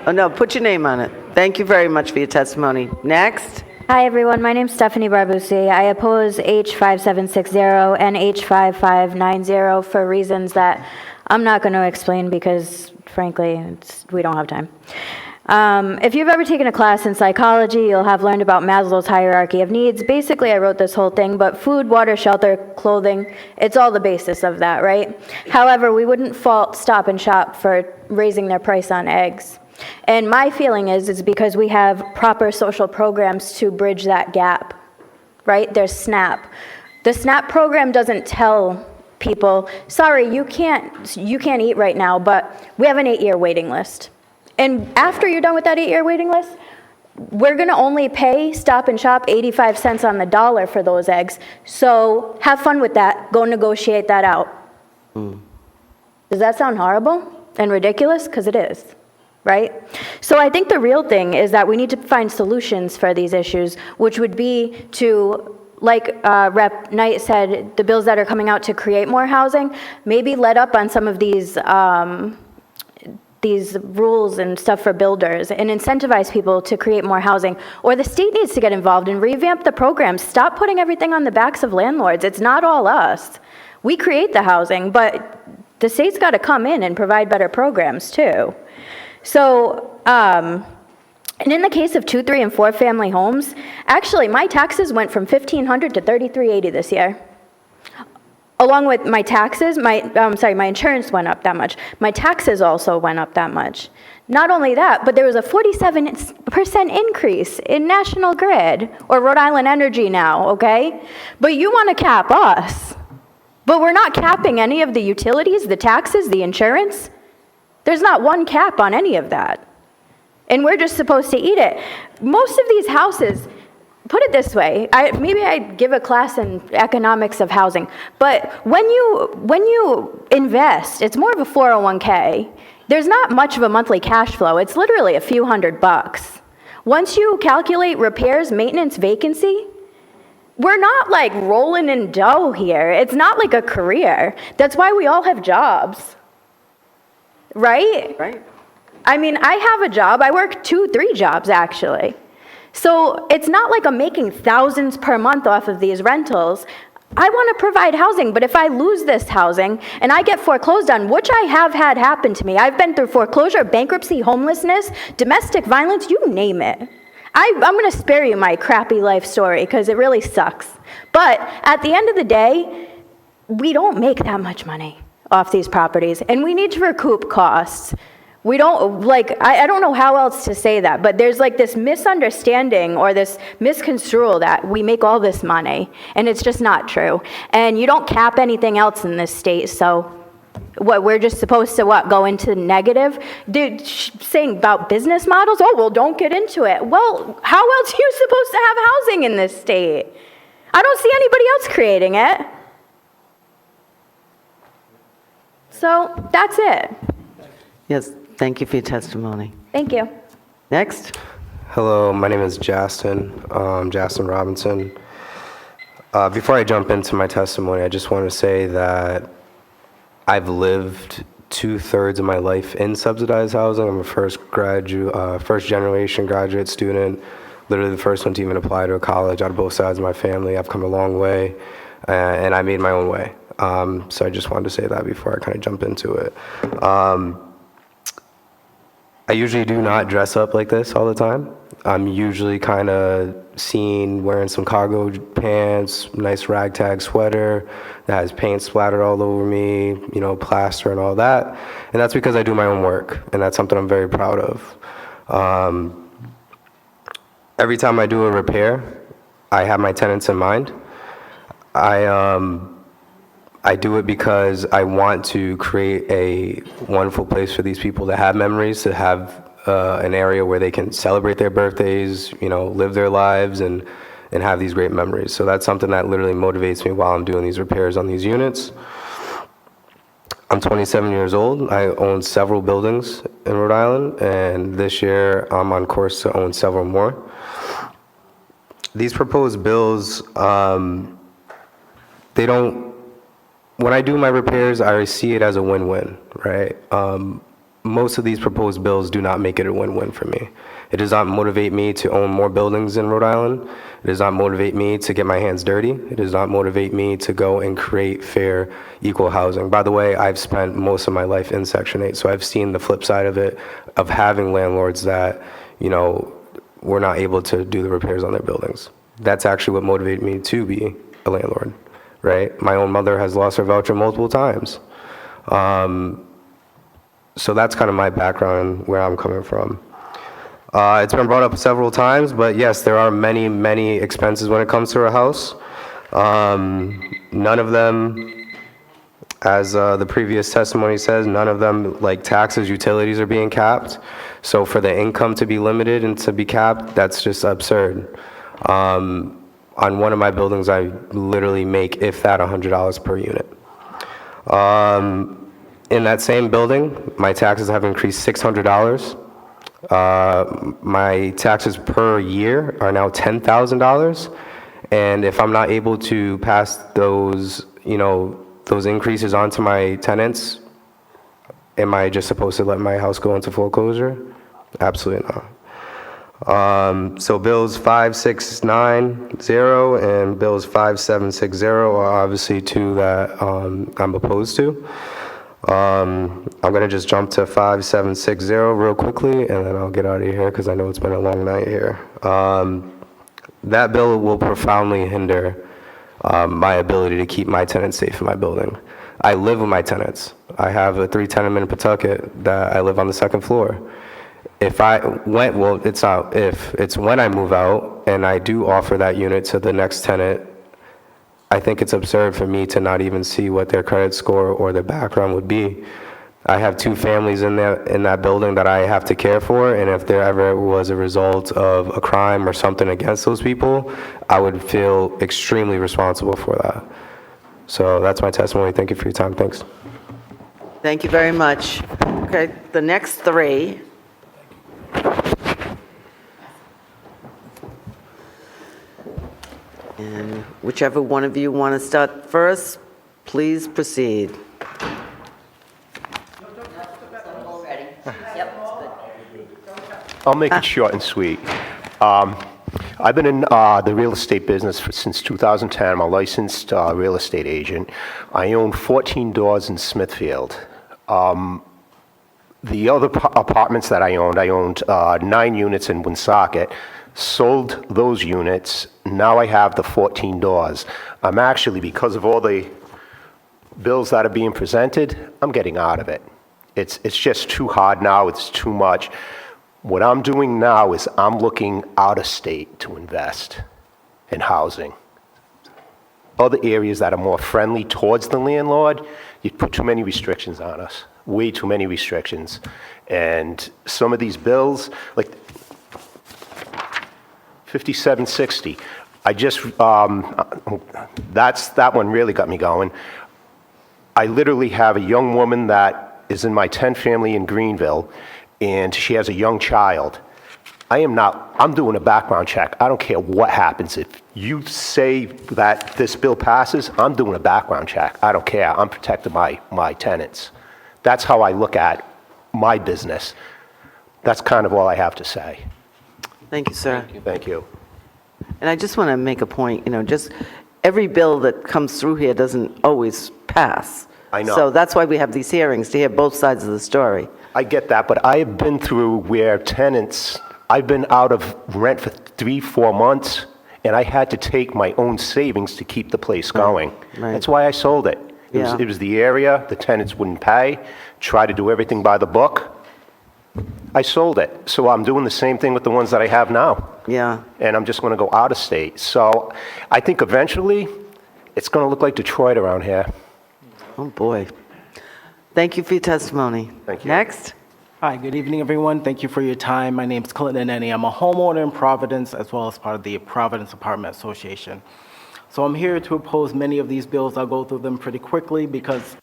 Oh, no, put your name on it. Thank you very much for your testimony. Next. Hi, everyone. My name's Stephanie Barbusi. I oppose H5760 and H5590 for reasons that I'm not going to explain because, frankly, we don't have time. If you've ever taken a class in psychology, you'll have learned about Maslow's hierarchy of needs. Basically, I wrote this whole thing, but food, water, shelter, clothing, it's all the basis of that, right? However, we wouldn't fault Stop and Shop for raising their price on eggs. And my feeling is because we have proper social programs to bridge that gap, right? There's SNAP. The SNAP program doesn't tell people, sorry, you can't eat right now, but we have an 8-year waiting list. And after you're done with that 8-year waiting list, we're going to only pay Stop and Shop 85 cents on the dollar for those eggs. So have fun with that. Go negotiate that out. Does that sound horrible and ridiculous? Because it is, right? So I think the real thing is that we need to find solutions for these issues, which would be to, like Rep. Knight said, the bills that are coming out to create more housing, maybe let up on some of these rules and stuff for builders and incentivize people to create more housing. Or the state needs to get involved and revamp the programs. Stop putting everything on the backs of landlords. It's not all us. We create the housing, but the state's got to come in and provide better programs too. So, and in the case of 2, 3, and 4 family homes, actually my taxes went from $1,500 to $3,380 this year. Along with my taxes, my insurance went up that much. My taxes also went up that much. Not only that, but there was a 47% increase in National Grid, or Rhode Island Energy now, okay? But you want to cap us. But we're not capping any of the utilities, the taxes, the insurance. There's not one cap on any of that. And we're just supposed to eat it. Most of these houses, put it this way, maybe I'd give a class in economics of housing, but when you invest, it's more of a 401k. There's not much of a monthly cash flow. It's literally a few $100. Once you calculate repairs, maintenance, vacancy, we're not like rolling in dough here. It's not like a career. That's why we all have jobs. Right? Right. I mean, I have a job. I work 2-3 jobs actually. So it's not like I'm making thousands per month off of these rentals. I want to provide housing, but if I lose this housing and I get foreclosed on, which I have had happen to me, I've been through foreclosure, bankruptcy, homelessness, domestic violence, you name it. I'm going to spare you my crappy life story because it really sucks. But at the end of the day, we don't make that much money off these properties, and we need to recoup costs. We don't, like, I don't know how else to say that, but there's like this misunderstanding or this misconstrual that we make all this money, and it's just not true. And you don't cap anything else in this state, so what, we're just supposed to, what, go into negative? Dude, saying about business models, oh, well, don't get into it. Well, how else are you supposed to have housing in this state? I don't see anybody else creating it. So that's it. Yes, thank you for your testimony. Thank you. Next. Hello, my name is Justin Robinson. Before I jump into my testimony, I just want to say that I've lived 2/3 of my life in subsidized housing. I'm a first generation graduate student, literally the first one to even apply to a college out of both sides of my family. I've come a long way, and I made my own way. So I just wanted to say that before I kind of jump into it. I usually do not dress up like this all the time. I'm usually kind of seen wearing some cargo pants, nice ragtag sweater that has paint splattered all over me, you know, plaster and all that. And that's because I do my own work, and that's something I'm very proud of. Every time I do a repair, I have my tenants in mind. I do it because I want to create a wonderful place for these people to have memories, to have an area where they can celebrate their birthdays, you know, live their lives and have these great memories. So that's something that literally motivates me while I'm doing these repairs on these units. I'm 27 years old. I own several buildings in Rhode Island, and this year I'm on course to own several more. These proposed bills, they don't, when I do my repairs, I see it as a win-win, right? Most of these proposed bills do not make it a win-win for me. It does not motivate me to own more buildings in Rhode Island. It does not motivate me to get my hands dirty. It does not motivate me to go and create fair, equal housing. By the way, I've spent most of my life in Section 8, so I've seen the flip side of it, of having landlords that, you know, were not able to do the repairs on their buildings. That's actually what motivated me to be a landlord. Right? My own mother has lost her voucher multiple times. So that's kind of my background and where I'm coming from. It's been brought up several times, but yes, there are many, many expenses when it comes to a house. None of them, as the previous testimony says, none of them, like taxes, utilities, are being capped. So for the income to be limited and to be capped, that's just absurd. On one of my buildings, I literally make, if that, $100 per unit. In that same building, my taxes have increased $600. My taxes per year are now $10,000. And if I'm not able to pass those, you know, those increases on to my tenants, am I just supposed to let my house go into foreclosure? Absolutely not. So bills 5690 and bills 5760 are obviously two that I'm opposed to. I'm going to just jump to 5760 real quickly, and then I'll get out of here because I know it's been a long night here. That bill will profoundly hinder my ability to keep my tenants safe in my building. I live with my tenants. I have a 3-tenement in Pawtucket that I live on the 2nd floor. If I went, well, it's not if, it's when I move out and I do offer that unit to the next tenant, I think it's absurd for me to not even see what their credit score or their background would be. I have 2 families in that building that I have to care for, and if there ever was a result of a crime or something against those people, I would feel extremely responsible for that. So that's my testimony. Thank you for your time. Thanks. Thank you very much. Okay, the next 3. And whichever one of you want to start first, please proceed. I'll make it short and sweet. I've been in the real estate business since 2010. I'm a licensed real estate agent. I own 14 doors in Smithfield. The other apartments that I owned 9 units in Woonsocket, sold those units. Now I have the 14 doors. I'm actually, because of all the bills that are being presented, I'm getting out of it. It's just too hard now, it's too much. What I'm doing now is I'm looking out of state to invest in housing. Other areas that are more friendly towards the landlord, you put too many restrictions on us, way too many restrictions. And some of these bills, like 5760, I just, that one really got me going. I literally have a young woman that is in my 10 family in Greenville, and she has a young child. I'm doing a background check. I don't care what happens. If you say that this bill passes, I'm doing a background check. I don't care. I'm protecting my tenants. That's how I look at my business. That's kind of all I have to say. Thank you, sir. Thank you. And I just want to make a point, just every bill that comes through here doesn't always pass. I know. So that's why we have these hearings, to hear both sides of the story. I get that, but I have been through where tenants, I've been out of rent for 3-4 months, and I had to take my own savings to keep the place going. Right. That's why I sold it. It was the area, the tenants wouldn't pay, try to do everything by the book. I sold it. So I'm doing the same thing with the ones that I have now. Yeah. And I'm just going to go out of state. So I think eventually it's going to look like Detroit around here. Oh, boy. Thank you for your testimony. Thank you. Next. Hi, good evening, everyone. Thank you for your time. My name is Clinton Nenny. I'm a homeowner in Providence, as well as part of the Providence Apartment Association. So I'm here to oppose many of these bills. I'll go through them pretty quickly because...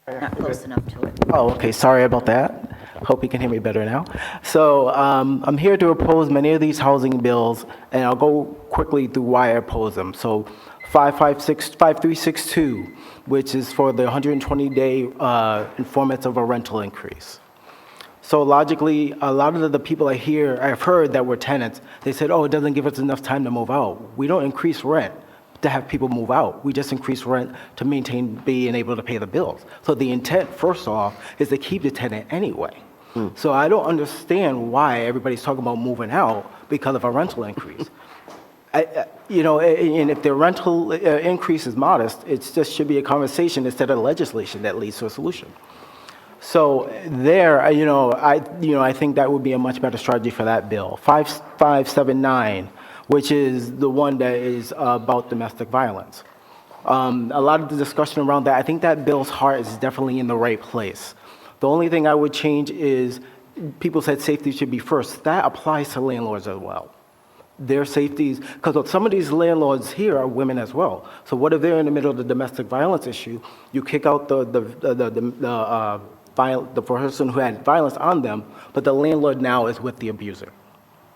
Not close enough to it. Oh, okay, sorry about that. Hope you can hear me better now. So I'm here to oppose many of these housing bills, and I'll go quickly through why I oppose them. So 5362, which is for the 120-day informants of a rental increase. So logically, a lot of the people I've heard that were tenants, they said, oh, it doesn't give us enough time to move out. We don't increase rent to have people move out. We just increase rent to maintain being able to pay the bills. So the intent, first off, is to keep the tenant anyway. So I don't understand why everybody's talking about moving out because of a rental increase. And if the rental increase is modest, it just should be a conversation instead of legislation that leads to a solution. So there, I think that would be a much better strategy for that bill. 5579, which is the one that is about domestic violence. A lot of the discussion around that, I think that bill's heart is definitely in the right place. The only thing I would change is people said safety should be first. That applies to landlords as well. Their safeties, because some of these landlords here are women as well. So what if they're in the middle of the domestic violence issue? You kick out the person who had violence on them, but the landlord now is with the abuser.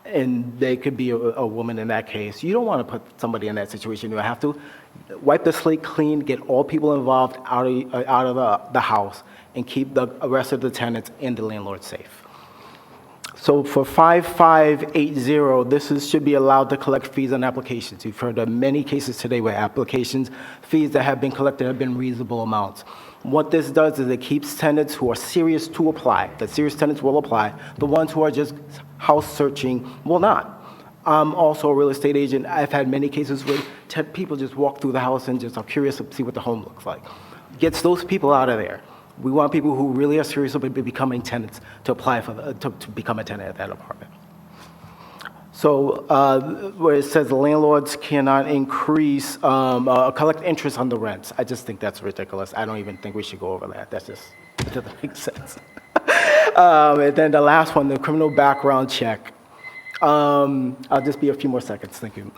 And they could be a woman in that case. You don't want to put somebody in that situation. You have to wipe the slate clean, get all people involved out of the house, and keep the rest of the tenants and the landlord safe. So for 5580, this should be allowed to collect fees on applications. You've heard of many cases today where applications, fees that have been collected have been reasonable amounts. What this does is it keeps tenants who are serious to apply. The serious tenants will apply. The ones who are just house searching will not. I'm also a real estate agent. I've had many cases where people just walk through the house and just are curious to see what the home looks like. Gets those people out of there. We want people who really are serious about becoming tenants to apply for to become a tenant at that apartment. So where it says landlords cannot increase, collect interest on the rents, I just think that's ridiculous. I don't even think we should go over that. That doesn't make sense. And then the last one, the criminal background check. I'll just be a few more seconds, thank you.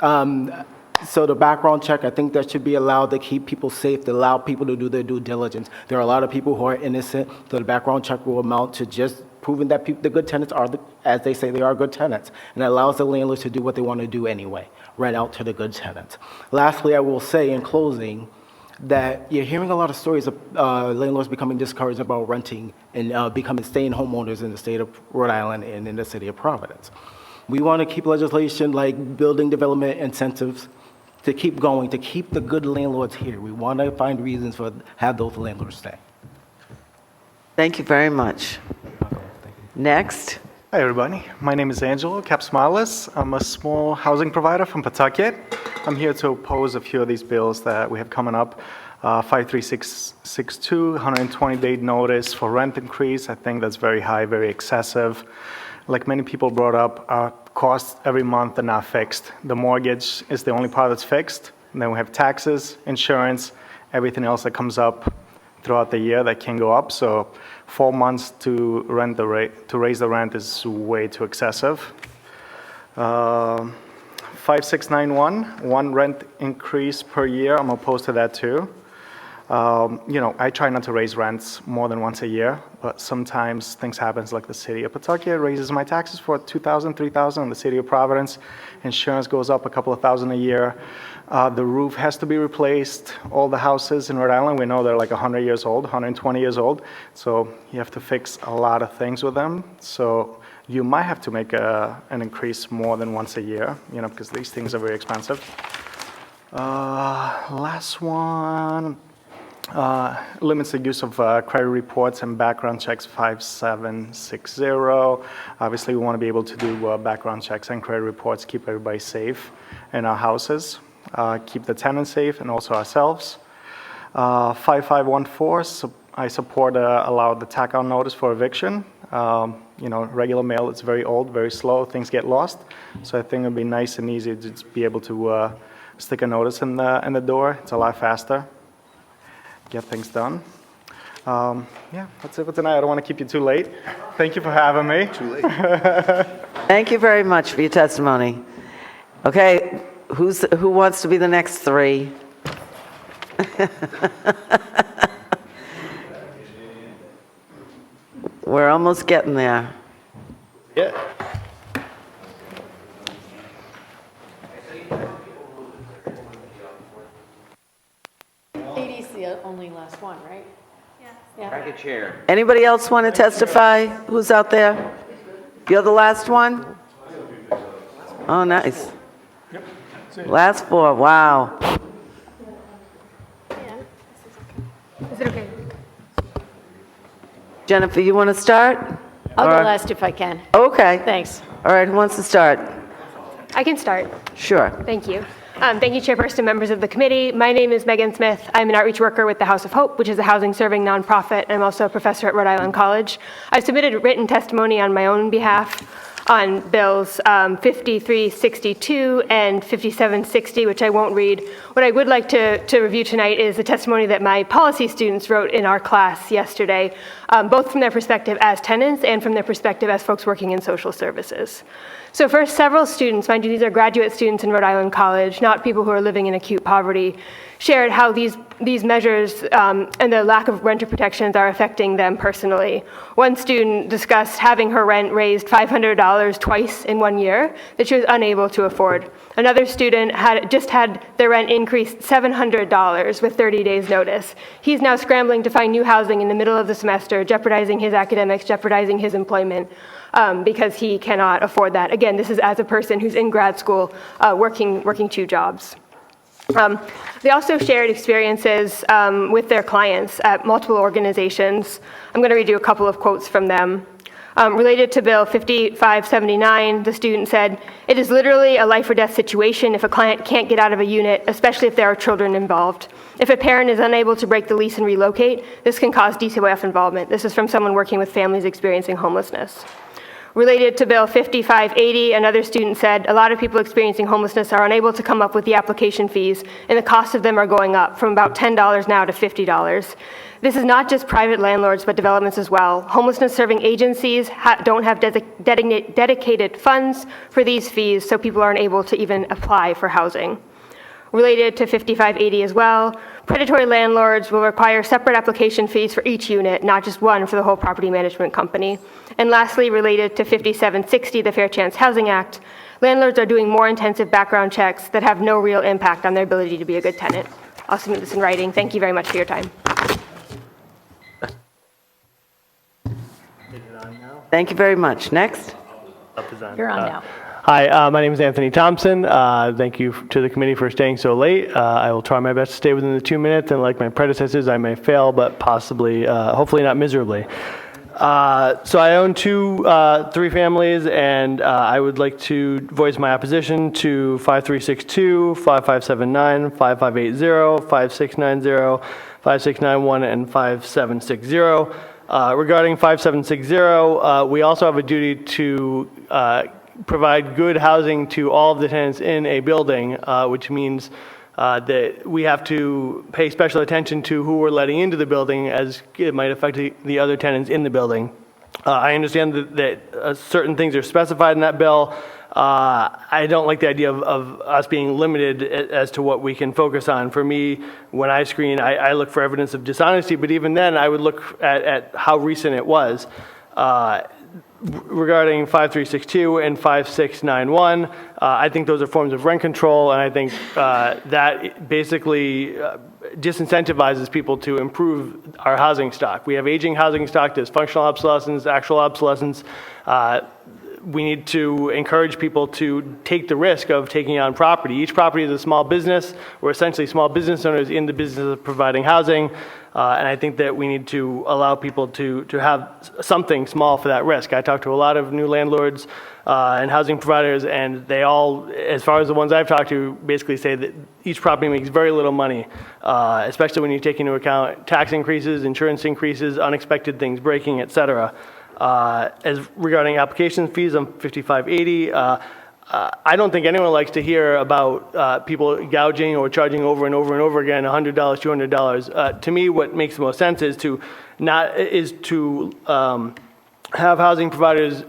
So the background check, I think that should be allowed to keep people safe, to allow people to do their due diligence. There are a lot of people who are innocent, so the background check will amount to just proving that the good tenants are, as they say, they are good tenants. And it allows the landlords to do what they want to do anyway, rent out to the good tenants. Lastly, I will say in closing that you're hearing a lot of stories of landlords becoming discouraged about renting and becoming staying homeowners in the state of Rhode Island and in the city of Providence. We want to keep legislation like building development incentives to keep going, to keep the good landlords here. We want to find reasons for have those landlords stay. Thank you very much. Next. Hi, everybody. My name is Angelo Capsmalis. I'm a small housing provider from Pawtucket. I'm here to oppose a few of these bills that we have coming up. 53662, 120-day notice for rent increase. I think that's very high, very excessive. Like many people brought up, our costs every month are not fixed. The mortgage is the only part that's fixed. And then we have taxes, insurance, everything else that comes up throughout the year that can go up. So 4 months to raise the rent is way too excessive. 5691, one rent increase per year. I'm opposed to that too. I try not to raise rents more than once a year, but sometimes things happen like the city of Pawtucket raises my taxes for $2,000, $3,000, and the city of Providence, insurance goes up a couple of thousand a year. The roof has to be replaced. All the houses in Rhode Island, we know they're like 100 years old, 120 years old, so you have to fix a lot of things with them. So you might have to make an increase more than once a year, because these things are very expensive. Last one. Limits the use of credit reports and background checks, 5760. Obviously, we want to be able to do background checks and credit reports, keep everybody safe in our houses, keep the tenants safe and also ourselves. 5514, I support allow the tack-on notice for eviction. Regular mail, it's very old, very slow, things get lost. So I think it'd be nice and easy to just be able to stick a notice in the door. It's a lot faster. Get things done. That's it for tonight. I don't want to keep you too late. Thank you for having me. Too late. Thank you very much for your testimony. Okay, who wants to be the next three? We're almost getting there. Yeah. Only last one, right? Yeah. Back a chair. Anybody else want to testify? Who's out there? You're the last one? Oh, nice. Last four, wow. Is it okay? Jennifer, you want to start? I'll Or- go last if I can. Okay. Thanks. All right, who wants to start? I can start. Sure. Thank you. Thank you, Chairperson, members of the committee. My name is Megan Smith. I'm an outreach worker with the House of Hope, which is a housing-serving nonprofit, and I'm also a professor at Rhode Island College. I submitted written testimony on my own behalf on bills 5362 and 5760, which I won't read. What I would like to review tonight is the testimony that my policy students wrote in our class yesterday, both from their perspective as tenants and from their perspective as folks working in social services. So first, several students, mind you, these are graduate students in Rhode Island College, not people who are living in acute poverty, shared how these measures and the lack of renter protections are affecting them personally. One student discussed having her rent raised $500 twice in 1 year that she was unable to afford. Another student had just had their rent increased $700 with 30 days notice. He's now scrambling to find new housing in the middle of the semester, jeopardizing his academics, jeopardizing his employment. Because he cannot afford that. Again, this is as a person who's in grad school working two jobs. They also shared experiences with their clients at multiple organizations. I'm going to read you a couple of quotes from them. Related to Bill 5579, the student said, "It is literally a life or death situation if a client can't get out of a unit, especially if there are children involved. If a parent is unable to break the lease and relocate, this can cause DCYF involvement." This is from someone working with families experiencing homelessness. Related to Bill 5580, another student said, "A lot of people experiencing homelessness are unable to come up with the application fees, and the cost of them are going up from about $10 now to $50. This is not just private landlords, but developments as well. Homelessness serving agencies don't have dedicated funds for these fees, so people aren't able to even apply for housing." Related to 5580 as well, predatory landlords will require separate application fees for each unit, not just one for the whole property management company. And lastly, related to 5760, the Fair Chance Housing Act, landlords are doing more intensive background checks that have no real impact on their ability to be a good tenant. I'll submit this in writing. Thank you very much for your time. Thank you very much. Next. You're on now. Hi, my name is Anthony Thompson. Thank you to the committee for staying so late. I will try my best to stay within the 2 minutes, and like my predecessors, I may fail, but possibly, hopefully not miserably. So I own three families, and I would like to voice my opposition to 5362, 5579, 5580, 5690, 5691, and 5760. Regarding 5760, we also have a duty to provide good housing to all of the tenants in a building, which means that we have to pay special attention to who we're letting into the building, as it might affect the other tenants in the building. I understand that certain things are specified in that bill. I don't like the idea of us being limited as to what we can focus on. For me, when I screen, I look for evidence of dishonesty, but even then, I would look at how recent it was. Regarding 5362 and 5691, I think those are forms of rent control, and I think that basically disincentivizes people to improve our housing stock. We have aging housing stock, there's functional obsolescence, actual obsolescence. We need to encourage people to take the risk of taking on property. Each property is a small business. We're essentially small business owners in the business of providing housing. And I think that we need to allow people to have something small for that risk. I talked to a lot of new landlords and housing providers, and they all, as far as the ones I've talked to, basically say that each property makes very little money, especially when you take into account tax increases, insurance increases, unexpected things breaking, et cetera. As regarding application fees on 5580, I don't think anyone likes to hear about people gouging or charging over and over and over again $100, $200. To me, what makes the most sense is to have housing providers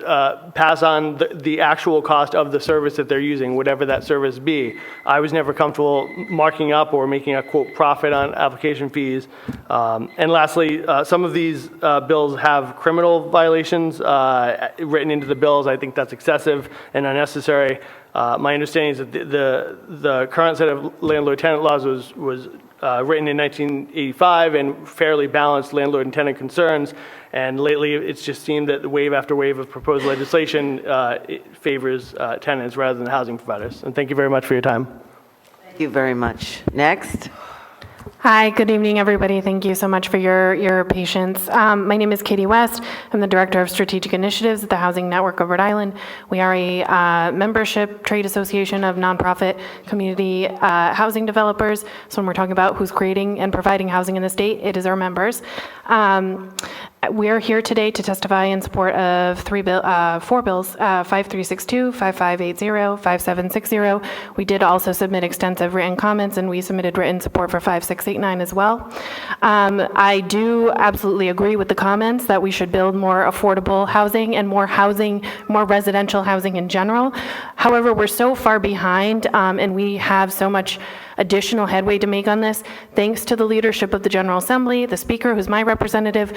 pass on the actual cost of the service that they're using, whatever that service be. I was never comfortable marking up or making a, quote, profit on application fees. And lastly, some of these bills have criminal violations written into the bills. I think that's excessive and unnecessary. My understanding is that the current set of landlord-tenant laws was written in 1985 and fairly balanced landlord and tenant concerns. And lately, it's just seemed that wave after wave of proposed legislation it favors tenants rather than housing providers. And thank you very much for your time. Thank you very much. Next. Hi, good evening, everybody. Thank you so much for your patience. My name is Katie West. I'm the Director of Strategic Initiatives at the Housing Network of Rhode Island. We are a membership trade association of nonprofit community housing developers. So when we're talking about who's creating and providing housing in the state, it is our members. We are here today to testify in support of four bills, 5362, 5580, 5760. We did also submit extensive written comments, and we submitted written support for 5689 as well. I do absolutely agree with the comments that we should build more affordable housing and more residential housing in general. However, we're so far behind, and we have so much additional headway to make on this, thanks to the leadership of the General Assembly, the Speaker, who's my representative.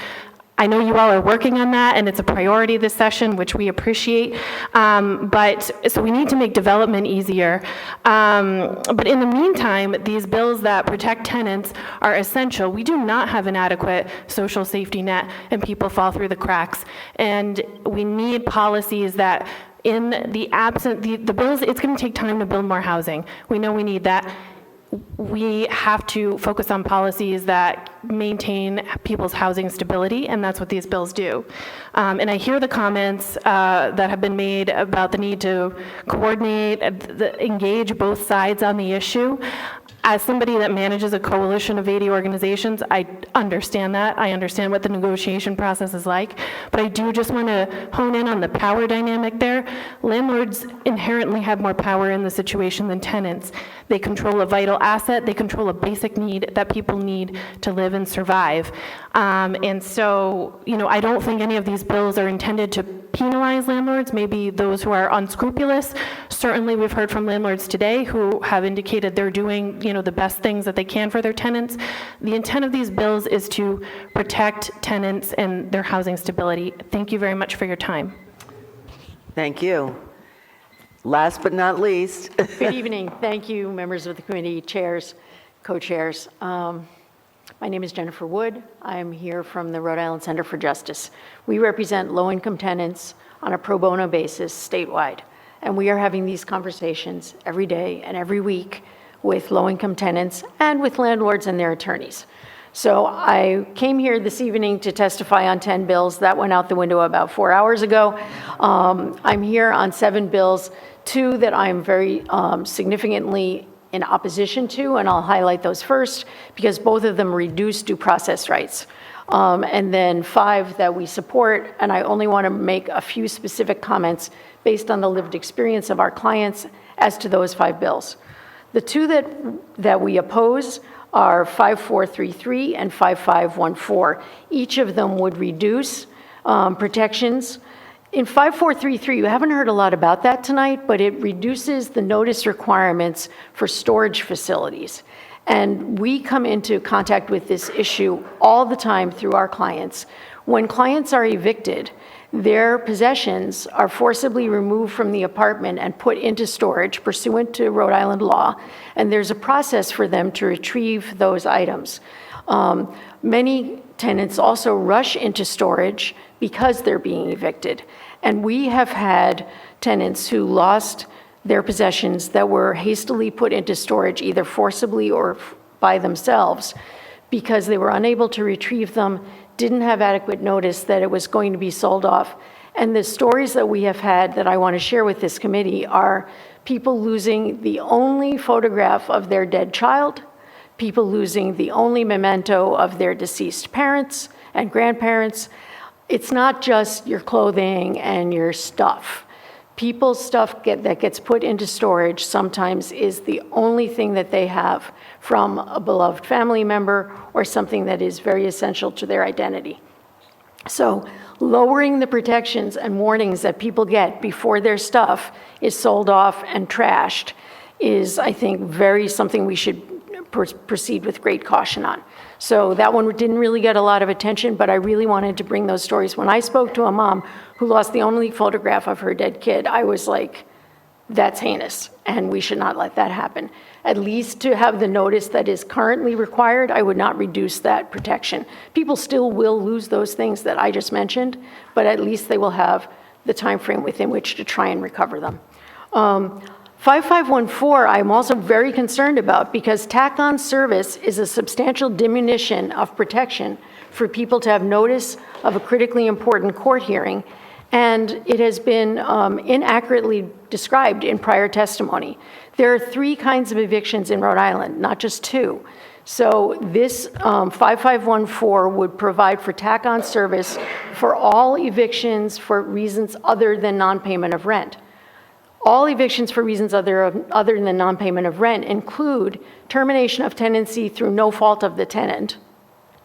I know you all are working on that, and it's a priority this session, which we appreciate. So we need to make development easier. But in the meantime, these bills that protect tenants are essential. We do not have an adequate social safety net, and people fall through the cracks. And we need policies that, in the bills, it's going to take time to build more housing. We know we need that. We have to focus on policies that maintain people's housing stability, and that's what these bills do. And I hear the comments that have been made about the need to coordinate, engage both sides on the issue. As somebody that manages a coalition of 80 organizations, I understand that. I understand what the negotiation process is like. But I do just want to hone in on the power dynamic there. Landlords inherently have more power in the situation than tenants. They control a vital asset. They control a basic need that people need to live and survive. And so, I don't think any of these bills are intended to penalize landlords, maybe those who are unscrupulous. Certainly, we've heard from landlords today who have indicated they're doing, the best things that they can for their tenants. The intent of these bills is to protect tenants and their housing stability. Thank you very much for your time. Thank you. Last but not least. Good evening. Thank you, members of the committee, chairs, co-chairs. My name is Jennifer Wood. I'm here from the Rhode Island Center for Justice. We represent low-income tenants on a pro bono basis statewide, and we are having these conversations every day and every week with low-income tenants and with landlords and their attorneys. So I came here this evening to testify on 10 bills. That went out the window about 4 hours ago. I'm here on 7 bills, 2 that I'm very significantly in opposition to, and I'll highlight those first because both of them reduce due process rights. And then 5 that we support, and I only want to make a few specific comments based on the lived experience of our clients as to those 5 bills. The 2 that we oppose are 5433 and 5514. Each of them would reduce protections. In 5433, you haven't heard a lot about that tonight, but it reduces the notice requirements for storage facilities. And we come into contact with this issue all the time through our clients. When clients are evicted, their possessions are forcibly removed from the apartment and put into storage pursuant to Rhode Island law, and there's a process for them to retrieve those items. Many tenants also rush into storage because they're being evicted. And we have had tenants who lost their possessions that were hastily put into storage, either forcibly or by themselves, because they were unable to retrieve them, didn't have adequate notice that it was going to be sold off. And the stories that we have had that I want to share with this committee are people losing the only photograph of their dead child, people losing the only memento of their deceased parents and grandparents. It's not just your clothing and your stuff. People's stuff that gets put into storage sometimes is the only thing that they have from a beloved family member or something that is very essential to their identity. So lowering the protections and warnings that people get before their stuff is sold off and trashed is, I think, something we should proceed with great caution on. So that one didn't really get a lot of attention, but I really wanted to bring those stories. When I spoke to a mom who lost the only photograph of her dead kid, I was like, that's heinous, and we should not let that happen. At least to have the notice that is currently required, I would not reduce that protection. People still will lose those things that I just mentioned, but at least they will have the time frame within which to try and recover them. 5514, I'm also very concerned about because tack-on service is a substantial diminution of protection for people to have notice of a critically important court hearing, and it has been inaccurately described in prior testimony. There are 3 kinds of evictions in Rhode Island, not just 2. So this 5514 would provide for tack-on service for all evictions for reasons other than non-payment of rent. All evictions for reasons other than non-payment of rent include termination of tenancy through no fault of the tenant,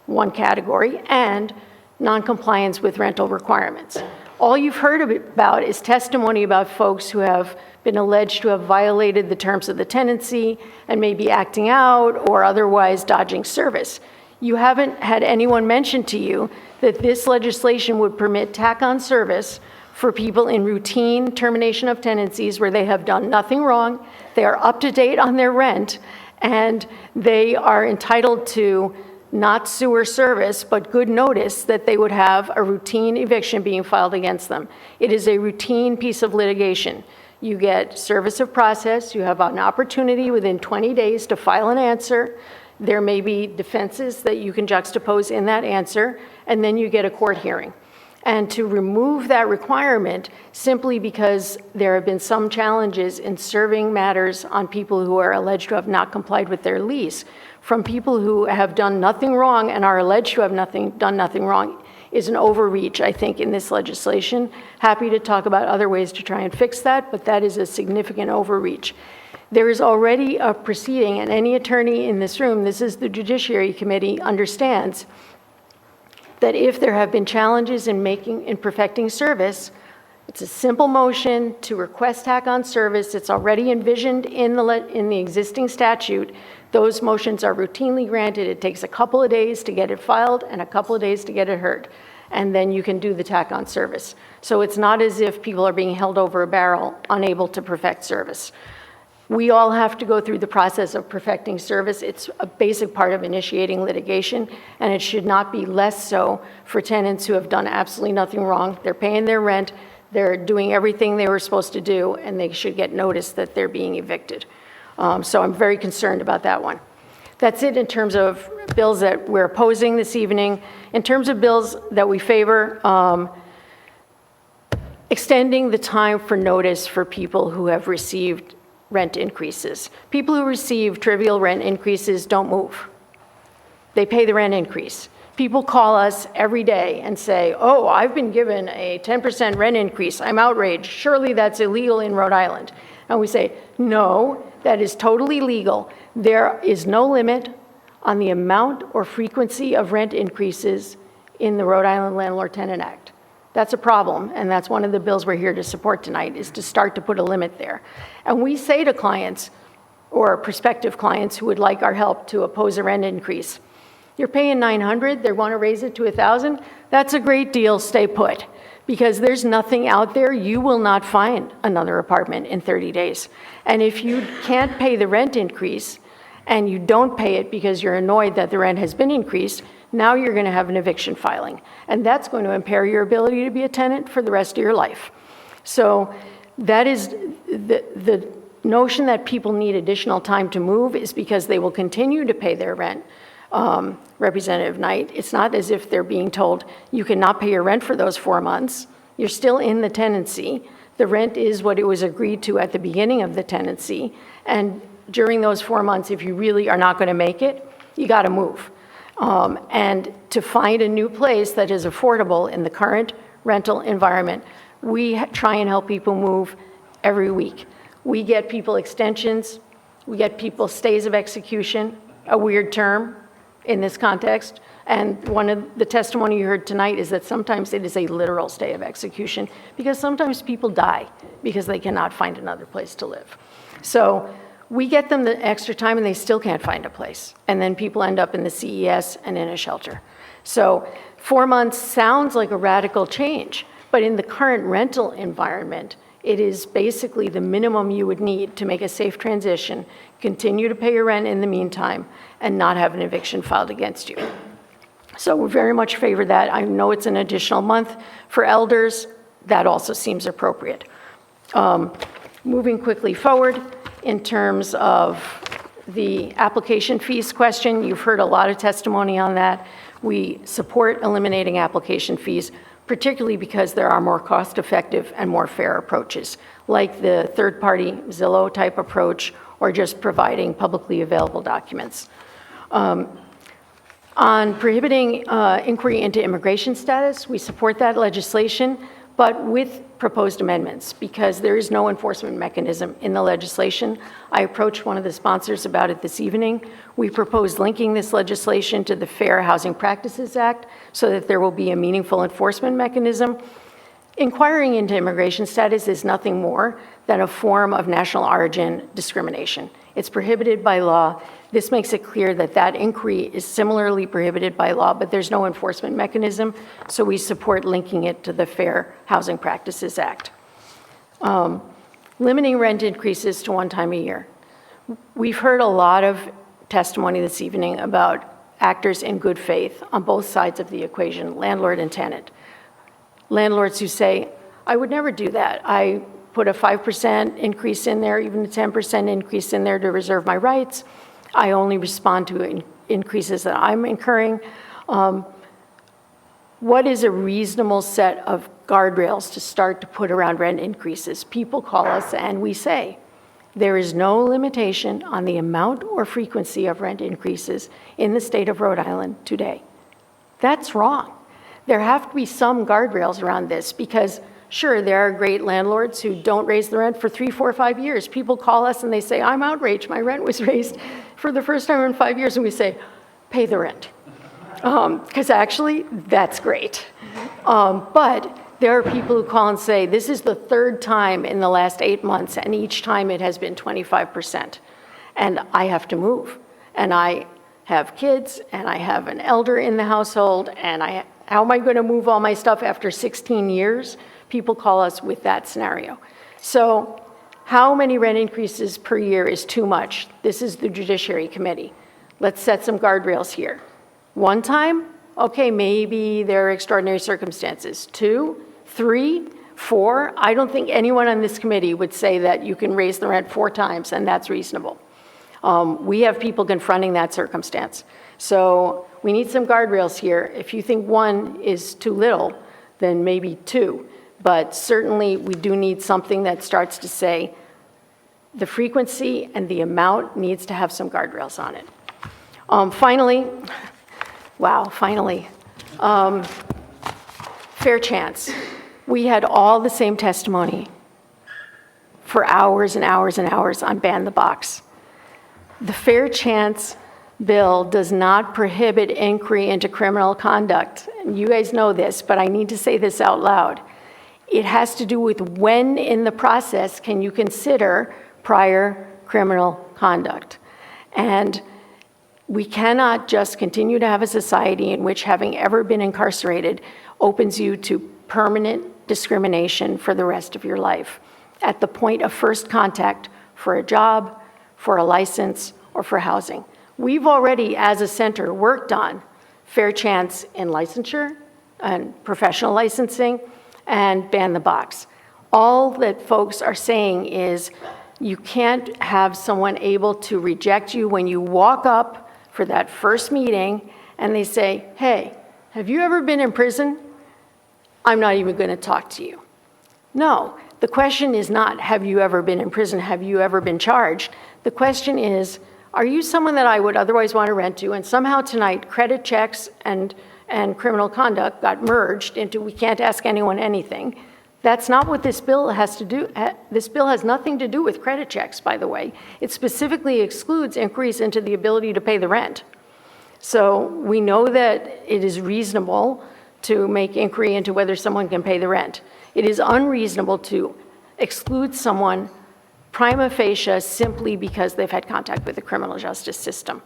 one category, and noncompliance with rental requirements. All you've heard about is testimony about folks who have been alleged to have violated the terms of the tenancy and may be acting out or otherwise dodging service. You haven't had anyone mention to you that this legislation would permit tack-on service for people in routine termination of tenancies where they have done nothing wrong, they are up to date on their rent, and they are entitled to not sewer service, but good notice that they would have a routine eviction being filed against them. It is a routine piece of litigation. You get service of process, you have an opportunity within 20 days to file an answer. There may be defenses that you can juxtapose in that answer, and then you get a court hearing. And to remove that requirement simply because there have been some challenges in serving matters on people who are alleged to have not complied with their lease from people who have done nothing wrong and are alleged to have done nothing wrong is an overreach, I think, in this legislation. Happy to talk about other ways to try and fix that, but that is a significant overreach. There is already a proceeding, and any attorney in this room, this is the Judiciary Committee, understands that if there have been challenges in perfecting service, It's a simple motion to request tack-on service. It's already envisioned in the existing statute. Those motions are routinely granted. It takes a couple of days to get it filed and a couple of days to get it heard. And then you can do the tack-on service. So it's not as if people are being held over a barrel, unable to perfect service. We all have to go through the process of perfecting service. It's a basic part of initiating litigation, and it should not be less so for tenants who have done absolutely nothing wrong. They're paying their rent, they're doing everything they were supposed to do, and they should get notice that they're being evicted. So I'm very concerned about that one. That's it in terms of bills that we're opposing this evening. In terms of bills that we favor, extending the time for notice for people who have received rent increases. People who receive trivial rent increases don't move. They pay the rent increase. People call us every day and say, oh, I've been given a 10% rent increase. I'm outraged. Surely that's illegal in Rhode Island. And we say, no, that is totally legal. There is no limit on the amount or frequency of rent increases in the Rhode Island Landlord-Tenant Act. That's a problem, and that's one of the bills we're here to support tonight, is to start to put a limit there. And we say to clients, or prospective clients who would like our help to oppose a rent increase, you're paying $900, they want to raise it to $1,000, that's a great deal, stay put. Because there's nothing out there, you will not find another apartment in 30 days. And if you can't pay the rent increase, and you don't pay it because you're annoyed that the rent has been increased, now you're going to have an eviction filing. And that's going to impair your ability to be a tenant for the rest of your life. So that is the notion that people need additional time to move is because they will continue to pay their rent. Representative Knight, it's not as if they're being told you cannot pay your rent for those 4 months. You're still in the tenancy. The rent is what it was agreed to at the beginning of the tenancy. And during those 4 months, if you really are not going to make it, you got to move. And to find a new place that is affordable in the current rental environment, we try and help people move every week. We get people extensions, we get people stays of execution, a weird term in this context. And one of the testimony you heard tonight is that sometimes it is a literal stay of execution because sometimes people die because they cannot find another place to live. So we get them the extra time and they still can't find a place. And then people end up in the CES and in a shelter. So 4 months sounds like a radical change, but in the current rental environment, it is basically the minimum you would need to make a safe transition, continue to pay your rent in the meantime, and not have an eviction filed against you. So we very much favor that. I know it's an additional month for elders. That also seems appropriate. Moving quickly forward, in terms of the application fees question, you've heard a lot of testimony on that. We support eliminating application fees, particularly because there are more cost-effective and more fair approaches, like the third-party Zillow type approach or just providing publicly available documents. On prohibiting inquiry into immigration status, we support that legislation, but with proposed amendments, because there is no enforcement mechanism in the legislation. I approached one of the sponsors about it this evening. We proposed linking this legislation to the Fair Housing Practices Act so that there will be a meaningful enforcement mechanism. Inquiring into immigration status is nothing more than a form of national origin discrimination. It's prohibited by law. This makes it clear that that inquiry is similarly prohibited by law, but there's no enforcement mechanism, so we support linking it to the Fair Housing Practices Act. Limiting rent increases to one time a year. We've heard a lot of testimony this evening about actors in good faith on both sides of the equation, landlord and tenant. Landlords who say, I would never do that. I put a 5% increase in there, even a 10% increase in there to reserve my rights. I only respond to increases that I'm incurring. What is a reasonable set of guardrails to start to put around rent increases? People call us and we say, there is no limitation on the amount or frequency of rent increases in the state of Rhode Island today. That's wrong. There have to be some guardrails around this because sure, there are great landlords who don't raise the rent for 3, 4, 5 years. People call us and they say, I'm outraged. My rent was raised for the first time in 5 years. And we say, pay the rent. Because actually, that's great. But There are people who call and say, this is the third time in the last 8 months, and each time it has been 25%. And I have to move. And I have kids, and I have an elder in the household, and how am I going to move all my stuff after 16 years? People call us with that scenario. So how many rent increases per year is too much? This is the Judiciary Committee. Let's set some guardrails here. 1 time? Okay, maybe there are extraordinary circumstances. 2, 3, 4. I don't think anyone on this committee would say that you can raise the rent 4 times and that's reasonable. We have people confronting that circumstance. So we need some guardrails here. If you think 1 is too little, then maybe 2. But certainly we do need something that starts to say the frequency and the amount needs to have some guardrails on it. Finally, fair chance. We had all the same testimony for hours and hours and hours on Ban the Box. The Fair Chance bill does not prohibit inquiry into criminal conduct. And you guys know this, but I need to say this out loud. It has to do with when in the process can you consider prior criminal conduct. And we cannot just continue to have a society in which having ever been incarcerated opens you to permanent discrimination for the rest of your life at the point of first contact for a job, for a license, or for housing. We've already, as a center, worked on fair chance in licensure and professional licensing and Ban the Box. All that folks are saying is you can't have someone able to reject you when you walk up for that first meeting and they say, hey, have you ever been in prison? I'm not even going to talk to you. No, the question is not, have you ever been in prison? Have you ever been charged? The question is, are you someone that I would otherwise want to rent to? And somehow tonight, credit checks and criminal conduct got merged into we can't ask anyone anything. That's not what this bill has to do. This bill has nothing to do with credit checks, by the way. It specifically excludes inquiries into the ability to pay the rent. So we know that it is reasonable to make inquiry into whether someone can pay the rent. It is unreasonable to exclude someone prima facie simply because they've had contact with the criminal justice system.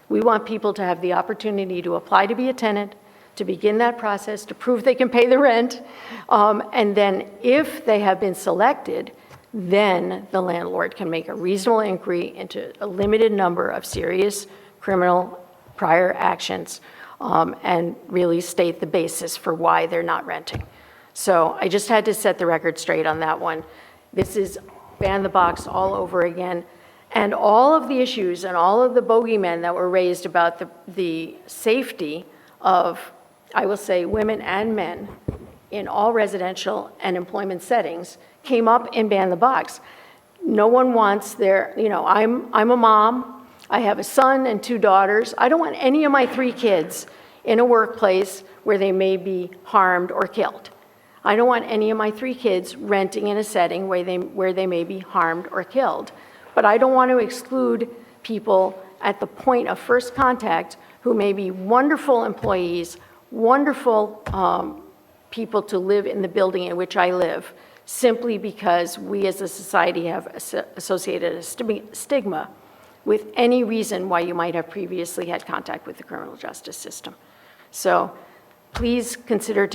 We want people to have the opportunity to apply to be a tenant, to begin that process, to prove they can pay the rent, and then if they have been selected, then the landlord can make a reasonable inquiry into a limited number of serious criminal prior actions and really state the basis for why they're not renting. So I just had to set the record straight on that one. This is Ban the Box all over again. And all of the issues and all of the bogeymen that were raised about the safety of, I will say, women and men in all residential and employment settings came up in Ban the Box. No one wants their, I'm a mom. I have a son and 2 daughters. I don't want any of my 3 kids in a workplace where they may be harmed or killed. I don't want any of my 3 kids renting in a setting where they may be harmed or killed. But I don't want to exclude people at the point of first contact who may be wonderful employees, wonderful people to live in the building in which I live, simply because we as a society have associated a stigma with any reason why you might have previously had contact with the criminal justice system. So please consider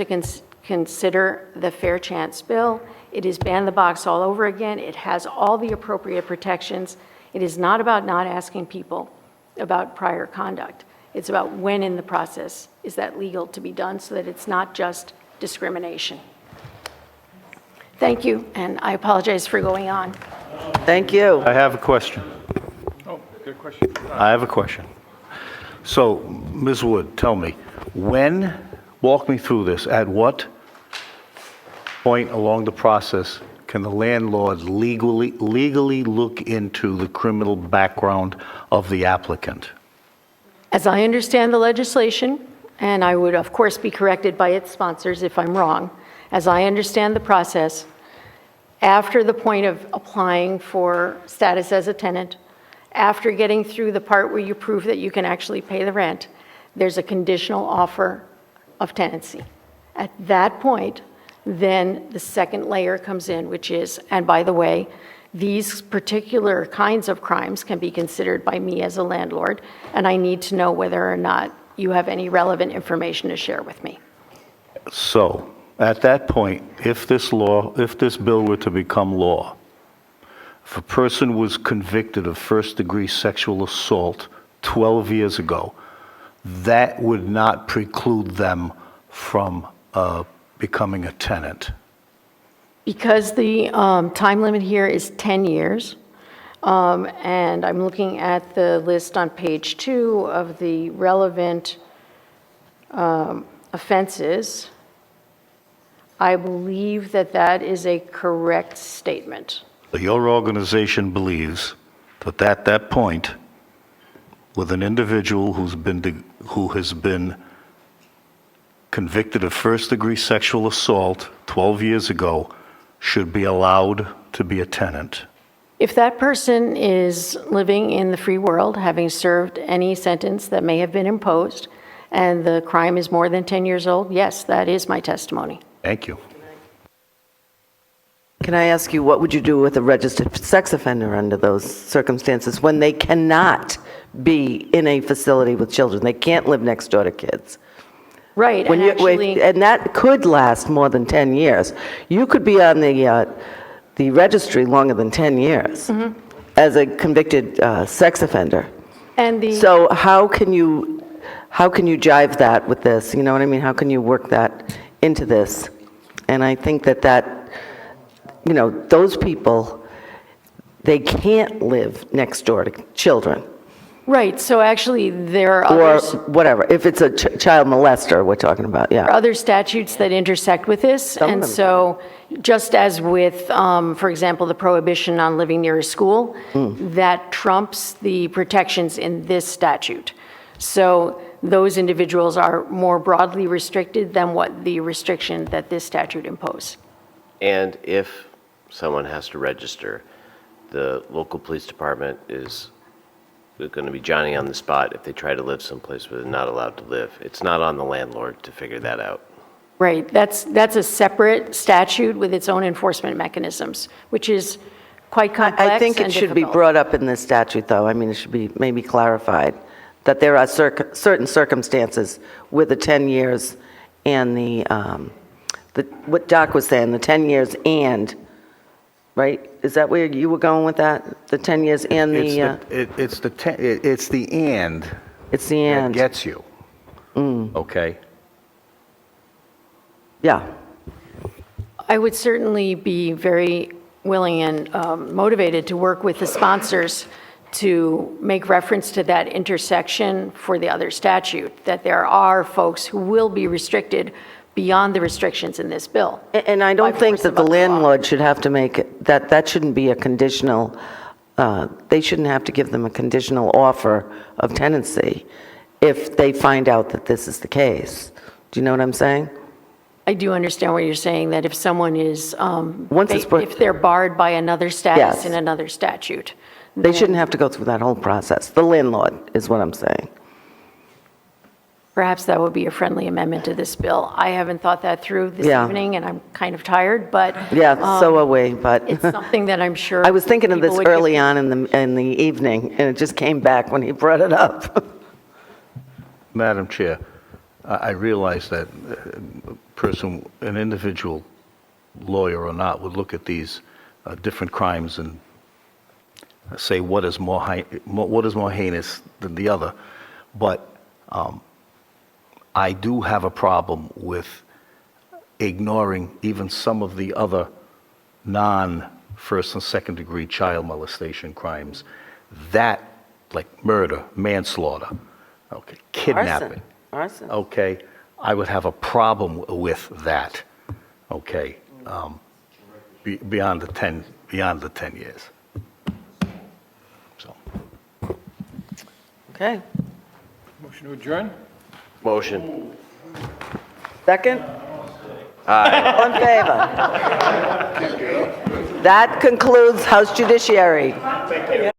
the Fair Chance bill. It is Ban the Box all over again. It has all the appropriate protections. It is not about not asking people about prior conduct. It's about when in the process is that legal to be done so that it's not just discrimination. Thank you, and I apologize for going on. Thank you. I have a question. Oh, good question. I have a question. So, Ms. Wood, tell me, walk me through this, at what point along the process can the landlord legally look into the criminal background of the applicant? As I understand the legislation, and I would of course be corrected by its sponsors if I'm wrong, as I understand the process, after the point of applying for status as a tenant, after getting through the part where you prove that you can actually pay the rent, there's a conditional offer of tenancy. At that point, Then the second layer comes in, which is, and by the way, these particular kinds of crimes can be considered by me as a landlord, and I need to know whether or not you have any relevant information to share with me. So, at that point, if this bill were to become law, if a person was convicted of first-degree sexual assault 12 years ago, that would not preclude them from becoming a tenant. Because the time limit here is 10 years, and I'm looking at the list on page 2 of the relevant offenses, I believe that that is a correct statement. Your organization believes that at that point, with an individual who has been convicted of first-degree sexual assault 12 years ago should be allowed to be a tenant. If that person is living in the free world, having served any sentence that may have been imposed, and the crime is more than 10 years old, yes, that is my testimony. Thank you. Can I ask you, what would you do with a registered sex offender under those circumstances when they cannot be in a facility with children? They can't live next door to kids. Right, When and you, actually, and that could last more than 10 years. You could be on the registry longer than 10 years as a convicted sex offender. and the So how can you jive that with this? You know what I mean? How can you work that into this? And I think that those people, they can't live next door to children. right, so actually there are Or others. whatever, if it's a child molester we're talking about, yeah. Other statutes that intersect with this, Some of and them so just as with, for example, the prohibition on living near a school, that trumps the protections in this statute. So those individuals are more broadly restricted than what the restriction that this statute imposes. And if someone has to register, the local police department is going to be Johnny on the spot if they try to live someplace where they're not allowed to live. It's not on the landlord to figure that out. Right, that's a separate statute with its own enforcement mechanisms, which is quite complex I think it and should be difficult. brought up in this statute, though. I mean, it should be maybe clarified, that there are certain circumstances with the 10 years and what Doc was saying, the 10 years and, right? Is that where you were going with that? The 10 years and the... It's the and It's the and. that gets you, okay? Yeah. I would certainly be very willing and motivated to work with the sponsors to make reference to that intersection for the other statute, that there are folks who will be restricted beyond the restrictions in this bill. And I don't think that the landlord should have to make it, that shouldn't be a conditional, they shouldn't have to give them a conditional offer of tenancy if they find out that this is the case. Do you know what I'm saying? I do understand what you're saying, that if someone is, Once it's brought- if they're barred by another status Yes. in another statute. They shouldn't have to go through that whole process. The landlord is what I'm saying. Perhaps that would be a friendly amendment to this bill. I haven't thought that through this Yeah. evening, and I'm kind of tired, but. Yeah, so are we, but. It's something that I'm sure. I was thinking of people this would give- early on in the evening, and it just came back when he brought it up. Madam Chair, I realize that an individual lawyer or not, would look at these different crimes and say what is more heinous than the other, but I do have a problem with ignoring even some of the other non-first and second degree child molestation crimes. That, like murder, manslaughter, okay, kidnapping. Arson. Okay, I would have a problem with that, okay, beyond the 10 years. So. Okay. Motion to adjourn? Motion. Second? All in favor? That concludes House Judiciary.